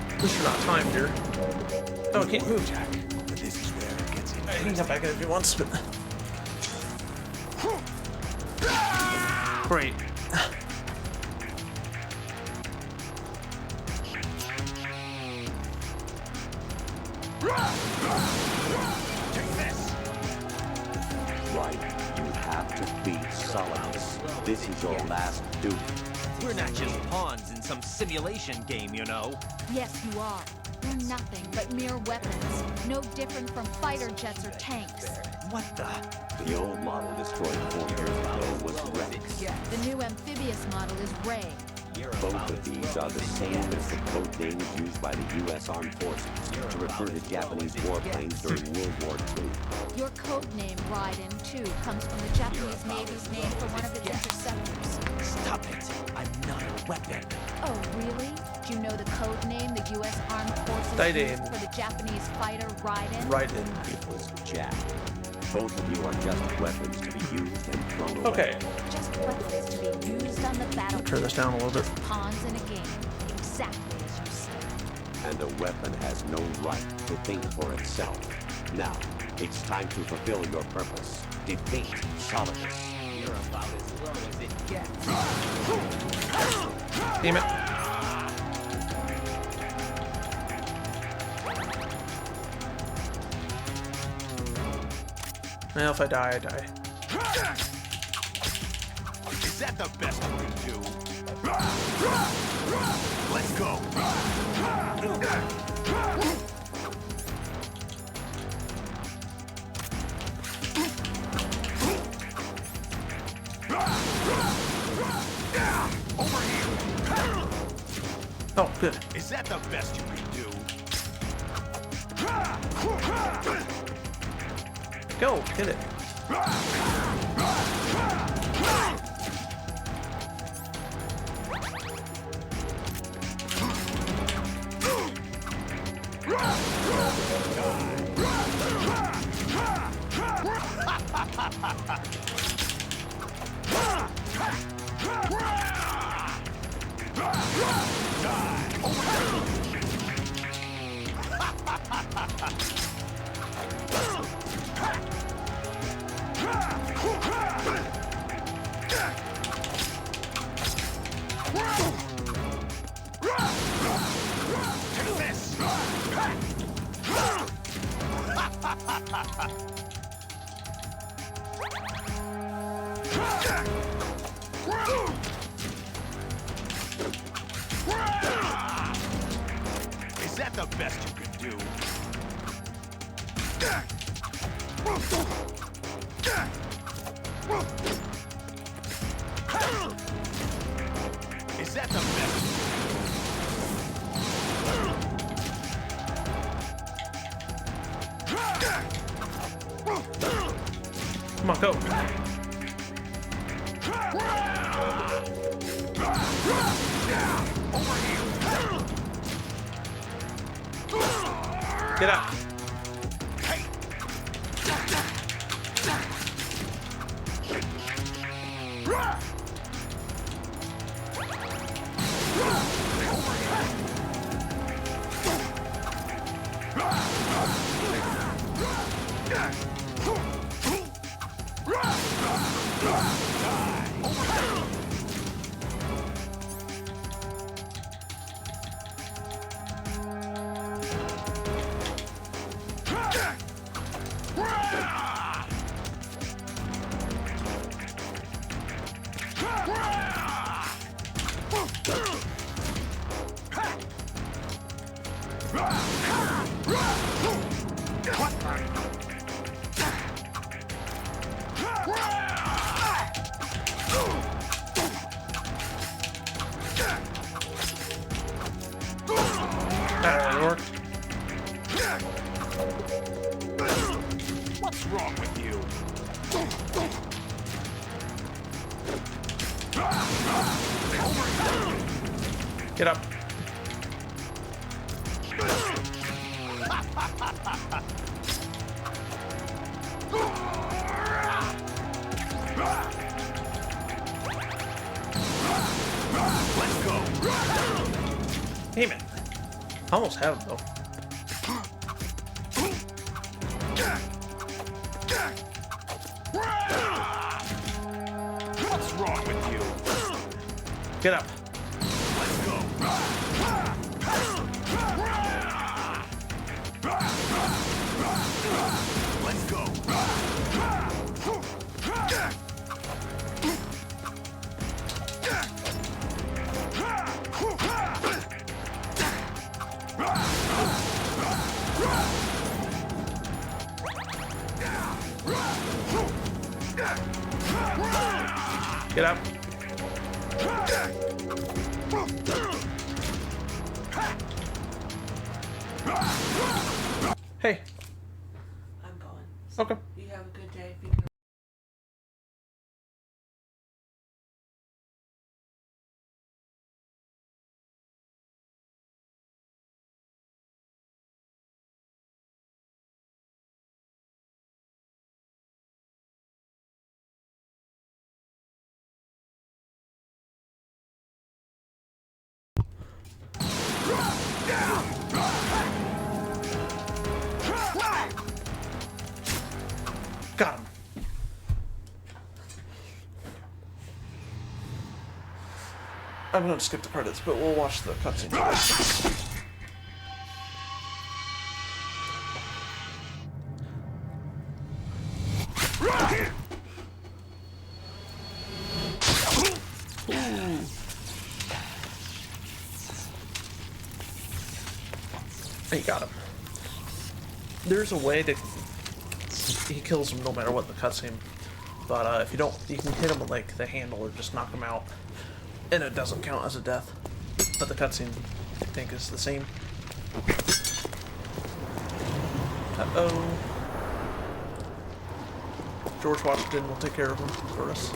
S1: At least you're not timed here. Oh, I can't move.
S12: Jack, but this is where it gets
S1: I can come back in if he wants, but... Great.
S12: Take this!
S4: Right, you have to beat Solidus. This is your last duty.
S3: We're not just pawns in some simulation game, you know.
S10: Yes, you are. You're nothing but mere weapons. No different from fighter jets or tanks.
S3: What the?
S4: The old model destroyed 4 years ago was Rex.
S10: The new amphibious model is Ray.
S4: Both of these are the same as the code names used by the U.S. Armed Forces to refer to Japanese warplanes during World War II.
S10: Your code name, Raiden, too, comes from the Japanese Navy's name for one of its interceptors.
S3: Stop it. I'm not a weapon.
S10: Oh, really? Do you know the code name the U.S. Armed Forces used for the Japanese fighter Raiden?
S1: Raiden.
S4: It was Jack. Both of you are just weapons to be used and thrown away.
S1: Okay.
S10: Just weapons to be used on the battlefield.
S1: Turn this down a little bit.
S10: Just pawns in a game, exactly as you said.
S4: And a weapon has no right to think for itself. Now, it's time to fulfill your purpose. Defeat Solidus.
S3: You're about as low as it gets.
S1: Damn it. Well, if I die, I die.
S12: Is that the best you can do? Let's go! Over here!
S1: Oh, good.
S12: Is that the best you can do?
S1: Go, hit it.
S12: Is that the best you can do? Is that the best?
S1: Come on, go. Get up.
S12: What's wrong with you?
S1: Get up.
S12: Let's go.
S1: Damn it. I almost have him, though.
S12: What's wrong with you?
S1: Get up.
S12: Let's go. Let's go.
S1: Get up. Hey.
S20: I'm going.
S1: Okay.
S20: You have a good day. If you can
S1: Got him. I'm going to skip the credits, but we'll watch the cutscene. He got him. There's a way to... He kills him no matter what the cutscene. But if you don't, you can hit him with like the handle or just knock him out. And it doesn't count as a death. But the cutscene, I think, is the same. Uh-oh. George Washington will take care of him for us.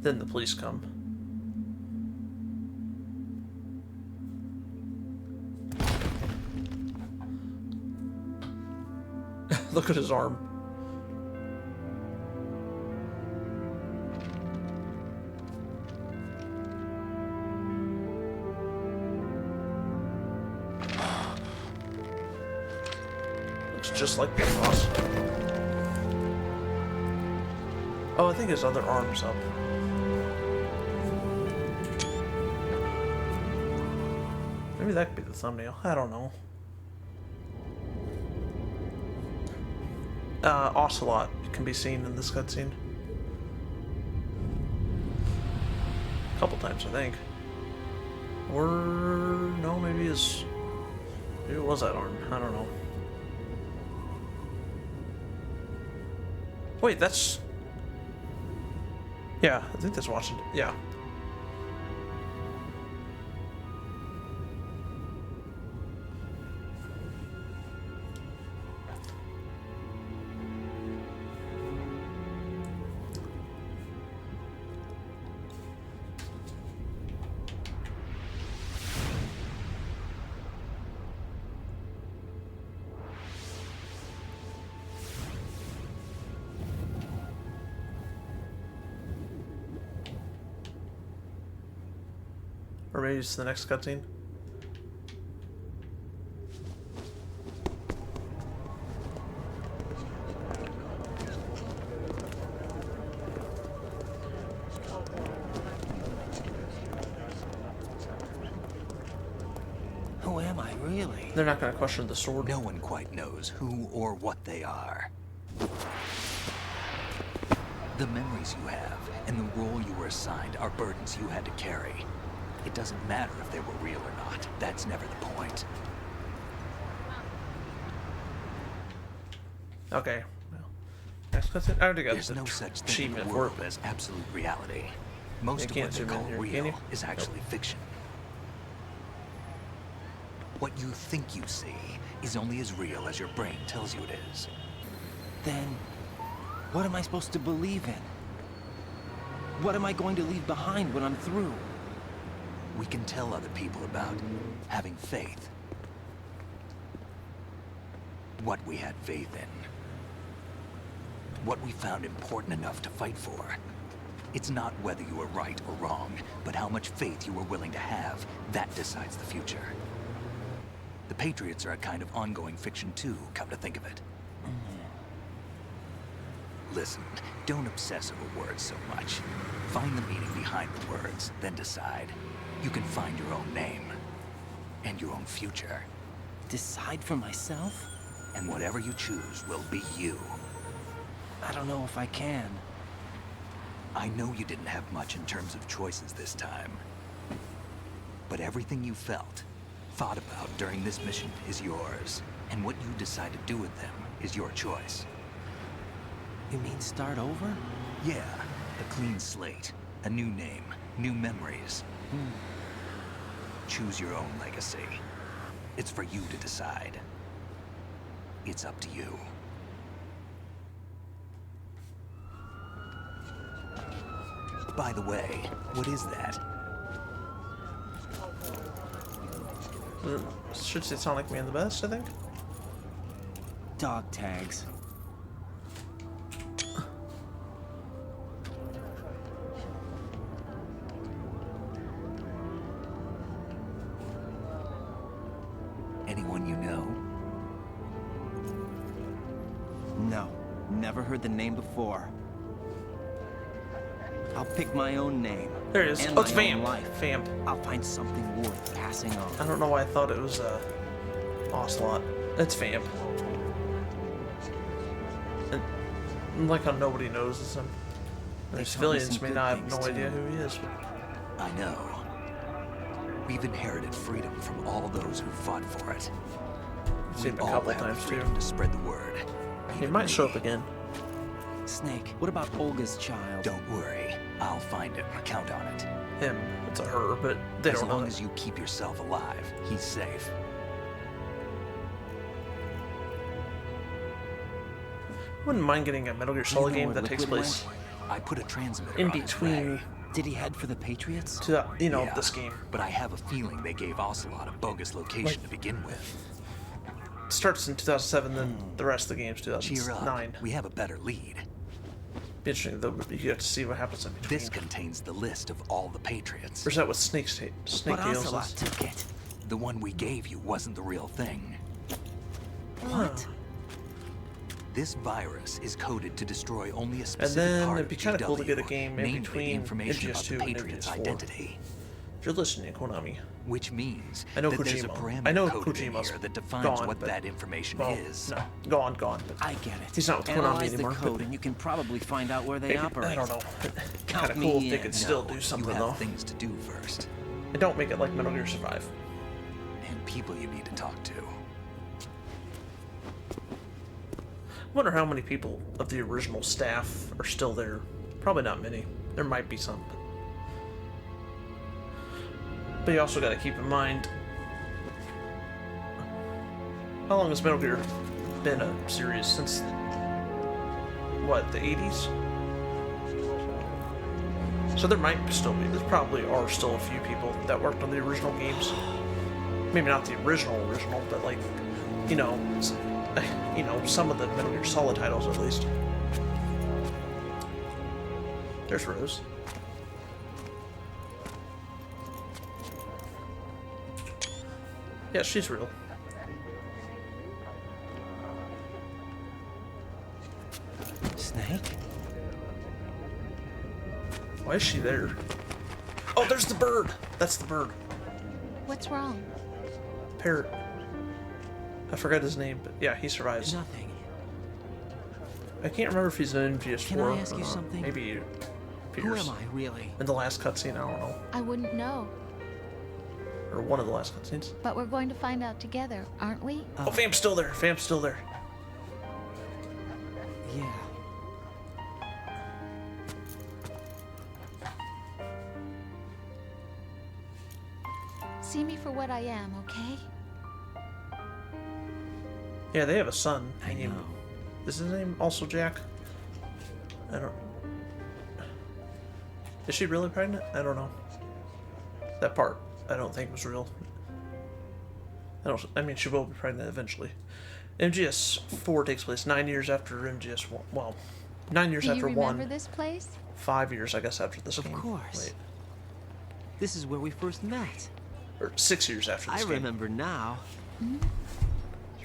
S1: Then the police come. Look at his arm. Looks just like Big Boss. Oh, I think his other arm's up. Maybe that could be the thumbnail. I don't know. Ocelot can be seen in this cutscene. A couple times, I think. Or no, maybe it was that arm. I don't know. Wait, that's... Yeah, I think that's Washington. Yeah. Or maybe it's the next cutscene.
S3: Who am I, really?
S1: They're not going to question the sword.
S2: No one quite knows who or what they are. The memories you have and the role you were assigned are burdens you had to carry. It doesn't matter if they were real or not. That's never the point.
S1: Okay. Well, next cutscene. I already got
S2: There's
S1: the
S2: no such thing in
S1: achievement
S2: the
S1: for it.
S2: world as absolute reality. Most of
S1: can't
S2: what they
S1: zoom in
S2: call
S1: here, can you?
S2: real is actually fiction. What you think you see is only as real as your brain tells you it is.
S3: Then, what am I supposed to believe in? What am I going to leave behind when I'm through?
S2: We can tell other people about having faith. What we had faith in. What we found important enough to fight for. It's not whether you were right or wrong, but how much faith you were willing to have. That decides the future. The Patriots are a kind of ongoing fiction too, come to think of it. Listen, don't obsess over words so much. Find the meaning behind the words, then decide. You can find your own name. And your own future.
S3: Decide for myself?
S2: And whatever you choose will be you.
S3: I don't know if I can.
S2: I know you didn't have much in terms of choices this time. But everything you felt, thought about during this mission is yours. And what you decide to do with them is your choice.
S3: You mean start over?
S2: Yeah, a clean slate, a new name, new memories. Choose your own legacy. It's for you to decide. It's up to you. By the way, what is that?
S1: Should say SonicmanTheBest, I think.
S3: Dog tags.
S2: Anyone you know?
S3: No, never heard the name before. I'll pick my own name.
S1: There it is.
S3: And
S1: Oh, it's
S3: my own
S1: Vamp.
S3: life.
S1: Vamp.
S3: I'll find something worth passing on.
S1: I don't know why I thought it was Ocelot. It's Vamp. And, like how nobody knows this. The civilians may not have no idea who he is.
S2: I know. We've inherited freedom from all those who fought for it.
S1: Seen him a
S2: all
S1: couple
S2: have
S1: times,
S2: freedom
S1: too.
S2: to spread the word.
S1: He might show up again.
S3: Snake, what about Olga's child?
S2: Don't worry. I'll find him. Count on it.
S1: Him. It's a her, but they
S2: As
S1: don't know
S2: long
S1: it.
S2: as you keep yourself alive, he's safe.
S1: Wouldn't mind getting a Metal Gear Solid
S3: know
S1: game
S3: where
S1: that takes
S3: Liquid
S1: place
S2: I put a transmitter
S1: in
S2: on his
S1: between
S2: way.
S3: Did he head for the Patriots?
S1: to
S2: Yeah,
S1: this game.
S2: But I have a feeling they gave Ocelot a bogus location
S1: Like-
S2: to begin with.
S1: It starts in 2007, then the rest of the game's
S2: Cheer up.
S1: 2009.
S2: We have a better lead.
S1: Be interesting though. You get to see what happens in between.
S2: This contains the list of all the Patriots.
S1: Or is that what Snake
S3: But
S1: Tails
S3: Ocelot
S1: is?
S3: took it.
S2: The one we gave you wasn't the real thing.
S3: What?
S2: This virus is coded to destroy only a
S1: And
S2: specific
S1: then
S2: part
S1: it'd be
S2: of
S1: kind of cool to
S2: GW,
S1: get a game in
S2: namely
S1: between
S2: the information about
S1: MGS2
S2: the
S1: and
S2: Patriot's
S1: MGS4.
S2: identity.
S1: If you're listening, Konami.
S2: Which means
S1: I know
S2: that there's a
S1: Kojima.
S2: parameter
S1: I know
S2: coded in
S1: Kojima's
S2: here that defines
S1: gone,
S2: what
S1: but-
S2: that information
S1: well,
S2: is.
S1: No, gone. But
S3: I get it.
S1: he's not with Konami
S3: Analyze
S1: anymore.
S3: the code, and you can probably find out where they
S1: maybe,
S3: operate.
S1: I don't know.
S3: Count
S1: Kind of
S3: me
S1: cool if they
S3: in.
S1: could still do
S2: You
S1: something
S2: have
S1: though.
S2: things to do first,
S1: And don't make it like Metal Gear Survive.
S2: and people you need to talk to.
S1: I wonder how many people of the original staff are still there. Probably not many. There might be some. But you also got to keep in mind, how long has Metal Gear been a series? Since, what, the 80s? So there might still be, there probably are still a few people that worked on the original games. Maybe not the original, but like, you know, some of the Metal Gear Solid titles at least. There's Rose. Yeah, she's real.
S3: Snake?
S1: Why is she there? Oh, there's the bird! That's the bird.
S10: What's wrong?
S1: Parrot. I forgot his name, but yeah, he survives.
S3: Nothing.
S1: I can't remember if he's in MGS4.
S3: Can I ask you something?
S1: Maybe
S3: Who
S1: appears
S3: am I, really?
S1: in the last cutscene, I don't know.
S10: I wouldn't know.
S1: Or one of the last cutscenes.
S10: But we're going to find out together, aren't we?
S1: Oh, Vamp's still there. Vamp's still there.
S3: Yeah.
S10: See me for what I am, okay?
S1: Yeah, they have a son.
S3: I know.
S1: Is his name also Jack? I don't... Is she really pregnant? I don't know. That part, I don't think was real. I mean, she will be pregnant eventually. MGS4 takes place 9 years after MGS1. Well, 9 years
S10: Do
S1: after
S10: you
S1: 1.
S10: remember this place?
S1: 5 years, I guess, after this game.
S3: Of course.
S1: Wait.
S3: This is where we first met.
S1: Or 6 years after this
S3: I
S1: game.
S3: remember now.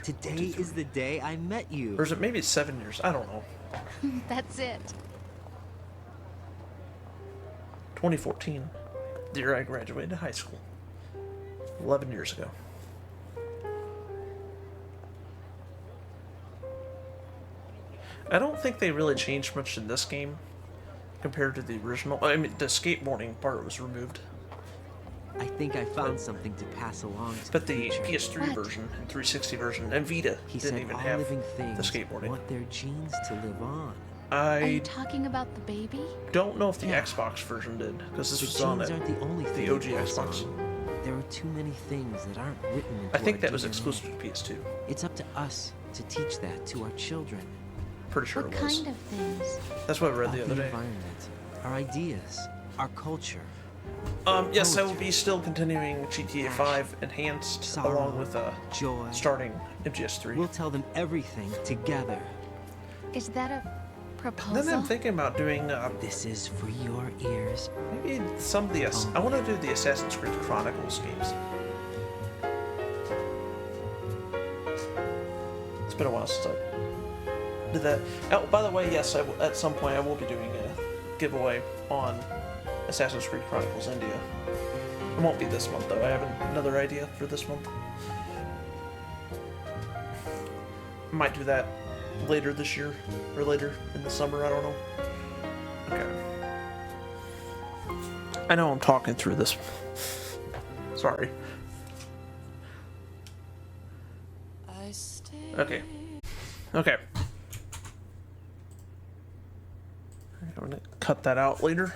S3: Today is the day I met you.
S1: Or is it maybe 7 years? I don't know.
S10: That's it.
S1: 2014. The year I graduated high school. 11 years ago. I don't think they really changed much in this game compared to the original. I mean, the skateboarding part was removed.
S3: I think I found something to pass along to
S1: But
S3: the
S1: the
S3: future.
S1: PS3 version and 360 version and Vita
S3: He
S1: didn't
S3: said
S1: even
S3: all
S1: have
S3: living
S1: the
S3: things
S1: skateboarding.
S3: want their genes to live on.
S10: Are you
S1: I
S10: talking about the baby?
S1: don't know if the Xbox version did, because this
S3: The
S1: was on
S3: genes
S1: it.
S3: aren't the only thing
S1: The OG
S3: it goes
S1: Xbox.
S3: on. There are too many things that aren't written into
S1: I think
S3: our
S1: that was
S3: DNA.
S1: exclusive to PS2.
S3: It's up to us to teach that to our children.
S1: Pretty sure
S10: What
S1: it was.
S10: kind of things?
S1: That's what I read
S3: About
S1: the other day.
S3: environment, our ideas, our culture.
S1: Yes, I will be still continuing GTA 5 Enhanced
S3: Sorrow,
S1: along with
S3: joy.
S1: starting MGS3.
S3: We'll tell them everything together.
S10: Is that a proposal?
S1: Then I'm thinking about doing
S3: This is for your ears.
S1: maybe some of the I want to do the Assassin's Creed Chronicles games. It's been a while since I did that. Oh, by the way, yes, at some point I will be doing a giveaway on Assassin's Creed Chronicles India. It won't be this month though. I have another idea for this month. I might do that later this year or later in the summer. I don't know. Okay. I know I'm talking through this. Sorry. Okay. Okay. I'm gonna cut that out later.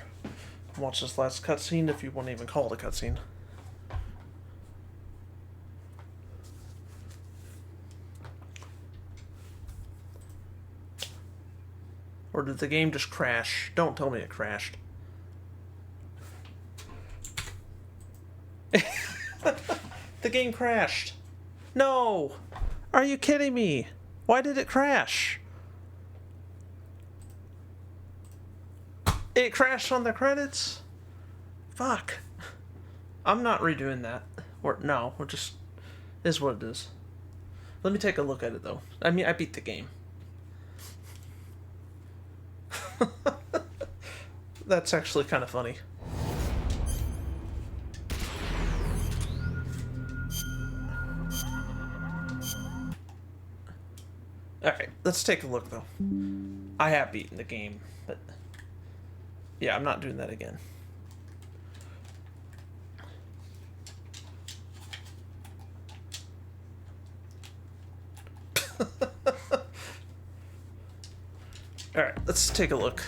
S1: Watch this last cutscene, if you want to even call it a cutscene. Or did the game just crash? Don't tell me it crashed. The game crashed. No! Are you kidding me? Why did it crash? It crashed on the credits? Fuck. I'm not redoing that. We're just... Is what it is. Let me take a look at it, though. I mean, I beat the game. That's actually kind of funny. Alright, let's take a look, though. I have beaten the game, but... yeah, I'm not doing that again. Alright, let's take a look.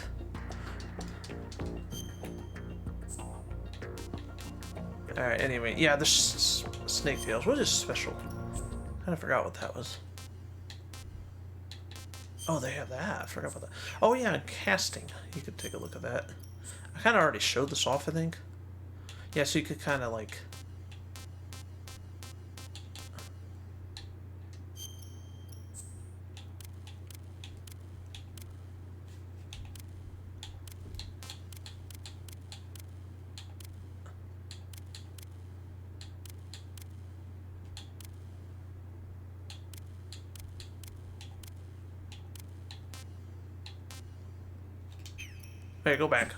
S1: Alright, anyway, yeah, there's snake tails. What is special? Kind of forgot what that was. Oh, they have that. I forgot about that. Oh, yeah, casting. You could take a look at that. I kind of already showed this off, I think. Yeah, so you could kind of, like... Okay, go back.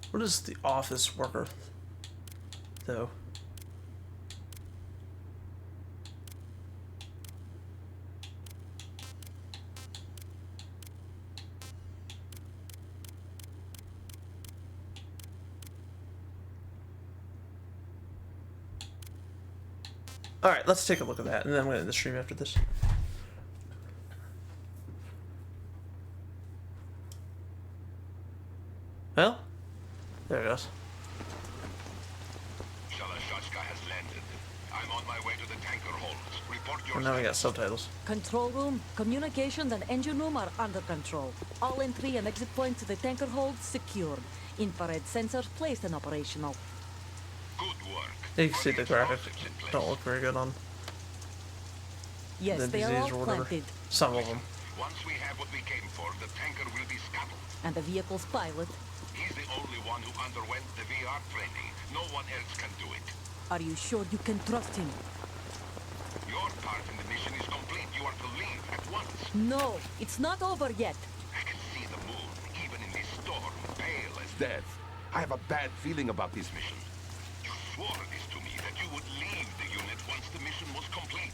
S1: What is the office worker, though? Alright, let's take a look at that, and then I'm going to end the stream after this. Well, there it goes.
S7: has landed. I'm on my way to the tanker holds. Report your
S1: And now we got subtitles.
S9: Control room, communications and engine room are under control. All entry and exit points to the tanker hold secured. Infrared sensors placed and operational.
S7: Good work.
S1: You can see the graphics don't look very good on
S9: Yes,
S1: the
S9: they are
S1: disease
S9: all
S1: or whatever.
S9: planted.
S1: Some of them.
S7: Once we have what we came for, the tanker will be scuttled.
S9: And the vehicle's pilot.
S7: He's the only one who underwent the VR training. No one else can do it.
S9: Are you sure you can trust him?
S7: Your part in the mission is complete. You are to leave at once.
S9: No, it's not over yet.
S7: I can see the moon, even in this storm, pale as death. I have a bad feeling about this mission. You swore this to me, that you would leave the unit once the mission was complete.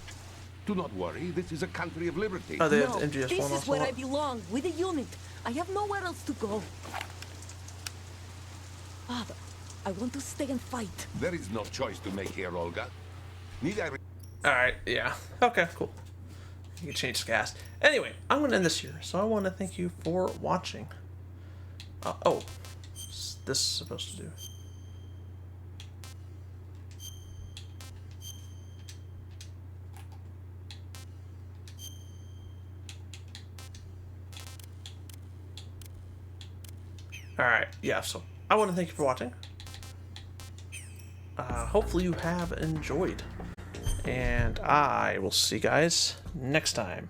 S7: Do not worry, this is a country of liberty.
S1: Oh, they
S9: No,
S1: have the MGS
S9: this
S1: one
S9: is
S1: also.
S9: where I belong, with the unit. I have nowhere else to go. Father, I want to stay and fight.
S7: There is no choice to make here, Olga. Need I...
S1: Alright, yeah. Okay, cool. You can change the cast. Anyway, I'm going to end this here. So I want to thank you for watching. Oh. This is supposed to do. Alright, yeah, so I want to thank you for watching. Hopefully you have enjoyed. And I will see you guys next time.